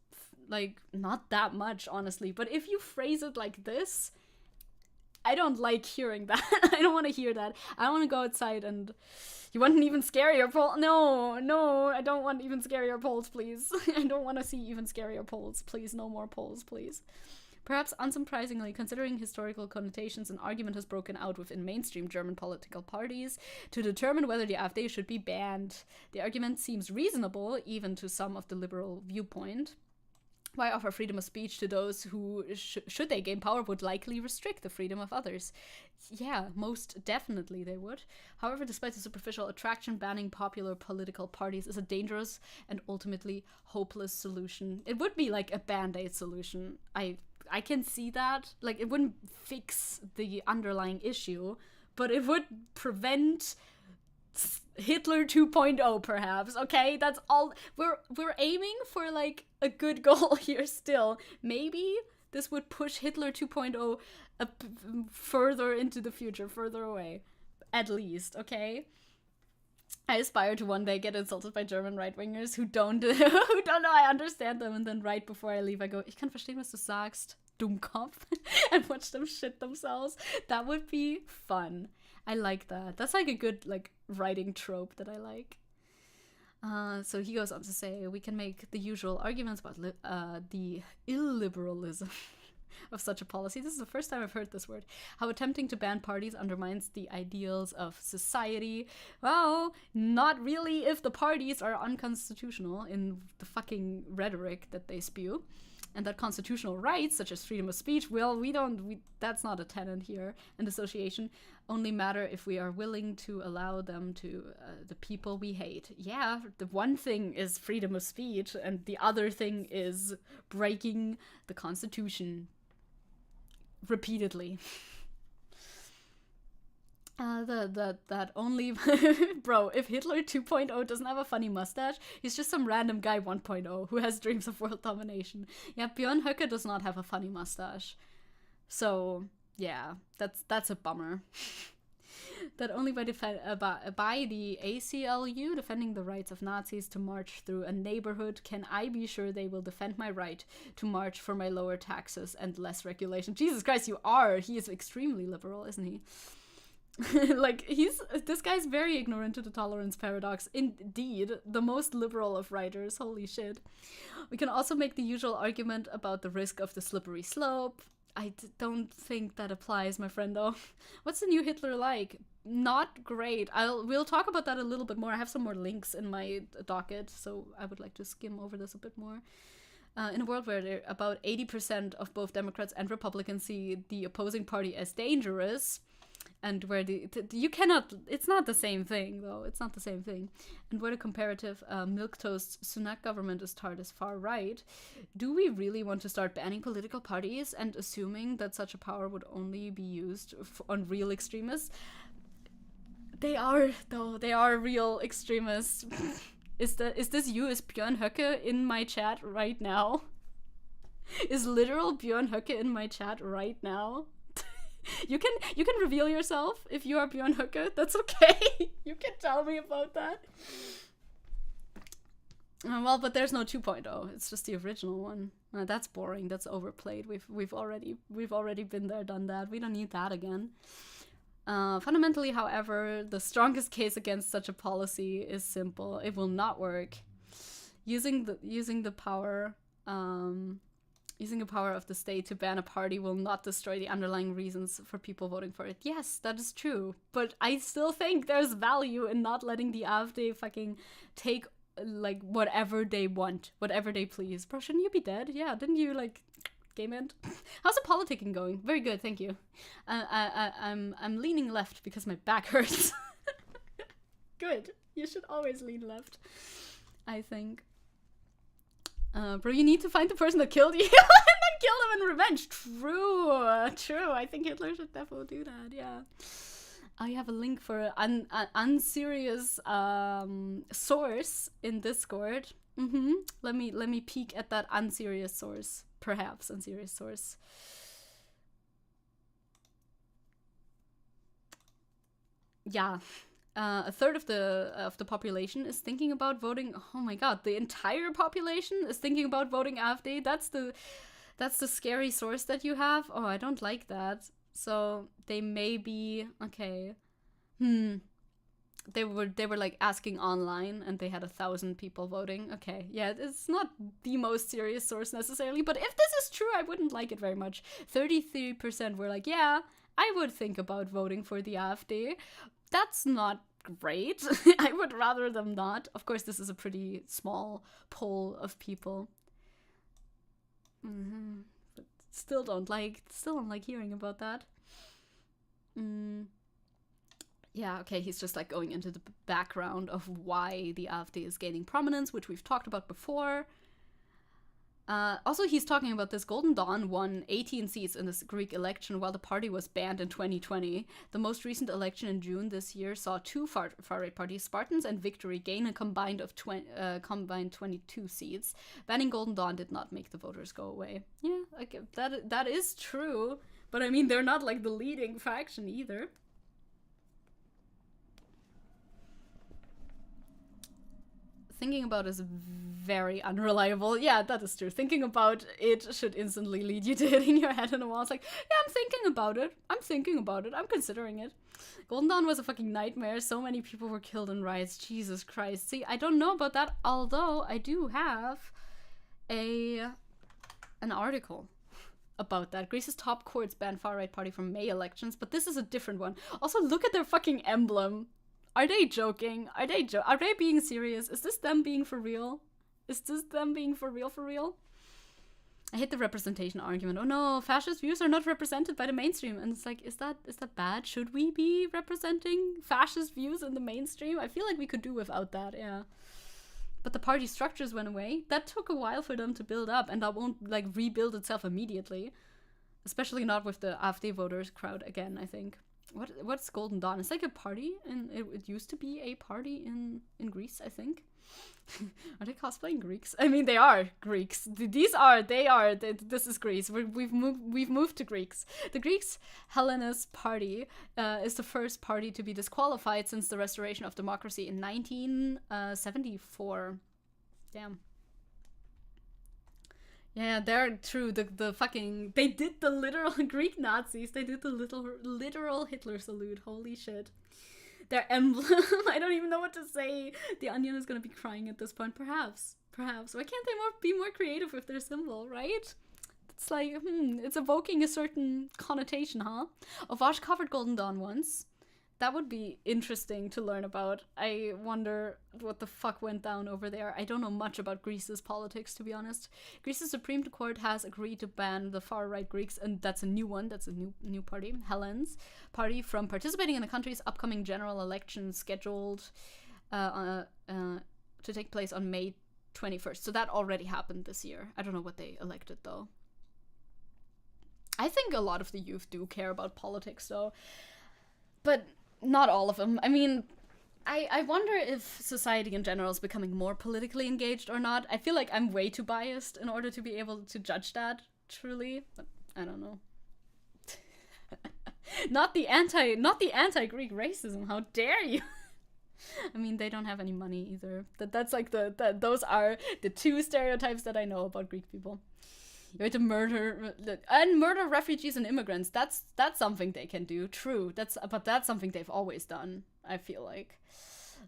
like not that much, honestly. But if you phrase it like this, I don't like hearing that. I don't want to hear that. I want to go outside and... You want an even scarier poll? No, I don't want even scarier polls, please. I don't want to see even scarier polls. Please, no more polls, please. Perhaps unsurprisingly, considering historical connotations, an argument has broken out within mainstream German political parties to determine whether the AfD should be banned. The argument seems reasonable, even to some of the liberal viewpoint. Why offer freedom of speech to those who, should they gain power, would likely restrict the freedom of others? Yeah, most definitely they would. However, despite the superficial attraction, banning popular political parties is a dangerous and ultimately hopeless solution. It would be like a band-aid solution. I can see that. Like, it wouldn't fix the underlying issue, but it would prevent Hitler 2.0, perhaps. Okay, that's all. We're aiming for like a good goal here still. Maybe this would push Hitler 2.0 further into the future, further away, at least. Okay. I aspire to one day get insulted by German right-wingers who don't know I understand them, and then right before I leave I go, ich kann verstehen, was du sagst, Dummkopf, and watch them shit themselves. That would be fun. I like that. That's like a good like writing trope that I like. So he goes on to say, we can make the usual arguments about the illiberalism of such a policy. This is the first time I've heard this word. How attempting to ban parties undermines the ideals of society. Well, not really if the parties are unconstitutional in the fucking rhetoric that they spew. And that constitutional rights, such as freedom of speech, well, that's not a tenet here. And association only matter if we are willing to allow them to the people we hate. Yeah, the one thing is freedom of speech, and the other thing is breaking the Constitution repeatedly. That only bro, if Hitler 2.0 doesn't have a funny mustache, he's just some random guy 1.0 who has dreams of world domination. Yeah, Björn Höcke does not have a funny mustache. So, yeah, that's a bummer. That only by the ACLU defending the rights of Nazis to march through a neighborhood can I be sure they will defend my right to march for my lower taxes and less regulation. Jesus Christ, you are! He is extremely liberal, isn't he? Like, this guy's very ignorant to the tolerance paradox. Indeed, the most liberal of writers. Holy shit. We can also make the usual argument about the risk of the slippery slope. I don't think that applies, my friendo. What's the new Hitler like? Not great. We'll talk about that a little bit more. I have some more links in my docket, so I would like to skim over this a bit more. In a world where about 80% of both Democrats and Republicans see the opposing party as dangerous, and where you cannot, it's not the same thing though, it's not the same thing, and where the comparative milquetoast Sunak government is tarred as far right, do we really want to start banning political parties and assuming that such a power would only be used on real extremists? They are, though, they are real extremists. Is this you? Is Björn Höcke in my chat right now? Is literal Björn Höcke in my chat right now? You can reveal yourself if you are Björn Höcke. That's okay. You can tell me about that. Well, but there's no 2.0. It's just the original one. That's boring. That's overplayed. We've already been there, done that. We don't need that again. Fundamentally, however, the strongest case against such a policy is simple. It will not work. Using the power of the state to ban a party will not destroy the underlying reasons for people voting for it. Yes, that is true. But I still think there's value in not letting the AfD fucking take, like, whatever they want, whatever they please. Bro, shouldn't you be dead? Yeah, didn't you, like, game end? How's the politicking going? Very good, thank you. I'm leaning left because my back hurts. Good. You should always lean left, I think. Bro, you need to find the person that killed you and then kill them in revenge. True. I think Hitler should definitely do that, yeah. I have a link for an unserious source in Discord. Let me peek at that unserious source. Perhaps unserious source. Yeah. A third of the population is thinking about voting. Oh my god, the entire population is thinking about voting AfD. That's the scary source that you have. Oh, I don't like that. So they may be okay. They were like asking online, and they had 1,000 people voting. Okay, yeah, it's not the most serious source necessarily, but if this is true, I wouldn't like it very much. 33% were like, yeah, I would think about voting for the AfD. That's not great. I would rather them not. Of course, this is a pretty small poll of people. But still don't like hearing about that. Yeah, okay, he's just like going into the background of why the AfD is gaining prominence, which we've talked about before. Also, he's talking about this Golden Dawn won 18 seats in this Greek election while the party was banned in 2020. The most recent election in June this year saw two far-right parties, Spartans and Victory, gain a combined 22 seats. Banning Golden Dawn did not make the voters go away. Yeah, okay, that is true. But I mean, they're not like the leading faction either. Thinking about is very unreliable. Yeah, that is true. Thinking about it should instantly lead you to hitting your head on a wall. It's like, yeah, I'm thinking about it. I'm considering it. Golden Dawn was a fucking nightmare. So many people were killed in riots. Jesus Christ. See, I don't know about that, although I do have an article about that. Greece's top courts banned far-right party from May elections, but this is a different one. Also, look at their fucking emblem. Are they joking? Are they being serious? Is this them being for real? For real? I hate the representation argument. Oh no, fascist views are not represented by the mainstream. And it's like, is that bad? Should we be representing fascist views in the mainstream? I feel like we could do without that, yeah. But the party structures went away. That took a while for them to build up, and that won't like rebuild itself immediately. Especially not with the AfD voters crowd again, I think. What's Golden Dawn? It's like a party, and it used to be a party in Greece, I think. Are they cosplaying Greeks? I mean, they are Greeks. This is Greece. We've moved to Greeks. The Greeks Hellenist Party is the first party to be disqualified since the restoration of democracy in 1974. Damn. Yeah, they're true. The fucking they did the literal Greek Nazis. They did the literal Hitler salute. Holy shit. Their emblem. I don't even know what to say. The Onion is gonna be crying at this point. Perhaps. Why can't they be more creative with their symbol, right? It's like, it's evoking a certain connotation, huh? Ovash covered Golden Dawn once. That would be interesting to learn about. I wonder what the fuck went down over there. I don't know much about Greece's politics, to be honest. Greece's Supreme Court has agreed to ban the far-right Greeks, and that's a new one. That's a new party, Hellen's party, from participating in the country's upcoming general election scheduled to take place on May 21st. So that already happened this year. I don't know what they elected, though. I think a lot of the youth do care about politics, though. But not all of them. I mean, I wonder if society in general is becoming more politically engaged or not. I feel like I'm way too biased in order to be able to judge that, truly. But I don't know. Not the anti-Greek racism. How dare you? I mean, they don't have any money either. That's like those are the two stereotypes that I know about Greek people. You have to murder refugees and immigrants. That's something they can do. True. But that's something they've always done, I feel like.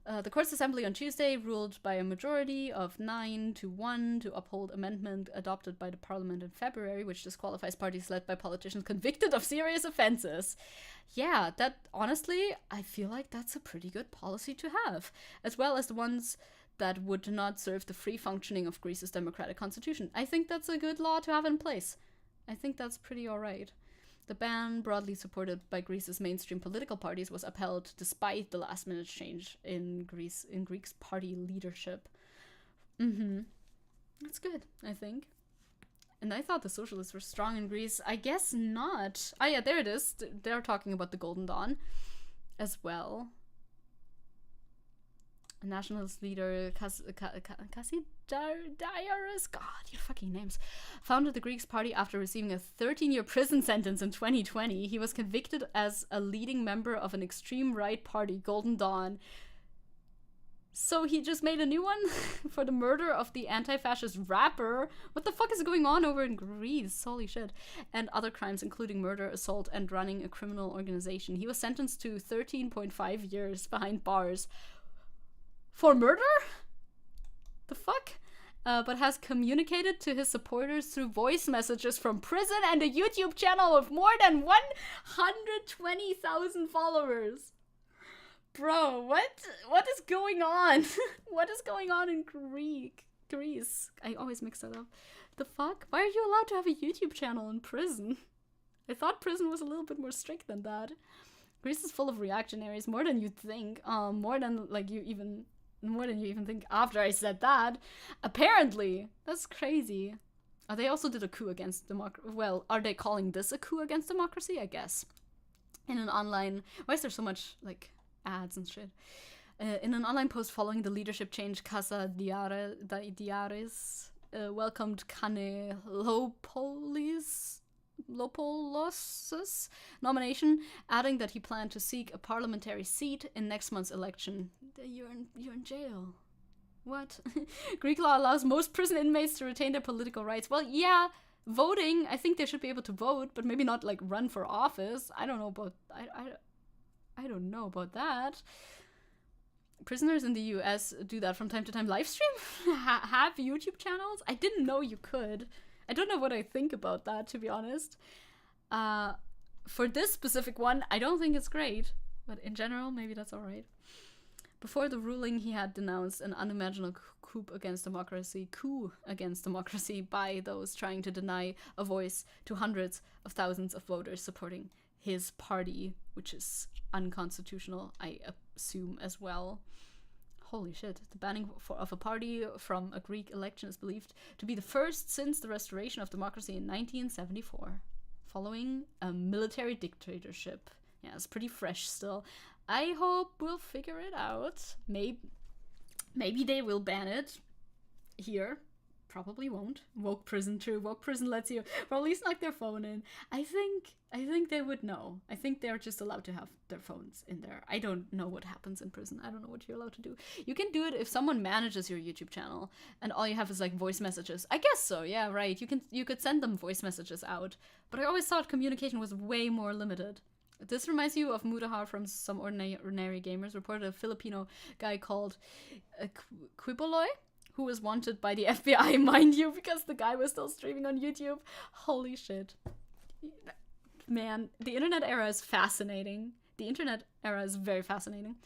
The Court's Assembly on Tuesday ruled by a majority of 9-1 to uphold amendment adopted by the Parliament in February, which disqualifies parties led by politicians convicted of serious offenses. Yeah, that honestly, I feel like that's a pretty good policy to have, as well as the ones that would not serve the free functioning of Greece's democratic constitution. I think that's a good law to have in place. I think that's pretty alright. The ban, broadly supported by Greece's mainstream political parties, was upheld despite the last-minute change in Greece's party leadership. That's good, I think. And I thought the socialists were strong in Greece. I guess not. Ah, yeah, there it is. They're talking about the Golden Dawn as well. A nationalist leader, Kasidiaris, God, your fucking names, founded the Greeks party after receiving a 13-year prison sentence in 2020. He was convicted as a leading member of an extreme right party, Golden Dawn. So he just made a new one for the murder of the anti-fascist rapper. What the fuck is going on over in Greece? Holy shit. And other crimes, including murder, assault, and running a criminal organization. He was sentenced to 13.5 years behind bars. For murder? The fuck? But has communicated to his supporters through voice messages from prison and a YouTube channel with more than 120,000 followers. Bro, what is going on? What is going on in Greece? I always mix that up. The fuck? Why are you allowed to have a YouTube channel in prison? I thought prison was a little bit more strict than that. Greece is full of reactionaries, more than you'd think. More than you even think after I said that. Apparently. That's crazy. They also did a coup against democracy. Well, are they calling this a coup against democracy? I guess. In an online... Why is there so much, ads and shit? In an online post following the leadership change, Casa Diaris welcomed Kane Lopoulos' nomination, adding that he planned to seek a parliamentary seat in next month's election. You're in jail. What? Greek law allows most prison inmates to retain their political rights. Well, yeah, voting, I think they should be able to vote, but maybe not run for office. I don't know about I don't know about that. Prisoners in the US do that from time to time. Live stream? Have YouTube channels? I didn't know you could. I don't know what I think about that, to be honest. For this specific one, I don't think it's great. But in general, maybe that's alright. Before the ruling, he had denounced an unimaginable coup against democracy by those trying to deny a voice to hundreds of thousands of voters supporting his party, which is unconstitutional, I assume, as well. Holy shit. The banning of a party from a Greek election is believed to be the first since the restoration of democracy in 1974, following a military dictatorship. Yeah, it's pretty fresh still. I hope we'll figure it out. Maybe they will ban it here. Probably won't. Woke prison, true. Woke prison lets you probably snuck their phone in. I think they would know. I think they're just allowed to have their phones in there. I don't know what happens in prison. I don't know what you're allowed to do. You can do it if someone manages your YouTube channel and all you have is voice messages. I guess so, yeah, right. You could send them voice messages out. But I always thought communication was way more limited. This reminds you of Mudahar from Some Ordinary Gamers, reported a Filipino guy called Quiboloy, who was wanted by the FBI, mind you, because the guy was still streaming on YouTube. Holy shit. Man, the internet era is fascinating. The internet era is very fascinating.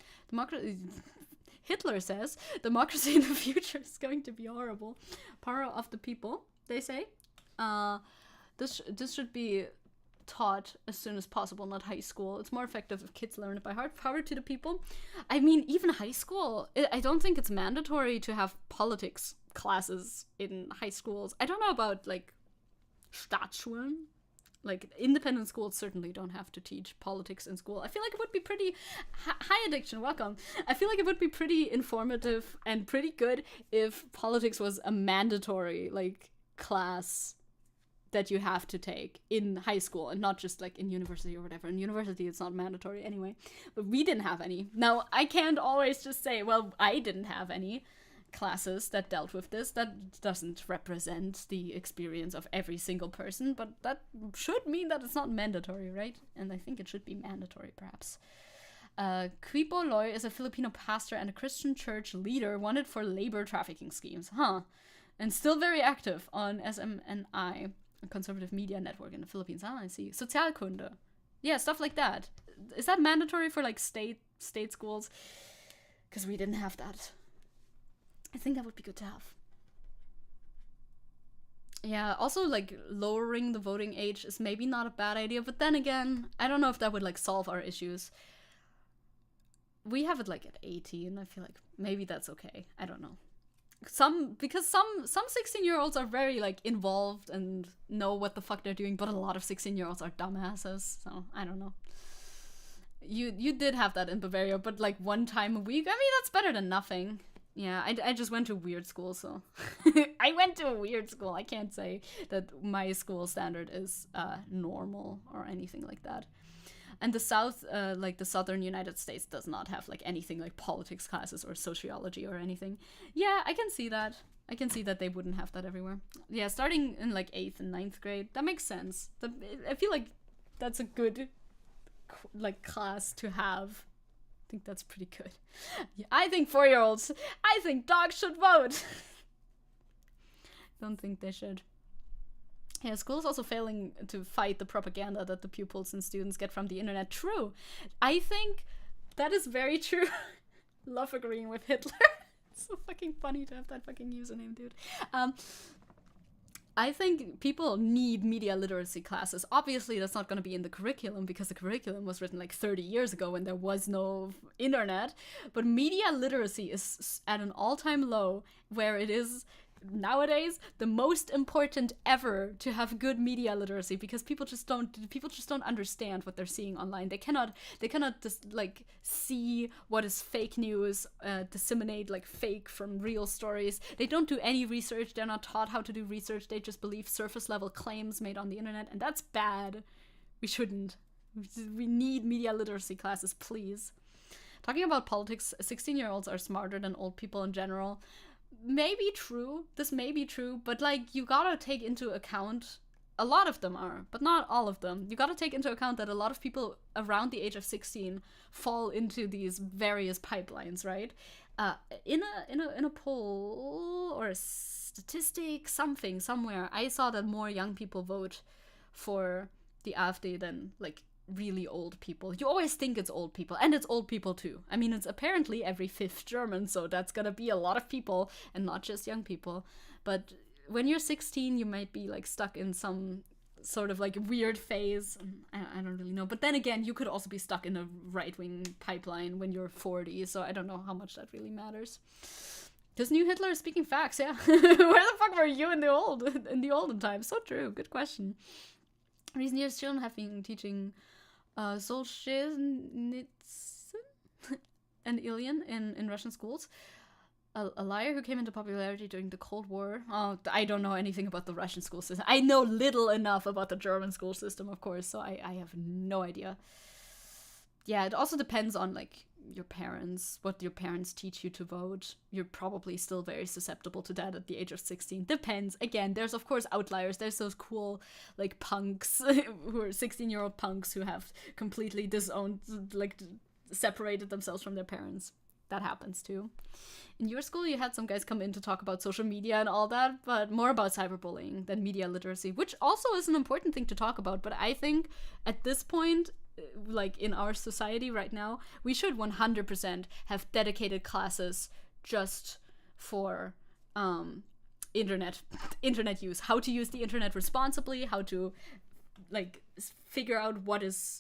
Hitler says, democracy in the future is going to be horrible. Power of the people, they say. This should be taught as soon as possible, not high school. It's more effective if kids learn it by heart. Power to the people. I mean, even high school, I don't think it's mandatory to have politics classes in high schools. I don't know about Staatsschulen. Independent schools certainly don't have to teach politics in school. I feel like it would be pretty... Hi Addiction, welcome. I feel like it would be pretty informative and pretty good if politics was a mandatory class that you have to take in high school and not just in university or whatever. In university, it's not mandatory anyway, but we didn't have any. Now, I can't always just say, well, I didn't have any classes that dealt with this. That doesn't represent the experience of every single person, but that should mean that it's not mandatory, right? And I think it should be mandatory, perhaps. Quipo Loy is a Filipino pastor and a Christian church leader wanted for labor trafficking schemes. And still very active on SMNI, a conservative media network in the Philippines. I see. Sozialkunde. Yeah, stuff like that. Is that mandatory for state schools? Because we didn't have that. I think that would be good to have. Yeah, also lowering the voting age is maybe not a bad idea, but then again, I don't know if that would solve our issues. We have it at 18. I feel like maybe that's okay. I don't know. Some 16-year-olds are very involved and know what the fuck they're doing, but a lot of 16-year-olds are dumbasses, so I don't know. You did have that in Bavaria, but 1 time a week, I mean, that's better than nothing. Yeah, I just went to a weird school, so I went to a weird school. I can't say that my school standard is normal or anything like that. And the South, like the southern United States, does not have like anything like politics classes or sociology or anything. Yeah, I can see that. I can see that they wouldn't have that everywhere. Yeah, starting in like 8th and 9th grade, that makes sense. I feel like that's a good like class to have. I think that's pretty good. Yeah, I think 4-year-olds, I think dogs should vote. Don't think they should. Yeah, school is also failing to fight the propaganda that the pupils and students get from the internet. True. I think that is very true. Love agreeing with Hitler. It's so fucking funny to have that fucking username, dude. I think people need media literacy classes. Obviously, that's not going to be in the curriculum because the curriculum was written like 30 years ago when there was no internet. But media literacy is at an all-time low, where it is nowadays the most important ever to have good media literacy, because people just don't understand what they're seeing online. They cannot just like see what is fake news, disseminate like fake from real stories. They don't do any research. They're not taught how to do research. They just believe surface level claims made on the internet, and that's bad. We shouldn't. We need media literacy classes, please. Talking about politics, 16-year-olds are smarter than old people in general. Maybe true. This may be true, but like you gotta take into account, a lot of them are, but not all of them. You gotta take into account that a lot of people around the age of 16 fall into these various pipelines, right? In a poll or a statistic, something somewhere, I saw that more young people vote for the AfD than like really old people. You always think it's old people, and it's old people too. I mean, it's apparently every 5th German, so that's gonna be a lot of people and not just young people. But when you're 16, you might be like stuck in some sort of like weird phase. I don't really know. But then again, you could also be stuck in a right-wing pipeline when you're 40, so I don't know how much that really matters. This new Hitler is speaking facts, yeah. Where the fuck were you in the olden times? So true. Good question. Recent years, children have been teaching Solzhenitsyn and Elon in Russian schools. A liar who came into popularity during the Cold War. Oh, I don't know anything about the Russian school system. I know little enough about the German school system, of course, so I have no idea. Yeah, it also depends on, like, your parents, what your parents teach you to vote. You're probably still very susceptible to that at the age of 16. Depends. Again, there's, of course, outliers. There's those cool, like, punks who are 16-year-old punks who have completely disowned, like, separated themselves from their parents. That happens, too. In your school, you had some guys come in to talk about social media and all that, but more about cyberbullying than media literacy, which also is an important thing to talk about. But I think at this point, like in our society right now, we should 100% have dedicated classes just for internet use, how to use the internet responsibly, how to like figure out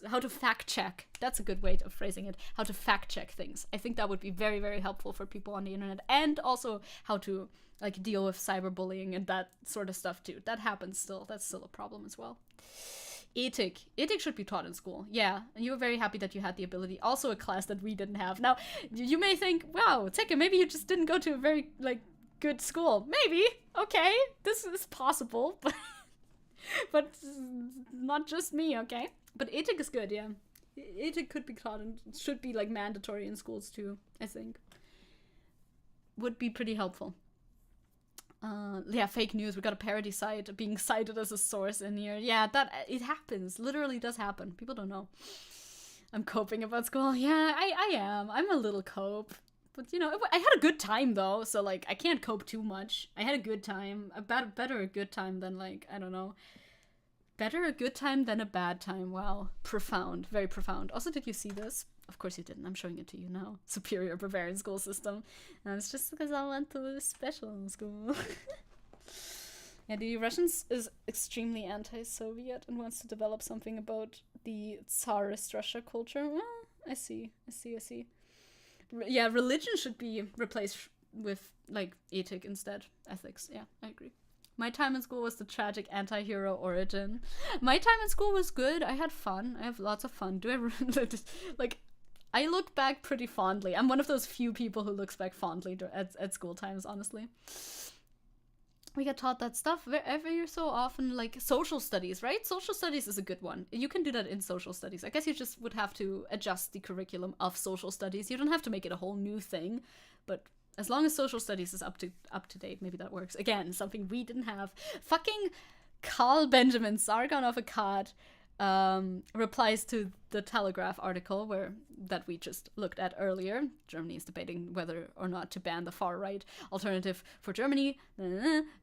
how to fact check. That's a good way of phrasing it. How to fact check things. I think that would be very, very helpful for people on the internet, and also how to like deal with cyberbullying and that sort of stuff too. That happens still. That's still a problem as well. Ethic should be taught in school. Yeah, and you were very happy that you had the ability. Also a class that we didn't have. Now, you may think, wow, Zecke, maybe you just didn't go to a very like good school. Maybe. Okay, this is possible, but not just me, okay? But ethic is good, yeah. Ethic could be taught and should be like mandatory in schools too, I think. Would be pretty helpful. Yeah, fake news. We got a parody site being cited as a source in here. Yeah, it happens. Literally does happen. People don't know. I'm coping about school. Yeah, I am. I'm a little cope. But, you know, I had a good time, though. So, like, I can't cope too much. I had a good time. Better a good time than, like, I don't know. Better a good time than a bad time. Wow. Profound. Very profound. Also, did you see this? Of course you didn't. I'm showing it to you now. Superior Bavarian school system. And it's just because I went to a special school. Yeah, the Russians is extremely anti-Soviet and wants to develop something about the Tsarist Russia culture. Well, I see. Yeah, religion should be replaced with, like, ethic instead. Ethics. Yeah, I agree. My time in school was the tragic anti-hero origin. My time in school was good. I had fun. I have lots of fun. Like, I look back pretty fondly. I'm one of those few people who looks back fondly at school times, honestly. we get taught that stuff every so often, like social studies, right? Social studies is a good one. You can do that in social studies. I guess you just would have to adjust the curriculum of social studies. You don't have to make it a whole new thing, but as long as social studies is up to date, maybe that works. Again, something we didn't have. Fucking Carl Benjamin, Sargon of Akkad, replies to the Telegraph article that we just looked at earlier. Germany is debating whether or not to ban the far-right alternative for Germany.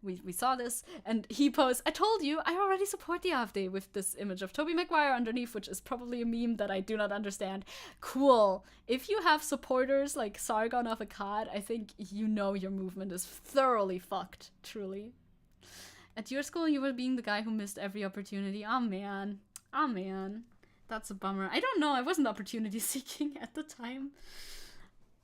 We saw this, and he posts, "I told you, I already support the AfD," with this image of Tobey Maguire underneath, which is probably a meme that I do not understand. Cool. If you have supporters like Sargon of Akkad, I think you know your movement is thoroughly fucked, truly. At your school, you were being the guy who missed every opportunity. Oh man. That's a bummer. I don't know. I wasn't opportunity seeking at the time.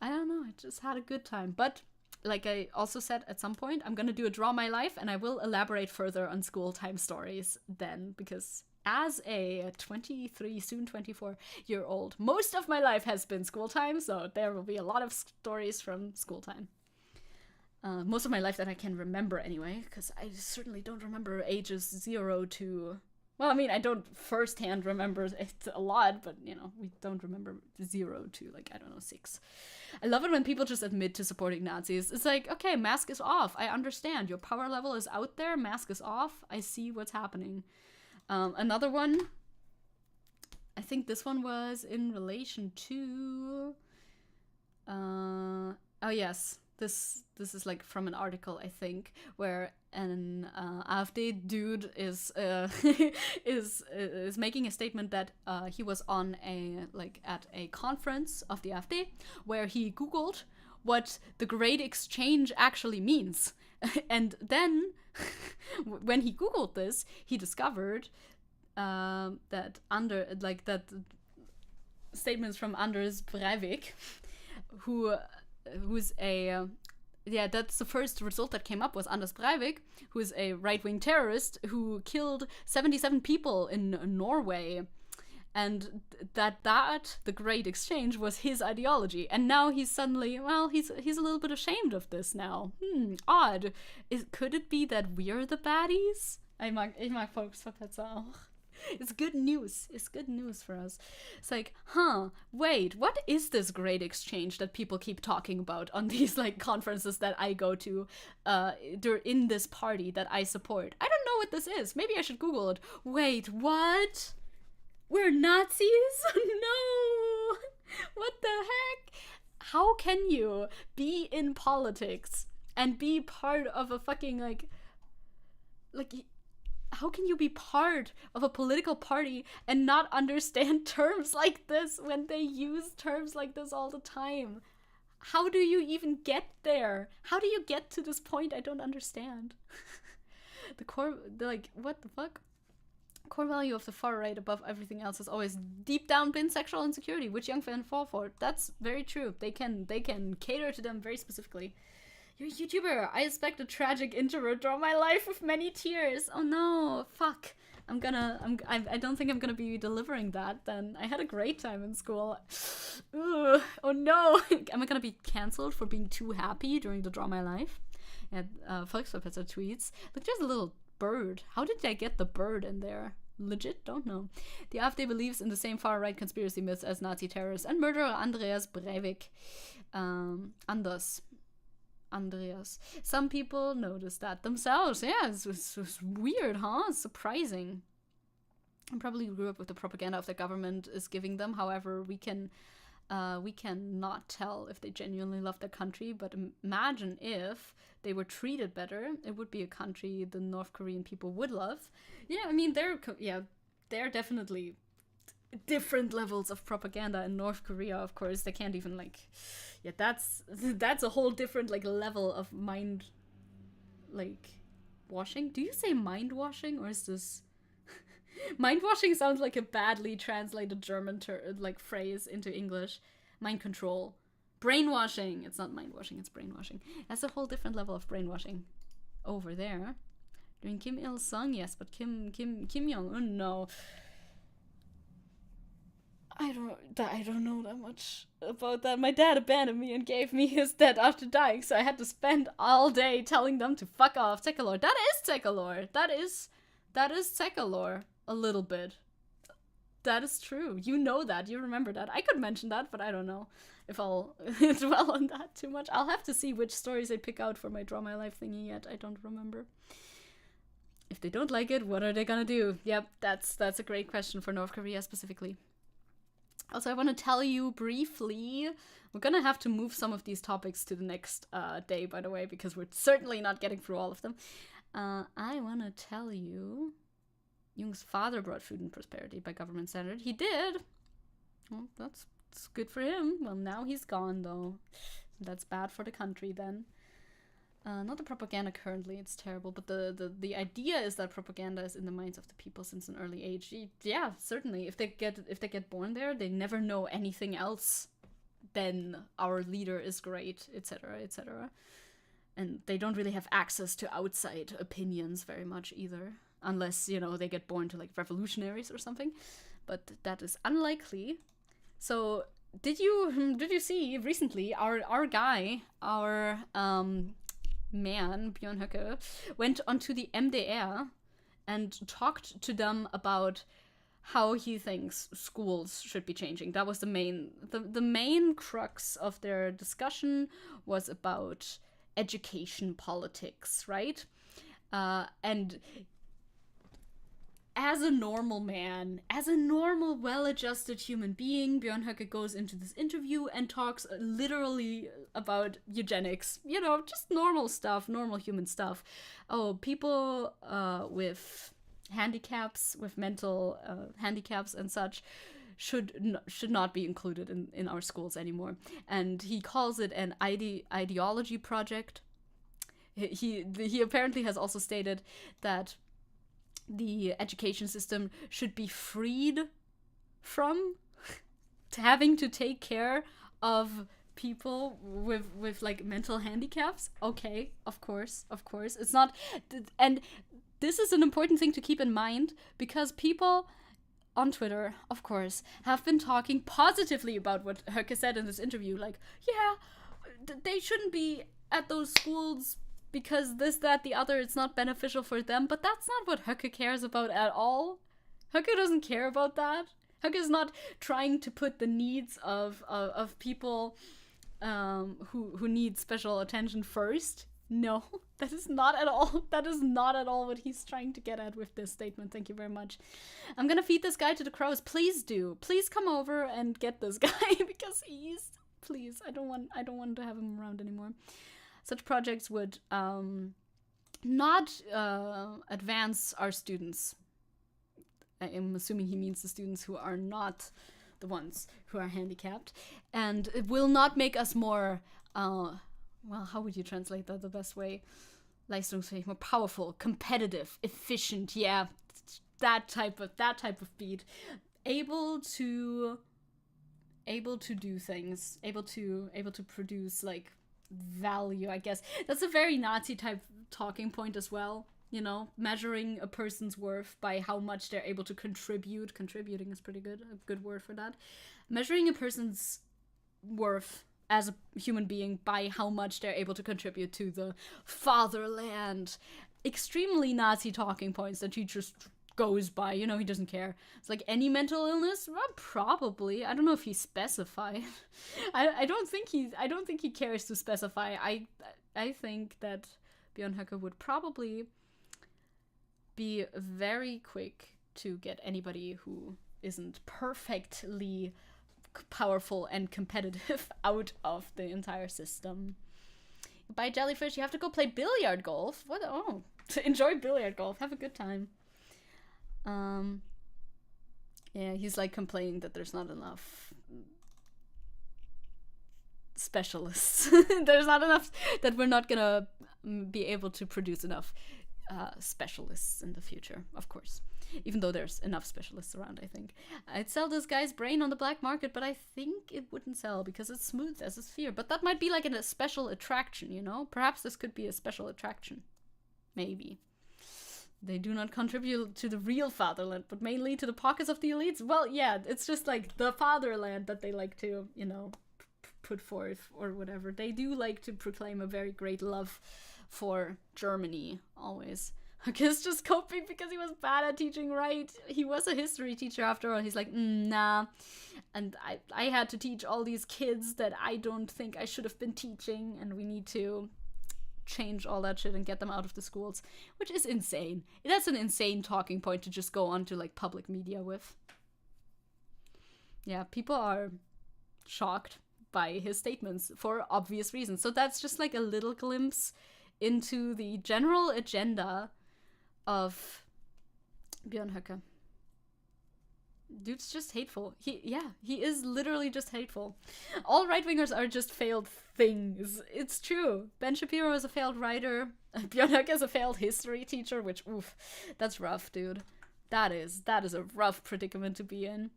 I don't know. I just had a good time. But like I also said at some point, I'm going to do a Draw My Life, and I will elaborate further on school time stories then, because as a 23, soon 24-year-old, most of my life has been school time, so there will be a lot of stories from school time. Most of my life that I can remember anyway, because I certainly don't remember ages 0 to... Well, I mean, I don't firsthand remember it a lot, but, you know, we don't remember 0 to, like, I don't know, 6. I love it when people just admit to supporting Nazis. It's like, okay, mask is off. I understand. Your power level is out there. Mask is off. I see what's happening. Another one, I think this one was in relation to... oh, yes. This is like from an article, I think, where an AfD dude is making a statement that he was on at a conference of the AfD where he Googled what the Great Exchange actually means, and then when he Googled this, he discovered that statements from Anders Breivik, who's a that's the first result that came up, was Anders Breivik, who's a right-wing terrorist who killed 77 people in Norway, and that the Great Exchange was his ideology, and now he's suddenly, well, he's a little bit ashamed of this now. Odd. Could it be that we're the baddies? Ich mag Volksverpetzer auch. It's good news. It's good news for us. It's like, wait, what is this Great Exchange that people keep talking about on these like conferences that I go to in this party that I support? I don't know what this is. Maybe I should Google it. Wait, what? We're Nazis? No! What the heck? How can you be in politics and be part of a fucking like how can you be part of a political party and not understand terms like this when they use terms like this all the time? How do you even get there? How do you get to this point? I don't understand. What the fuck? Core value of the far right above everything else has always deep down been sexual insecurity, which young men fall for. That's very true. They can cater to them very specifically. You're a YouTuber. I expect a tragic introvert Draw My Life with many tears. Oh no, fuck. I don't think I'm gonna be delivering that then. I had a great time in school. Ugh, oh no. Am I gonna be cancelled for being too happy during the Draw My Life? Yeah, Volksverpetzer tweets. Look, there's a little bird. How did I get the bird in there? Legit don't know. The AfD believes in the same far-right conspiracy myths as Nazi terrorist and murderer Andreas Breivik. Andreas. Some people notice that themselves. Yeah, it's weird, huh? It's surprising. I probably grew up with the propaganda of the government is giving them. However, we can not tell if they genuinely love their country. But imagine if they were treated better, it would be a country the North Korean people would love. Yeah, I mean, there are definitely different levels of propaganda in North Korea. Of course, they can't even that's a whole different level of mind washing. Do you say mind washing, or is this mind washing sounds like a badly translated German phrase into English? Mind control, brainwashing. It's not mind washing, it's brainwashing. That's a whole different level of brainwashing over there. During Kim Il Sung, yes, but Kim Jong Un, no. I don't know that much about that. My dad abandoned me and gave me his debt after dying, so I had to spend all day telling them to fuck off. Zecke lore. That is Zecke lore. That is Zecke lore. A little bit. That is true. You know that. You remember that. I could mention that, but I don't know if I'll dwell on that too much. I'll have to see which stories I pick out for my Draw My Life thingy yet. I don't remember. If they don't like it, what are they gonna do? Yep, that's a great question for North Korea specifically. Also, I want to tell you briefly, we're gonna have to move some of these topics to the next day, by the way, because we're certainly not getting through all of them. I want to tell you, Jung's father brought food and prosperity by government standard. He did. Well, that's good for him. Well, now he's gone, though. That's bad for the country, then. Not the propaganda currently, it's terrible, but the idea is that propaganda is in the minds of the people since an early age. Yeah, certainly. If they get born there, they never know anything else than our leader is great, etc., etc. And they don't really have access to outside opinions very much either, unless, you know, they get born to like revolutionaries or something. But that is unlikely. So did you see recently our guy, our man, Björn Höcke, went onto the MDR and talked to them about how he thinks schools should be changing. That was the main crux of their discussion, was about education politics, right? And as a normal man, as a normal, well-adjusted human being, Björn Höcke goes into this interview and talks literally about eugenics. You know, just normal stuff, normal human stuff. Oh, people with handicaps, with mental handicaps and such, should not be included in our schools anymore. And he calls it an ideology project. He apparently has also stated that the education system should be freed from having to take care of people with like mental handicaps. Okay, of course. It's not, and this is an important thing to keep in mind, because people on Twitter, of course, have been talking positively about what Höcke said in this interview. Like, yeah, they shouldn't be at those schools because this, that, the other, it's not beneficial for them. But that's not what Höcke cares about at all. Höcke doesn't care about that. Höcke is not trying to put the needs of people who need special attention first. No, that is not at all what he's trying to get at with this statement. Thank you very much. I'm gonna feed this guy to the crows. Please do. Please come over and get this guy because please, I don't want to have him around anymore. Such projects would not advance our students. I am assuming he means the students who are not the ones who are handicapped. And it will not make us more, well, how would you translate that the best way? Leistungsfähig, more powerful, competitive, efficient, yeah, that type of beat. Able to do things, able to produce like value, I guess. That's a very Nazi type talking point as well, you know, measuring a person's worth by how much they're able to contribute. Contributing is pretty good, a good word for that. Measuring a person's worth as a human being by how much they're able to contribute to the fatherland. Extremely Nazi talking points that he just goes by, you know, he doesn't care. It's like any mental illness? Well, probably. I don't know if he specified. I don't think he cares to specify. I think that Björn Höcke would probably be very quick to get anybody who isn't perfectly powerful and competitive out of the entire system. Bye, jellyfish. You have to go play billiard golf. What? Oh, enjoy billiard golf. Have a good time. Yeah, he's like complaining that there's not enough specialists. There's not enough, that we're not gonna be able to produce enough specialists in the future, of course. Even though there's enough specialists around, I think. I'd sell this guy's brain on the black market, but I think it wouldn't sell because it's smooth as a sphere. But that might be like a special attraction, you know? Perhaps this could be a special attraction. Maybe. They do not contribute to the real fatherland, but mainly to the pockets of the elites. Well, yeah, it's just like the fatherland that they like to, you know, put forth or whatever. They do like to proclaim a very great love for Germany, always. Huck's just coping because he was bad at teaching, right? He was a history teacher after all. He's like, nah. And I had to teach all these kids that I don't think I should have been teaching, and we need to change all that shit and get them out of the schools, which is insane. That's an insane talking point to just go on to like public media with. Yeah, people are shocked by his statements for obvious reasons. So that's just like a little glimpse into the general agenda of Björn Höcke. Dude's just hateful. He is literally just hateful. All right-wingers are just failed things. It's true. Ben Shapiro is a failed writer. Björn Höcke is a failed history teacher, which, oof, that's rough, dude. That is a rough predicament to be in.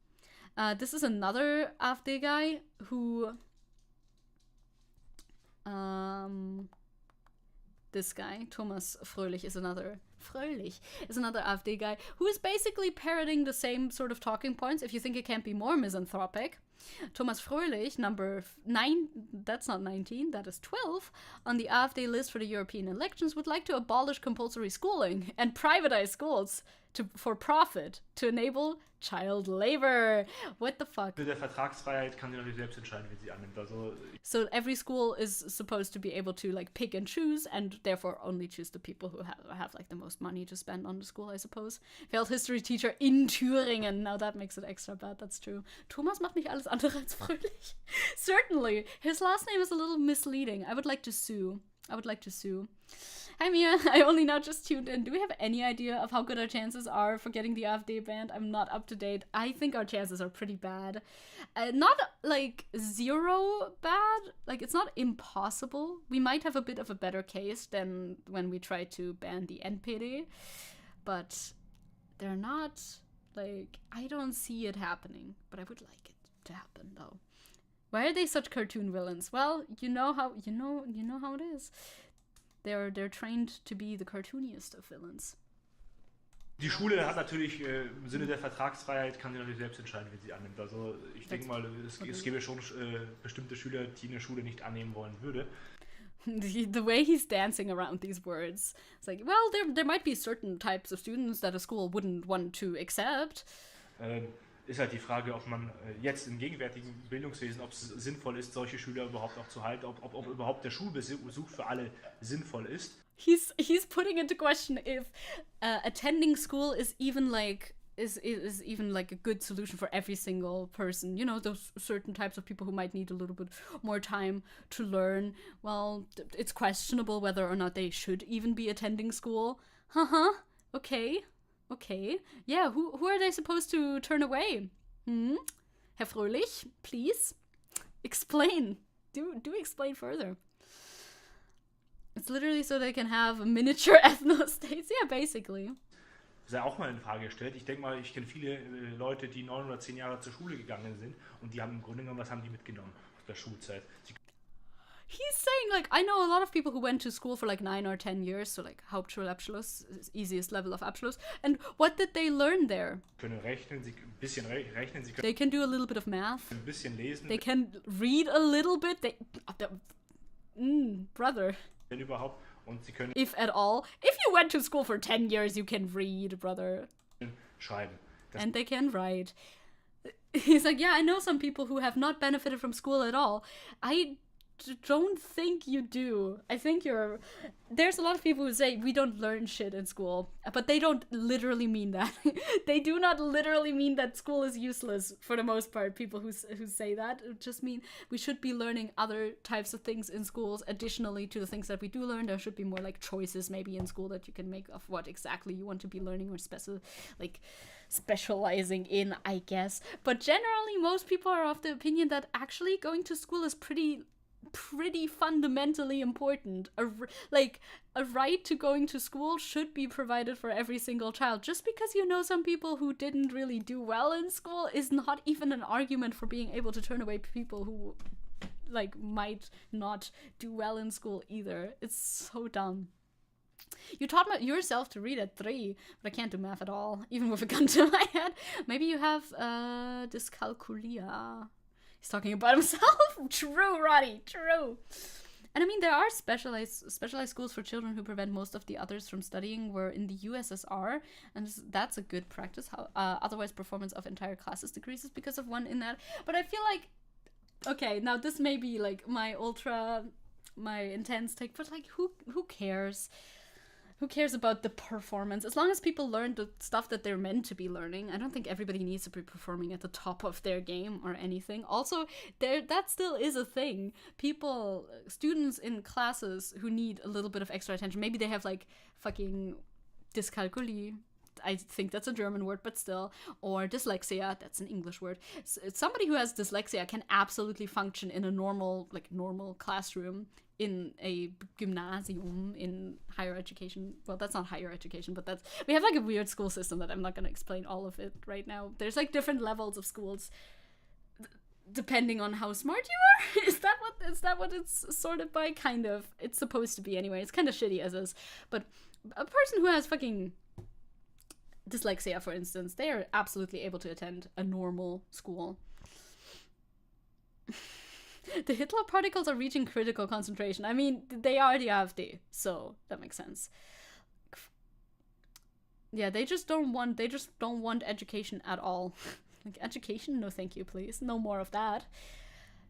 This is another AfD guy who... this guy, Thomas Fröhlich, is another AfD guy who is basically parroting the same sort of talking points, if you think it can't be more misanthropic. Thomas Fröhlich, number 9, that's not 19, that is 12, on the AfD list for the European elections, would like to abolish compulsory schooling and privatize schools for profit to enable child labor. What the fuck? Mit der Vertragsfreiheit kann sie natürlich selbst entscheiden, wie sie annimmt. Also so every school is supposed to be able to like pick and choose, and therefore only choose the people who have like the most money to spend on the school, I suppose. Failed history teacher in Thüringen. Now that makes it extra bad. That's true. Thomas macht nicht alles andere als fröhlich. Certainly. His last name is a little misleading. I would like to sue. Hi Mia, I only now just tuned in. Do we have any idea of how good our chances are for getting the AfD banned? I'm not up to date. I think our chances are pretty bad. Not like zero bad. Like it's not impossible. We might have a bit of a better case than when we tried to ban the NPD. But they're not like, I don't see it happening. But I would like it to happen though. Why are they such cartoon villains? Well, you know how it is. They're trained to be the cartooniest of villains. die Schule hat natürlich im Sinne der Vertragsfreiheit kann sie natürlich selbst entscheiden, wie sie annimmt. Also ich denke mal, es gäbe schon bestimmte Schüler, die eine Schule nicht annehmen wollen würde. The way he's dancing around these words, it's like, well, there might be certain types of students that a school wouldn't want to accept. Ist halt die Frage, ob man jetzt im gegenwärtigen Bildungswesen, ob es sinnvoll ist, solche Schüler überhaupt auch zu halten, ob überhaupt der Schulbesuch für alle sinnvoll ist. He's putting into question if attending school is even like a good solution for every single person. You know, those certain types of people who might need a little bit more time to learn. Well, it's questionable whether or not they should even be attending school. Okay. Yeah, who are they supposed to turn away? Herr Fröhlich, please explain. Do explain further. It's literally so they can have miniature ethno-states. Yeah, basically. Das ist ja auch mal in Frage gestellt. Ich denke mal, ich kenne viele Leute, die 9 oder 10 Jahre zur Schule gegangen sind und die haben im Grunde genommen, was haben die mitgenommen aus der Schulzeit? He's saying, like, I know a lot of people who went to school for like 9 or 10 years, so like Hauptschulabschluss, easiest level of Abschluss. And what did they learn there? Können rechnen, sie ein bisschen rechnen, sie können they can do a little bit of math. Ein bisschen lesen. They can read a little bit. Brother. Wenn überhaupt. Und sie können. If at all. If you went to school for 10 years, you can read, brother. Schreiben. And they can write. He's like, yeah, I know some people who have not benefited from school at all. I don't think you do. I think there's a lot of people who say we don't learn shit in school, but they don't literally mean that. They do not literally mean that school is useless for the most part. People who say that just mean we should be learning other types of things in schools additionally to the things that we do learn. There should be more like choices maybe in school that you can make of what exactly you want to be learning or specializing in, I guess. But generally most people are of the opinion that actually going to school is pretty fundamentally important. A right to going to school should be provided for every single child. Just because you know some people who didn't really do well in school is not even an argument for being able to turn away people who like might not do well in school either. It's so dumb. You taught yourself to read at 3, but I can't do math at all, even with a gun to my head. Maybe you have dyscalculia. He's talking about himself. True, Roddy, true. And I mean, there are specialized schools for children who prevent most of the others from studying. Were in the USSR, and that's a good practice. How otherwise performance of entire classes decreases because of one in that. But I feel like, okay, now this may be like my intense take, but like who cares? Who cares about the performance? As long as people learn the stuff that they're meant to be learning, I don't think everybody needs to be performing at the top of their game or anything. Also, that still is a thing. Students in classes who need a little bit of extra attention, maybe they have like fucking dyscalculia. I think that's a German word, but still. Or dyslexia, that's an English word. Somebody who has dyslexia can absolutely function in a normal classroom, in a gymnasium, in higher education. Well, that's not higher education, but we have like a weird school system that I'm not going to explain all of it right now. There's like different levels of schools depending on how smart you are. Is that what it's sorted by? Kind of. It's supposed to be anyway. It's kind of shitty as is. But a person who has fucking dyslexia, for instance, they are absolutely able to attend a normal school. The Hitler particles are reaching critical concentration. I mean, they are the AfD, so that makes sense. Yeah, they just don't want education at all. Like, education? No thank you, please. No more of that.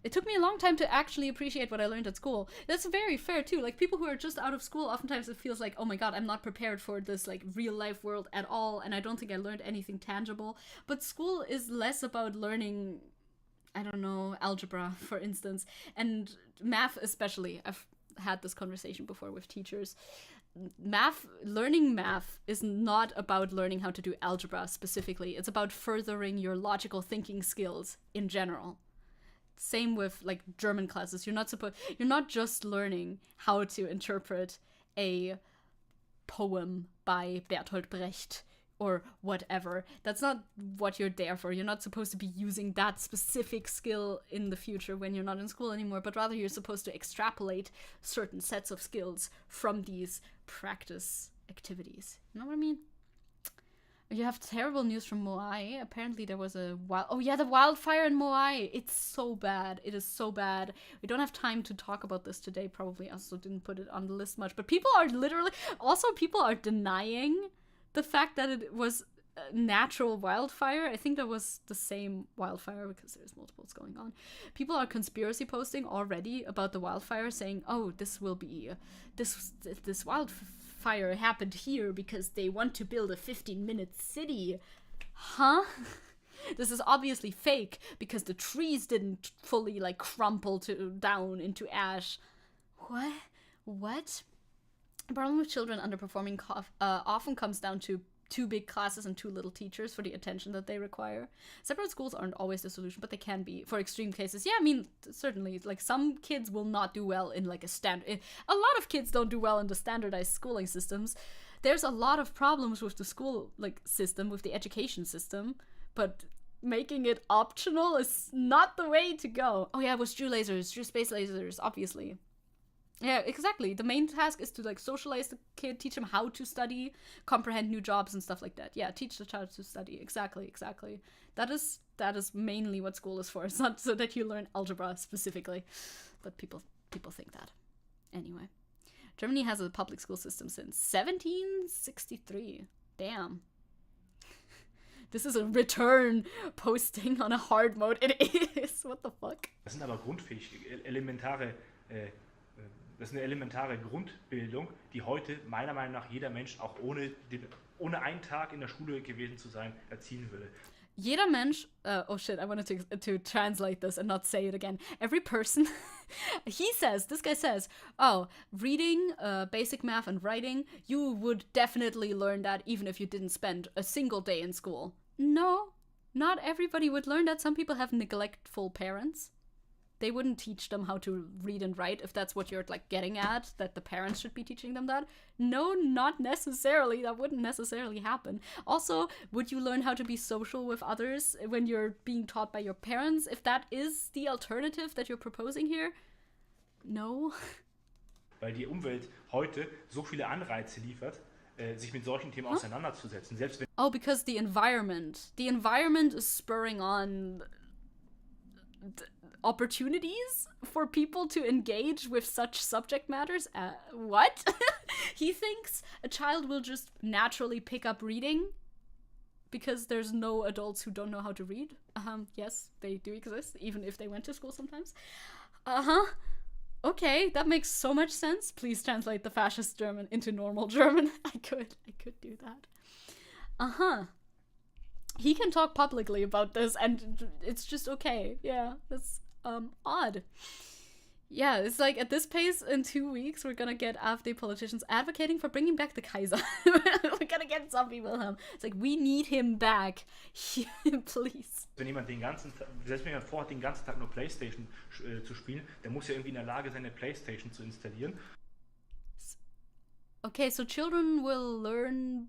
It took me a long time to actually appreciate what I learned at school. That's very fair, too. Like, people who are just out of school, oftentimes it feels like, oh my god, I'm not prepared for this, like, real-life world at all, and I don't think I learned anything tangible. But school is less about learning, I don't know, algebra, for instance, and math especially. I've had this conversation before with teachers. Learning math is not about learning how to do algebra specifically. It's about furthering your logical thinking skills in general. Same with like German classes. You're not just learning how to interpret a poem by Bertolt Brecht or whatever. That's not what you're there for. You're not supposed to be using that specific skill in the future when you're not in school anymore, but rather you're supposed to extrapolate certain sets of skills from these practice activities. You know what I mean? You have terrible news from Moai. Apparently there was the wildfire in Moai. It's so bad. It is so bad. We don't have time to talk about this today. Probably also didn't put it on the list much. But people are denying the fact that it was a natural wildfire. I think that was the same wildfire because there's multiples going on. People are conspiracy posting already about the wildfire, saying, oh, this wildfire happened here because they want to build a 15-minute city. Huh? This is obviously fake because the trees didn't fully like crumple down into ash. What? The problem with children underperforming often comes down to too big classes and too little teachers for the attention that they require. Separate schools aren't always the solution, but they can be for extreme cases. Yeah, I mean, certainly, like some kids will not do well in like a lot of kids don't do well in the standardized schooling systems. There's a lot of problems with the school like system, with the education system, but making it optional is not the way to go. Oh yeah, it was Drew space lasers, obviously. Yeah, exactly. The main task is to like socialize the kid, teach him how to study, comprehend new jobs and stuff like that. Yeah, teach the child to study. Exactly. That is mainly what school is for. It's not so that you learn algebra specifically, but people think that. Anyway, Germany has a public school system since 1763. Damn. This is a return posting on a hard mode. It is. What the fuck? Das sind aber das ist eine elementare Grundbildung, die heute meiner Meinung nach jeder Mensch auch ohne einen Tag in der Schule gewesen zu sein erzielen würde. Jeder Mensch, oh shit, I wanted to translate this and not say it again. Every person, this guy says, oh, reading, basic math and writing, you would definitely learn that even if you didn't spend a single day in school. No, not everybody would learn that. Some people have neglectful parents. They wouldn't teach them how to read and write if that's what you're like getting at, that the parents should be teaching them that. No, not necessarily. That wouldn't necessarily happen. Also, would you learn how to be social with others when you're being taught by your parents? If that is the alternative that you're proposing here? No. weil die Umwelt heute so viele Anreize liefert, sich mit solchen Themen auseinanderzusetzen. Selbst wenn Oh, because the environment is spurring on opportunities for people to engage with such subject matters. What? He thinks a child will just naturally pick up reading because there's no adults who don't know how to read. Yes, they do exist, even if they went to school sometimes. Okay, that makes so much sense. Please translate the fascist German into normal German. I could do that. He can talk publicly about this and it's just okay. Yeah, that's odd. Yeah, it's like at this pace, in 2 weeks, we're gonna get AfD politicians advocating for bringing back the Kaiser. We're gonna get Zombie Wilhelm. It's like, we need him back. Please. Wenn jemand selbst wenn jemand vorhat, den ganzen Tag nur Playstation zu spielen, der muss ja irgendwie in der Lage sein, eine Playstation zu installieren. Okay, so children will learn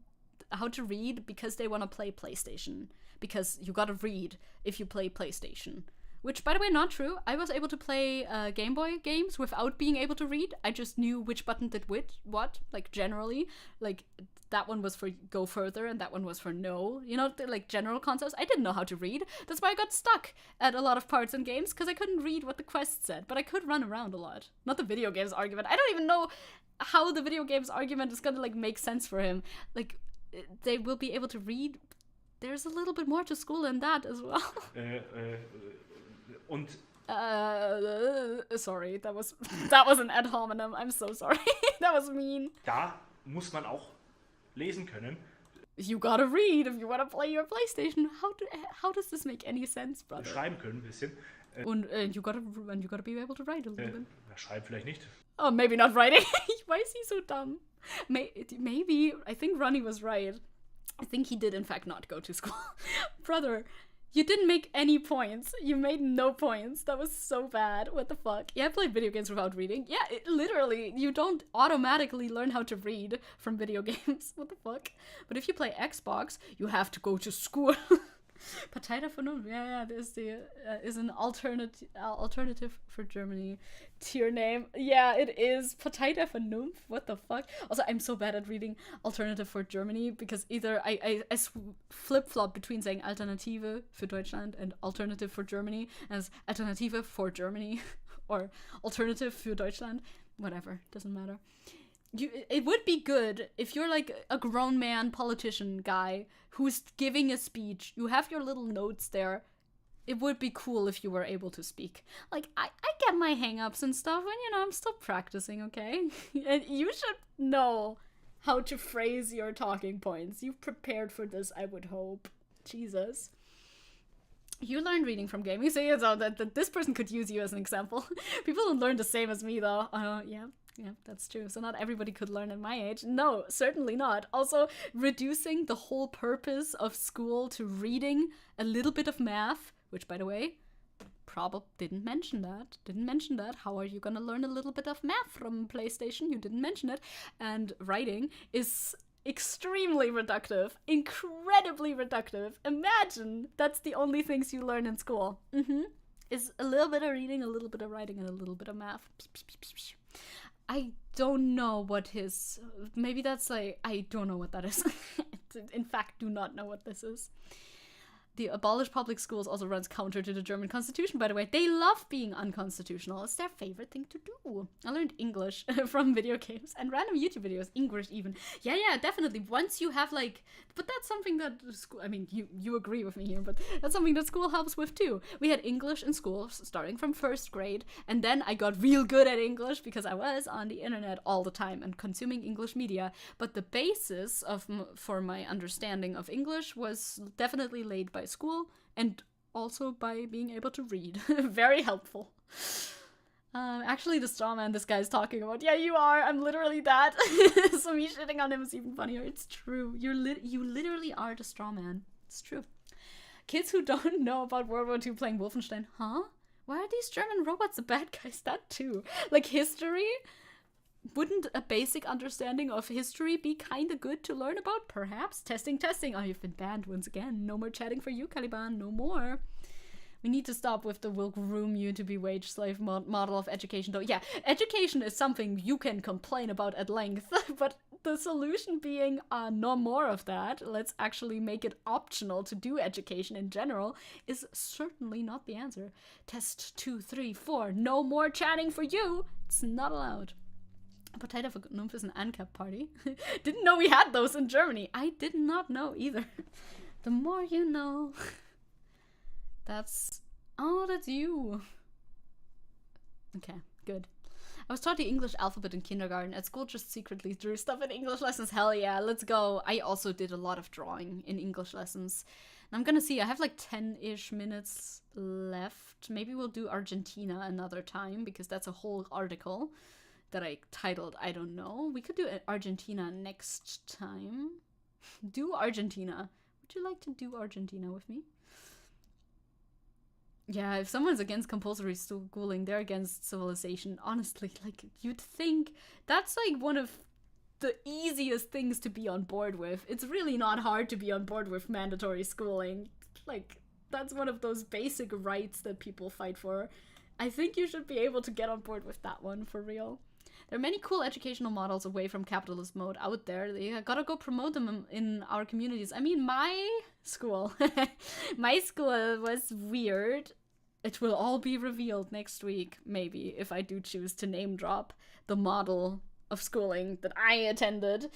how to read because they want to play PlayStation. Because you gotta read if you play PlayStation. Which, by the way, not true. I was able to play Game Boy games without being able to read. I just knew which button did what, like, generally. Like, that one was for go further and that one was for no. You know, like, general concepts. I didn't know how to read. That's why I got stuck at a lot of parts in games, because I couldn't read what the quest said. But I could run around a lot. Not the video games argument. I don't even know how the video games argument is gonna, like, make sense for him. Like, they will be able to read. There's a little bit more to school than that as well. Und sorry, that was an ad hominem. I'm so sorry. That was mean. Da muss man auch lesen können. You gotta read if you wanna play your PlayStation. How does this make any sense, brother? Schreiben können ein bisschen. Und you gotta be able to write a little bit. Schreiben vielleicht nicht. Oh, maybe not writing. Why is he so dumb? Maybe. I think Ronnie was right. I think he did in fact not go to school. Brother, you didn't make any points. You made no points. That was so bad. What the fuck? Yeah, I played video games without reading. Yeah, literally, you don't automatically learn how to read from video games. What the fuck? But if you play Xbox, you have to go to school. Partei der Vernunft. Yeah, this is an alternative for Germany tier name. Yeah, it is. Partei der Vernunft. What the fuck? Also, I'm so bad at reading alternative for Germany because either I flip-flop between saying Alternative für Deutschland and alternative for Germany as Alternative for Germany or alternative für Deutschland. Whatever, doesn't matter. It would be good if you're like a grown man politician guy who's giving a speech. You have your little notes there. It would be cool if you were able to speak. Like, I get my hang-ups and stuff, and, you know, I'm still practicing, okay? And you should know how to phrase your talking points. You've prepared for this, I would hope. Jesus. You learned reading from gaming, so that this person could use you as an example. People don't learn the same as me, though. Yeah, that's true. So not everybody could learn at my age. No, certainly not. Also, reducing the whole purpose of school to reading a little bit of math, which, by the way, probably didn't mention that. How are you gonna learn a little bit of math from PlayStation? You didn't mention it. And writing is extremely reductive, incredibly reductive. Imagine that's the only things you learn in school. Is a little bit of reading, a little bit of writing, and a little bit of math. I don't know what maybe that's like, I don't know what that is. In fact, do not know what this is. The abolish public schools also runs counter to the German constitution, by the way. They love being unconstitutional. It's their favorite thing to do. I learned English from video games and random YouTube videos. English even. Yeah, definitely. Once you have like... But that's something that school... I mean, you agree with me here, but that's something that school helps with too. We had English in school starting from first grade, and then I got real good at English because I was on the internet all the time and consuming English media. But the basis for my understanding of English was definitely laid by school and also by being able to read. Very helpful. Actually, the straw man this guy's talking about. Yeah, you are. I'm literally that. So me shitting on him is even funnier. It's true. You literally are the straw man. It's true. Kids who don't know about World War II playing Wolfenstein. Huh? Why are these German robots the bad guys? That too. Like history? Wouldn't a basic understanding of history be kind of good to learn about? Perhaps. Testing. Oh, you've been banned once again. No more chatting for you, Caliban. No more. We need to stop with the "will groom you to be wage slave" model of education, though. Yeah, education is something you can complain about at length, but the solution being no more of that, let's actually make it optional to do education in general, is certainly not the answer. Test 2, 3, 4, no more chatting for you. It's not allowed. Potato for Nymph is an ANCAP party. Didn't know we had those in Germany. I did not know either. The more you know. That's you. Okay, good. I was taught the English alphabet in kindergarten. At school, just secretly drew stuff in English lessons. Hell yeah, let's go. I also did a lot of drawing in English lessons. And I'm gonna see, I have like 10-ish minutes left. Maybe we'll do Argentina another time, because that's a whole article that I titled, I don't know. We could do Argentina next time. Do Argentina. Would you like to do Argentina with me? Yeah, if someone's against compulsory schooling, they're against civilization. Honestly, like, you'd think that's like one of the easiest things to be on board with. It's really not hard to be on board with mandatory schooling. Like, that's one of those basic rights that people fight for. I think you should be able to get on board with that one, for real. There are many cool educational models away from capitalist mode out there. You gotta go promote them in our communities. I mean, my school was weird. It will all be revealed next week, maybe, if I do choose to name drop the model of schooling that I attended.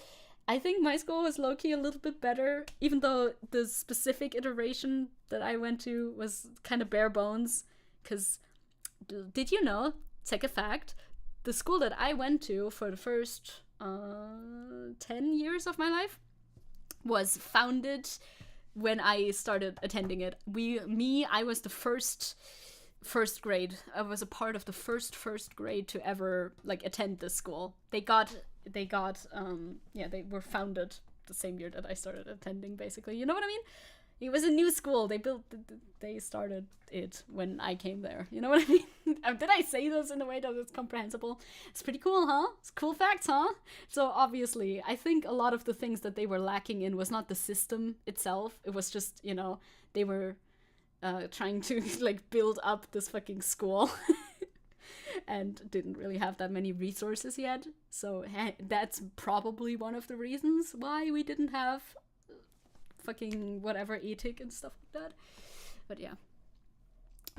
I think my school was low-key a little bit better, even though the specific iteration that I went to was kind of bare bones. Because, did you know, Zecke fact, the school that I went to for the first 10 years of my life was founded when I started attending it. I was the first grade. I was a part of the first grade to ever like attend this school. They were founded the same year that I started attending, basically. You know what I mean? It was a new school. They started it when I came there. You know what I mean? Did I say this in a way that is comprehensible? It's pretty cool, huh? It's cool facts, huh? So obviously, I think a lot of the things that they were lacking in was not the system itself. It was just, they were trying to like build up this fucking school and didn't really have that many resources yet. So that's probably one of the reasons why we didn't have fucking whatever ethic and stuff like that. But yeah.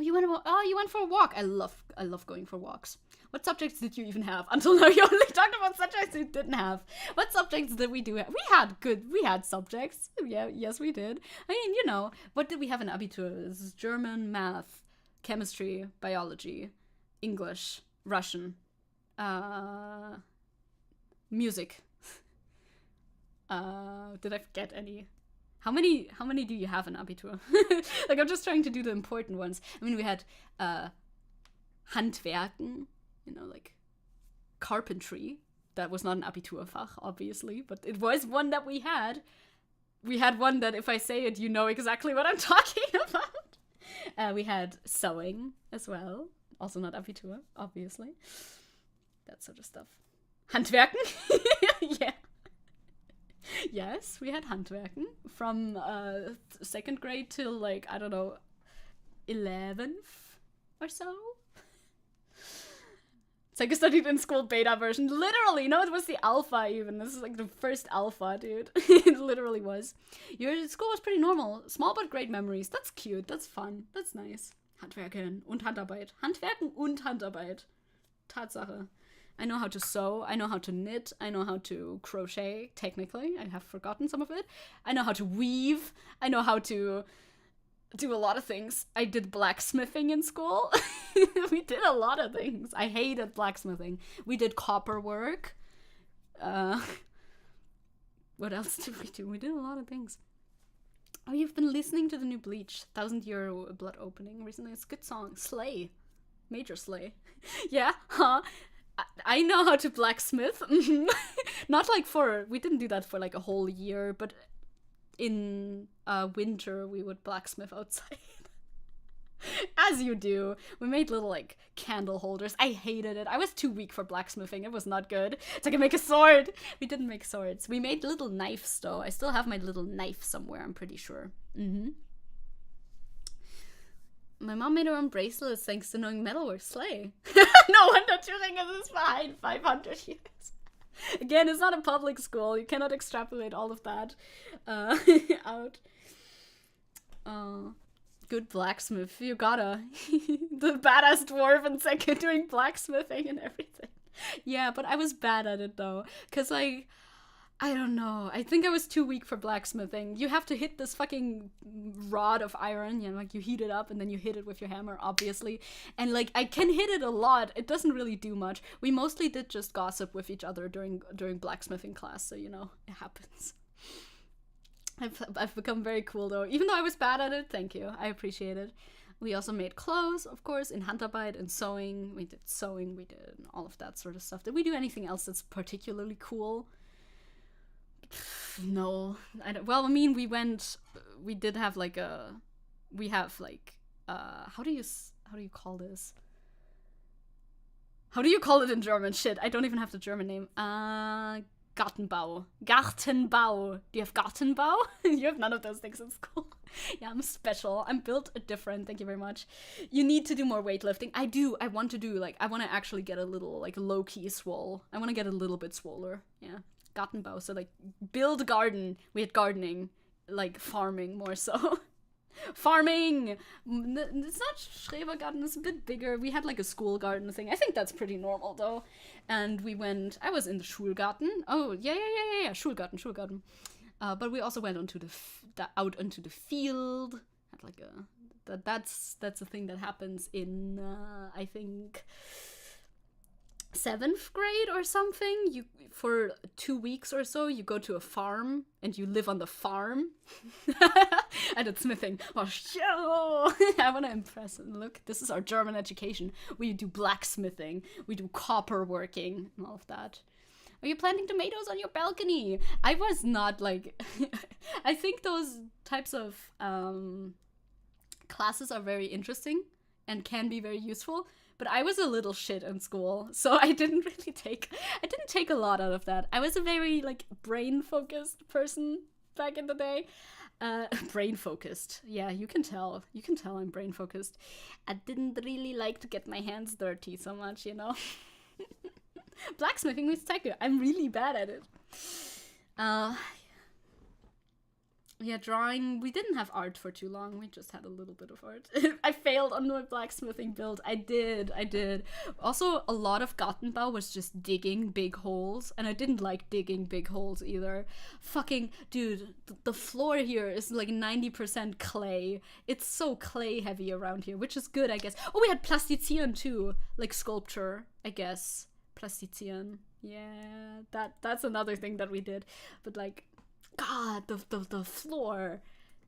You went for a walk. I love going for walks. What subjects did you even have? Until now you only talked about subjects you didn't have. What subjects did we do? We had subjects. Yeah, yes we did. I mean, what did we have in Abitur? This is German, math, chemistry, biology, English, Russian, music. Did I forget any? How many do you have in Abitur? Like, I'm just trying to do the important ones. I mean, we had Handwerken, like carpentry. That was not an Abiturfach, obviously, but it was one that we had. We had one that if I say it, you know exactly what I'm talking about. We had sewing as well. Also not Abitur, obviously. That sort of stuff. Handwerken? Yeah. Yes, we had Handwerken from second grade till, like, I don't know, 11th or so. It's like I studied in school beta version. Literally, no, it was the alpha even. This is like the first alpha, dude. It literally was. Your school was pretty normal. Small but great memories. That's cute. That's fun. That's nice. Handwerken und Handarbeit. Handwerken und Handarbeit. Tatsache. I know how to sew, I know how to knit, I know how to crochet, technically. I have forgotten some of it. I know how to weave, I know how to do a lot of things. I did blacksmithing in school. We did a lot of things. I hated blacksmithing. We did copper work. What else did we do? We did a lot of things. Oh, you've been listening to the new Bleach, 1000-Year Blood Opening recently. It's a good song. Slay. Major slay. Yeah, huh? I know how to blacksmith. Not like we didn't do that for like a whole year, but in winter we would blacksmith outside. As you do. We made little like candle holders. I hated it. I was too weak for blacksmithing. It was not good. It's like I make a sword. We didn't make swords. We made little knives though. I still have my little knife somewhere, I'm pretty sure. My mom made her own bracelets thanks to knowing metalwork. Slay. No wonder Thüringen is behind 500 years. Again, it's not a public school. You cannot extrapolate all of that out. Good blacksmith. You gotta. The badass dwarf and Zecke doing blacksmithing and everything. Yeah, but I was bad at it though. Because, like, I don't know. I think I was too weak for blacksmithing. You have to hit this fucking rod of iron, you know, like you heat it up and then you hit it with your hammer, obviously. And like I can hit it a lot. It doesn't really do much. We mostly did just gossip with each other during blacksmithing class, so you know, it happens. I've become very cool though. Even though I was bad at it, thank you. I appreciate it. We also made clothes, of course, in Handarbeit and sewing. We did all of that sort of stuff. Did we do anything else that's particularly cool? No, I don't. Well, I mean, we did have like how do you call this? How do you call it in German? Shit, I don't even have the German name. Gartenbau. Do you have Gartenbau? You have none of those things in school. Yeah, I'm special. I'm built different. Thank you very much. You need to do more weightlifting. I do. I want to do, like, I want to actually get a little, like, low-key swole. I want to get a little bit swoller. Yeah. Gartenbau. So, like, build garden. We had gardening. Like, farming more so. Farming! It's not Schrebergarten, it's a bit bigger. We had like a school garden thing. I think that's pretty normal though. And I was in the Schulgarten. Oh, yeah, Schulgarten. But we also went out onto the field. Had like that's a thing that happens in, I think, 7th grade or something. For 2 weeks or so, you go to a farm and you live on the farm. I did smithing. Oh, show! I want to impress. Look, this is our German education. We do blacksmithing. We do copper working and all of that. Are you planting tomatoes on your balcony? I was not like... I think those types of classes are very interesting and can be very useful. But I was a little shit in school, so I didn't take a lot out of that. I was a very, like, brain-focused person back in the day. Brain-focused. Yeah, you can tell. You can tell I'm brain-focused. I didn't really like to get my hands dirty so much, you know? Blacksmithing with Zecke. I'm really bad at it. Yeah, drawing. We didn't have art for too long. We just had a little bit of art. I failed on my blacksmithing build. I did. Also, a lot of Gartenbau was just digging big holes, and I didn't like digging big holes either. Fucking, dude, the floor here is like 90% clay. It's so clay heavy around here, which is good, I guess. Oh, we had Plastizieren too, like sculpture, I guess. Plastizieren. Yeah, that's another thing that we did. But like, God, the floor,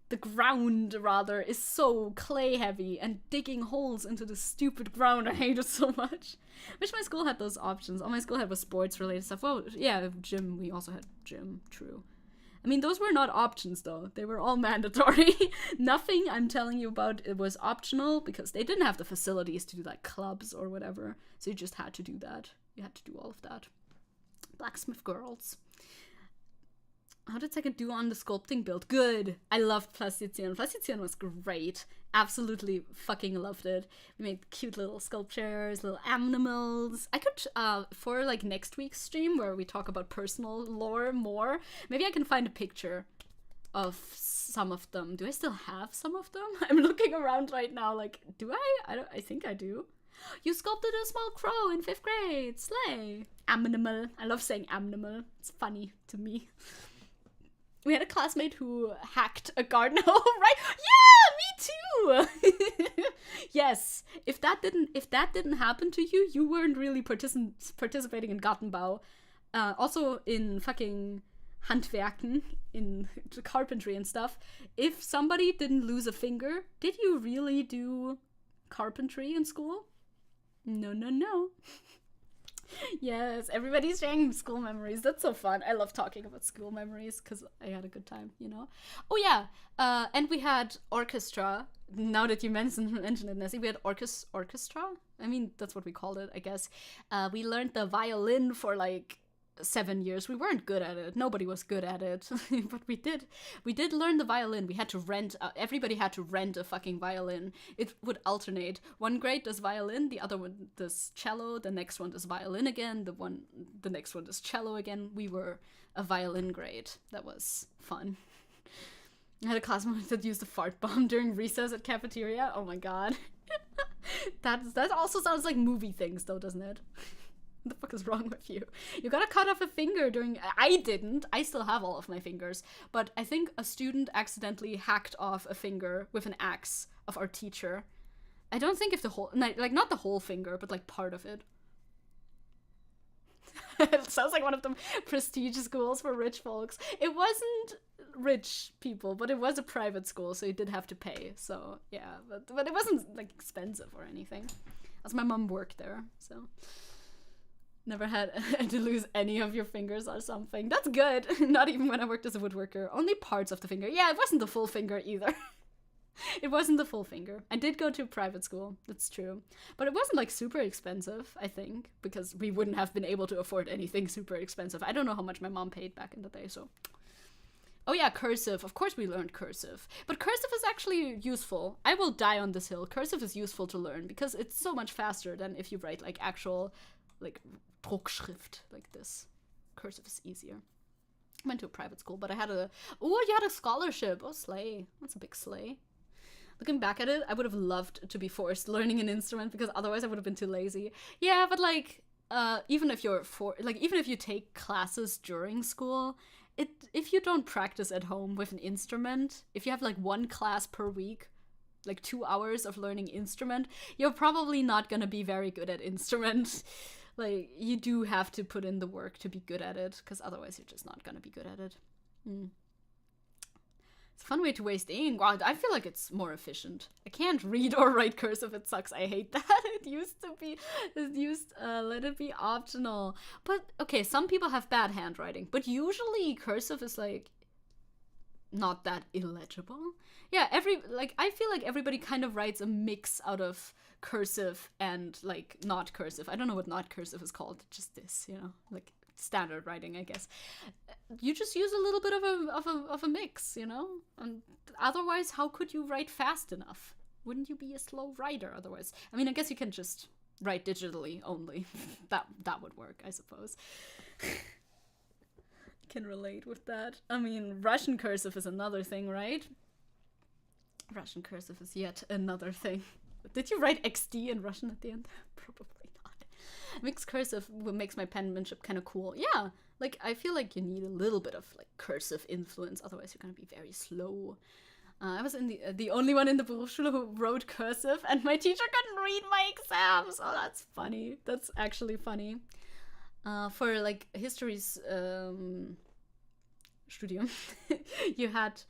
the ground rather, is so clay heavy, and digging holes into the stupid ground, I hate it so much. Wish my school had those options. All my school had was sports related stuff. Well, yeah, gym, we also had gym, true. I mean, those were not options though. They were all mandatory. Nothing I'm telling you about it was optional because they didn't have the facilities to do like clubs or whatever. So you just had to do that. You had to do all of that. Blacksmith girls. How did Zecke do on the sculpting build? Good. I loved Plastizieren. Plastizieren was great. Absolutely fucking loved it. We made cute little sculptures, little animals. I could, for like next week's stream where we talk about personal lore more, maybe I can find a picture of some of them. Do I still have some of them? I'm looking around right now like, do I? I think I do. You sculpted a small crow in 5th grade. Slay. Animal. I love saying animal. It's funny to me. We had a classmate who hacked a garden hole, right? Yeah, me too. Yes. If that didn't happen to you, you weren't really participating in Gartenbau. Also in fucking Handwerken, in carpentry and stuff. If somebody didn't lose a finger, did you really do carpentry in school? No. Yes, everybody's sharing school memories. That's so fun. I love talking about school memories because I had a good time, you know? Oh, yeah. And we had orchestra. Now that you mentioned it, Nessie, we had orchestra. I mean, that's what we called it, I guess. We learned the violin for like 7 years. We weren't good at it. Nobody was good at it. But we did learn the violin. We had to rent, everybody had to rent a fucking violin. It would alternate. One grade does violin, the other one does cello, the next one does violin again, the next one does cello again. We were a violin grade. That was fun. I had a classmate that used a fart bomb during recess at cafeteria. Oh my god. That also sounds like movie things though, doesn't it? What the fuck is wrong with you? You gotta cut off a finger during... I didn't. I still have all of my fingers. But I think a student accidentally hacked off a finger with an axe of our teacher. I don't think if the whole... Like, not the whole finger, but, like, part of it. It sounds like one of them prestige schools for rich folks. It wasn't rich people, but it was a private school, so you did have to pay. So, yeah. But it wasn't, like, expensive or anything. As my mom worked there, so... Never had to lose any of your fingers or something. That's good. Not even when I worked as a woodworker. Only parts of the finger. Yeah, it wasn't the full finger either. It wasn't the full finger. I did go to private school. That's true. But it wasn't like super expensive, I think. Because we wouldn't have been able to afford anything super expensive. I don't know how much my mom paid back in the day, so... Oh yeah, cursive. Of course we learned cursive. But cursive is actually useful. I will die on this hill. Cursive is useful to learn because it's so much faster than if you write like actual... like Druckschrift like this. Cursive is easier. I went to a private school, but I had a... Oh, you had a scholarship. Oh, slay. That's a big slay. Looking back at it, I would have loved to be forced learning an instrument because otherwise I would have been too lazy. Yeah, but like, even if you take classes during school, if you don't practice at home with an instrument, if you have like one class per week, like 2 hours of learning instrument, you're probably not gonna be very good at instrument. Like, you do have to put in the work to be good at it, because otherwise you're just not gonna be good at it. It's a fun way to waste ink. Wow, I feel like it's more efficient. I can't read or write cursive, it sucks. I hate that. It used to be, let it be optional. But, okay, some people have bad handwriting, but usually cursive is, like, not that illegible. Yeah, I feel like everybody kind of writes a mix out of cursive and, like, not cursive. I don't know what not cursive is called. Just this, you know, like standard writing, I guess. You just use a little bit of a mix, you know? And otherwise, how could you write fast enough? Wouldn't you be a slow writer otherwise? I mean, I guess you can just write digitally only. That would work, I suppose. Can relate with that. I mean, Russian cursive is another thing, right? Russian cursive is yet another thing. Did you write XD in Russian at the end? Probably not. Mixed cursive makes my penmanship kind of cool. Yeah, like, I feel like you need a little bit of, like, cursive influence, otherwise you're gonna be very slow. I was in the only one in the Berufsschule who wrote cursive, and my teacher couldn't read my exams. Oh, that's funny. That's actually funny. For, like, history's studium, you had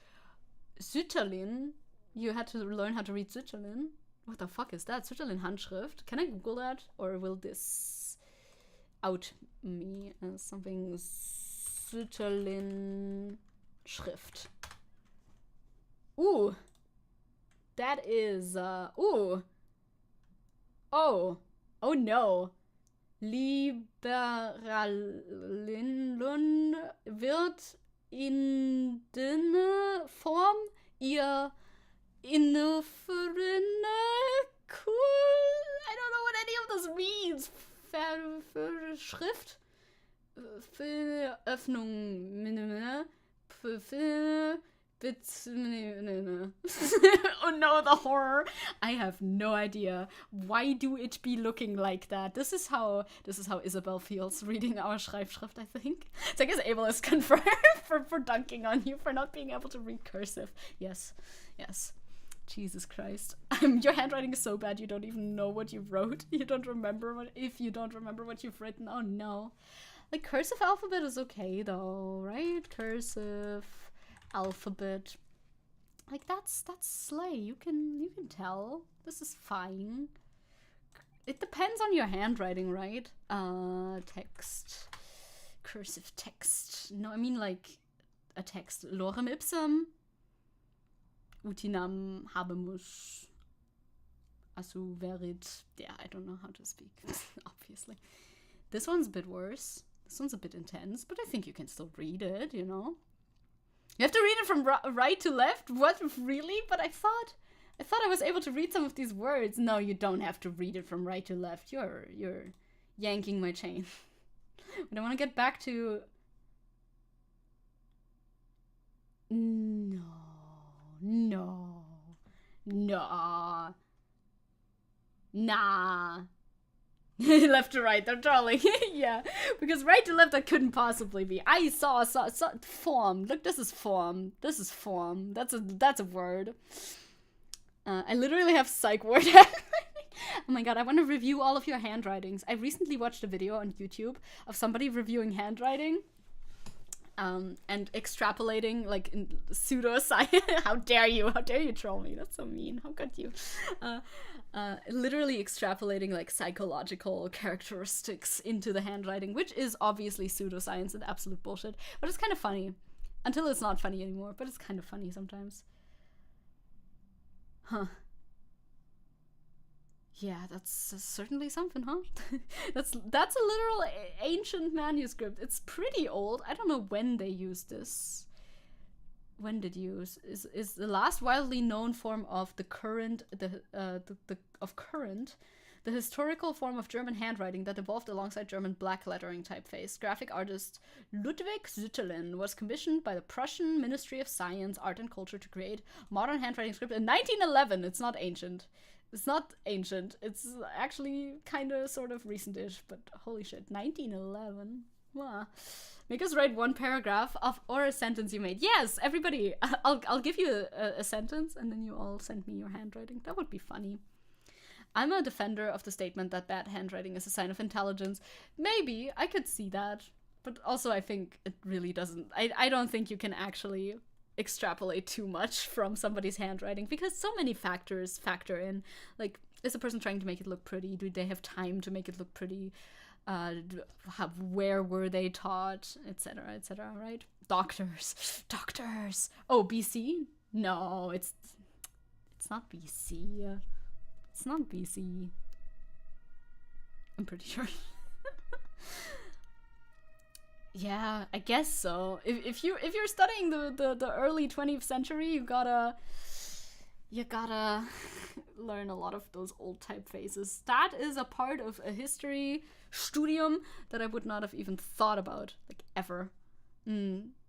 Sütterlin. You had to learn how to read Sütterlin. What the fuck is that? Sütterlin Handschrift? Can I Google that? Or will this out me as something? Sütterlin Schrift. Ooh. That is, ooh. Oh. Oh no. Liberalin wird in der Form ihr innere cool. I don't know what any of this means. Schrift. Öffnung. Oh no, the horror. I have no idea. Why do it be looking like that? This is how Isabel feels reading our Schreibschrift, I think. So I guess Abel is confirmed for dunking on you for not being able to read cursive. Yes. Jesus Christ. Your handwriting is so bad you don't even know what you wrote. You don't remember what you've written. Oh no. Like, cursive alphabet is okay though, right? Cursive alphabet. Like, that's slay. You can tell. This is fine. It depends on your handwriting, right? Text. Cursive text. No, I mean like a text. Lorem ipsum. Utinam habemus. Assuverit. Yeah, I don't know how to speak, obviously. This one's a bit worse. This one's a bit intense, but I think you can still read it, you know? You have to read it from right to left? What, really? But I thought I was able to read some of these words. No, you don't have to read it from right to left. You're yanking my chain. But I want to get back to... No. Nah. Left to right, they're trolling. Yeah, because right to left that couldn't possibly be. I saw form. Look, this is form. This is form. That's a word. I literally have psych word. Oh my god, I want to review all of your handwritings. I recently watched a video on YouTube of somebody reviewing handwriting. And extrapolating, like, in pseudoscience. How dare you troll me? That's so mean. How could you? Literally extrapolating, like, psychological characteristics into the handwriting, which is obviously pseudoscience and absolute bullshit. But it's kind of funny. Until it's not funny anymore, but it's kind of funny sometimes. Huh. Yeah, that's certainly something, huh? That's a literal ancient manuscript. It's pretty old. I don't know when they used this. When did use is the last widely known form of the historical form of German handwriting that evolved alongside German black lettering typeface. Graphic artist Ludwig Sütterlin was commissioned by the Prussian Ministry of Science, Art and Culture to create modern handwriting script in 1911. It's not ancient. It's not ancient. It's actually kind of sort of recent-ish, but holy shit, 1911. Wow. Make us write one paragraph or a sentence you made. Yes, everybody. I'll give you a sentence, and then you all send me your handwriting. That would be funny. I'm a defender of the statement that bad handwriting is a sign of intelligence. Maybe I could see that, but also I think it really doesn't. I don't think you can actually extrapolate too much from somebody's handwriting because so many factors factor in. Like, is a person trying to make it look pretty? Do they have time to make it look pretty? Where were they taught, etc., right? Doctors. Oh, BC? No, it's not BC. It's not BC. I'm pretty sure. Yeah, I guess so. If you're studying the early 20th century, you gotta learn a lot of those old typefaces. That is a part of a history studium that I would not have even thought about, like, ever.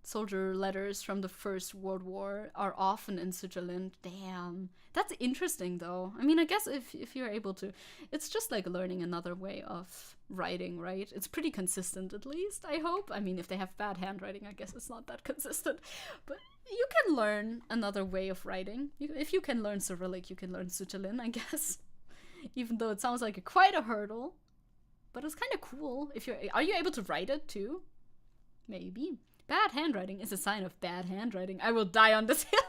Soldier letters from the First World War are often in Switzerland. Damn. That's interesting, though. I mean, I guess if you're able to, it's just like learning another way of writing, right? It's pretty consistent, at least, I hope. I mean, if they have bad handwriting, I guess it's not that consistent. But you can learn another way of writing. If you can learn Cyrillic, you can learn Switzerland, I guess. Even though it sounds like quite a hurdle. But it's kind of cool. Are you able to write it, too? Maybe. Bad handwriting is a sign of bad handwriting. I will die on this hill.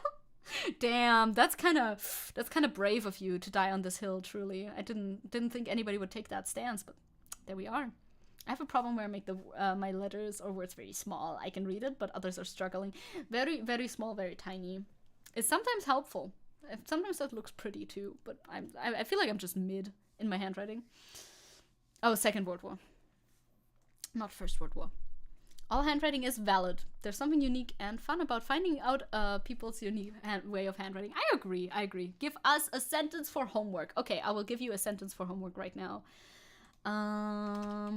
Damn, that's kind of brave of you to die on this hill, truly. I didn't think anybody would take that stance, but there we are. I have a problem where I make my letters or words very small. I can read it, but others are struggling. Very, very small, very tiny. It's sometimes helpful. Sometimes that looks pretty too, but I feel like I'm just mid in my handwriting. Oh, Second World War. Not First World War. All handwriting is valid. There's something unique and fun about finding out people's unique way of handwriting. I agree. Give us a sentence for homework. Okay, I will give you a sentence for homework right now.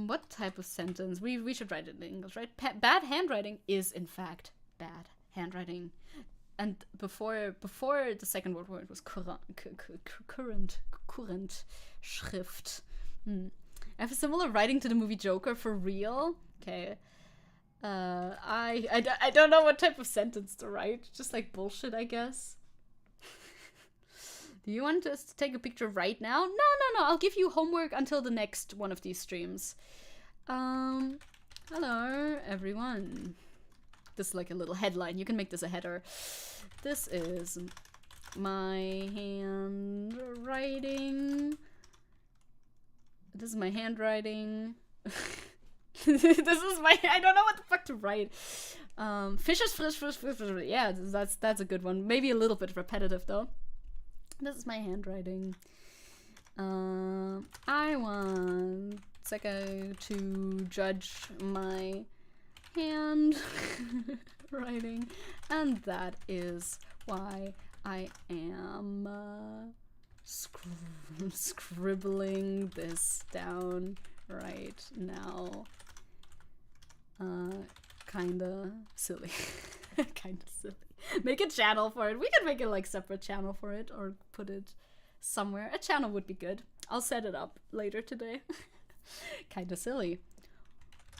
What type of sentence? We should write it in English, right? Bad handwriting is, in fact, bad handwriting. And before the Second World War, it was current Schrift. I have a similar writing to the movie Joker, for real. Okay. I don't know what type of sentence to write. Just like bullshit, I guess. Do you want us to take a picture right now? No. I'll give you homework until the next one of these streams. Hello, everyone. This is like a little headline. You can make this a header. This is my handwriting. This is my handwriting. This is my... I don't know what the fuck to write. Fishes, fish. Yeah, that's a good one. Maybe a little bit repetitive, though. This is my handwriting. I want Zecke to judge my hand writing, and that is why I am scribbling this down right now. Kinda silly. Kinda silly. Make a channel for it. We could make a like separate channel for it or put it somewhere. A channel would be good. I'll set it up later today. Kinda silly.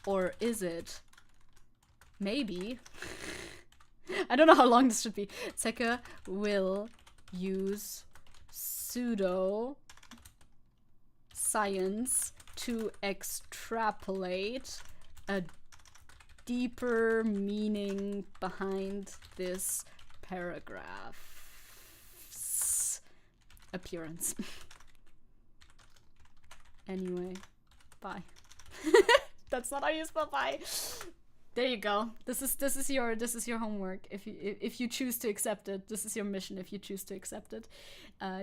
Or is it? Maybe. I don't know how long this should be. Zecke will use pseudo science to extrapolate a deeper meaning behind this paragraph's appearance. Anyway, bye. That's not how you spell bye. There you go. This is your homework. If you choose to accept it, this is your mission. If you choose to accept it,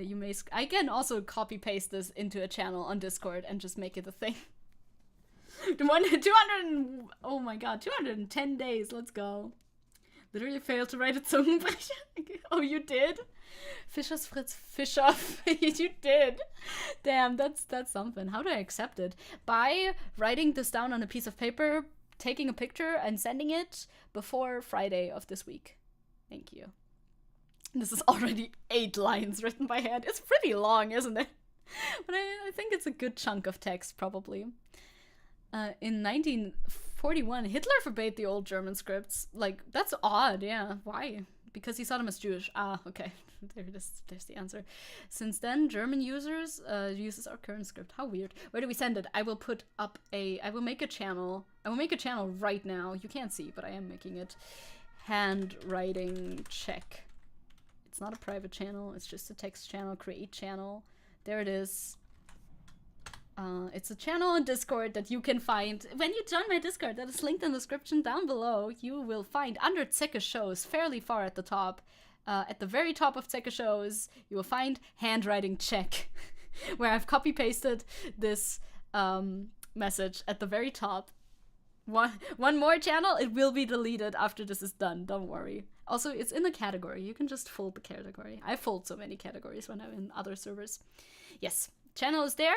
you may. I can also copy paste this into a channel on Discord and just make it a thing. 200. Oh my god, 210 days. Let's go. Literally failed to write a Zungenbrecher. Oh, you did? Fischers Fritz Fischer. You did. Damn, that's something. How do I accept it? By writing this down on a piece of paper, taking a picture, and sending it before Friday of this week. Thank you. This is already 8 lines written by hand. It's pretty long, isn't it? But I think it's a good chunk of text, probably. In 1941, Hitler forbade the old German scripts. Like, that's odd, yeah. Why? Because he saw them as Jewish. Ah, okay. There it is. There's the answer. Since then, German uses our current script. How weird. Where do we send it? I will put up I will make a channel. I will make a channel right now. You can't see, but I am making it. Handwriting check. It's not a private channel. It's just a text channel. Create channel. There it is. It's a channel on Discord that you can find. When you join my Discord, that is linked in the description down below, you will find under Zecke Shows, fairly far at the top, at the very top of Zecke Shows, you will find handwriting check, where I've copy-pasted this message at the very top. One more channel, it will be deleted after this is done, don't worry. Also, it's in a category. You can just fold the category. I fold so many categories when I'm in other servers. Yes, channel is there.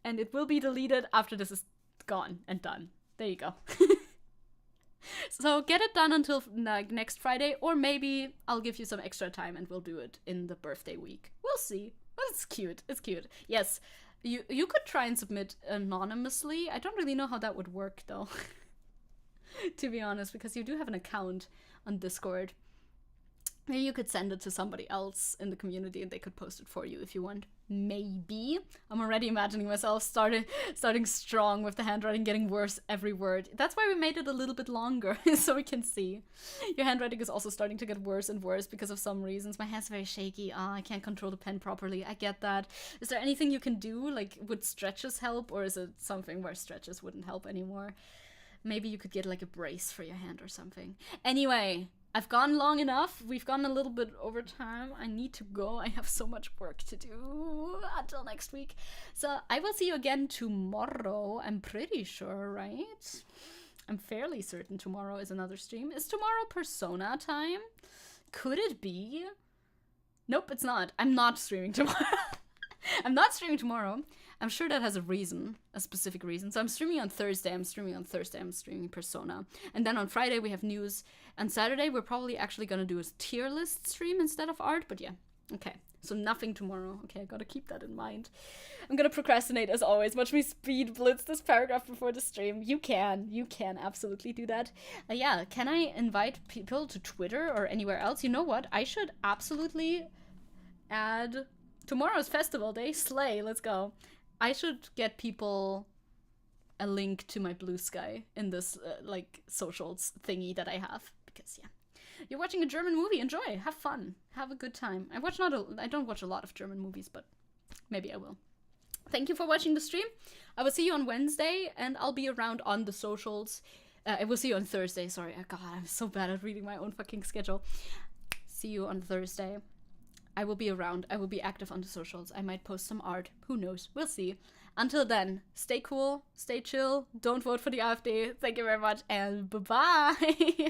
And it will be deleted after this is gone and done. There you go. So get it done until next Friday, or maybe I'll give you some extra time and we'll do it in the birthday week. We'll see. Well, it's cute. It's cute. Yes, you could try and submit anonymously. I don't really know how that would work, though. To be honest, because you do have an account on Discord. Maybe you could send it to somebody else in the community and they could post it for you if you want. Maybe. I'm already imagining myself starting strong with the handwriting, getting worse every word. That's why we made it a little bit longer, so we can see. Your handwriting is also starting to get worse and worse because of some reasons. My hand's very shaky. I can't control the pen properly. I get that. Is there anything you can do? Like, would stretches help? Or is it something where stretches wouldn't help anymore? Maybe you could get like a brace for your hand or something. Anyway, I've gone long enough. We've gone a little bit over time. I need to go. I have so much work to do until next week. So I will see you again tomorrow. I'm pretty sure, right? I'm fairly certain tomorrow is another stream. Is tomorrow Persona time? Could it be? Nope, it's not. I'm not streaming tomorrow. I'm not streaming tomorrow. I'm sure that has a reason, a specific reason. So I'm streaming on Thursday. I'm streaming Persona. And then on Friday we have news. On Saturday we're probably actually going to do a tier list stream instead of art. But yeah, okay. So nothing tomorrow. Okay, I got to keep that in mind. I'm going to procrastinate as always. Watch me speed blitz this paragraph before the stream. You can absolutely do that. Yeah, can I invite people to Twitter or anywhere else? You know what? I should absolutely add... Tomorrow's festival day. Slay, let's go. I should get people a link to my Blue Sky in this, like, socials thingy that I have. Because, yeah. You're watching a German movie. Enjoy. Have fun. Have a good time. I don't watch a lot of German movies, but maybe I will. Thank you for watching the stream. I will see you on Wednesday, and I'll be around on the socials. I will see you on Thursday. Sorry. Oh, God, I'm so bad at reading my own fucking schedule. See you on Thursday. I will be around. I will be active on the socials. I might post some art. Who knows? We'll see. Until then, stay cool, stay chill, don't vote for the AfD. Thank you very much, and bye-bye.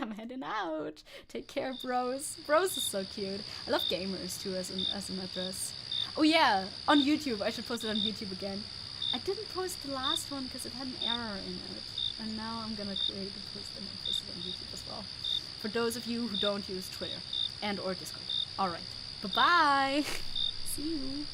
I'm heading out. Take care, bros. Bros is so cute. I love gamers, too, as an address. Oh, yeah, on YouTube. I should post it on YouTube again. I didn't post the last one because it had an error in it. And now I'm gonna create a post and then post it on YouTube as well. For those of you who don't use Twitter and or Discord. Alright. Bye-bye. See you.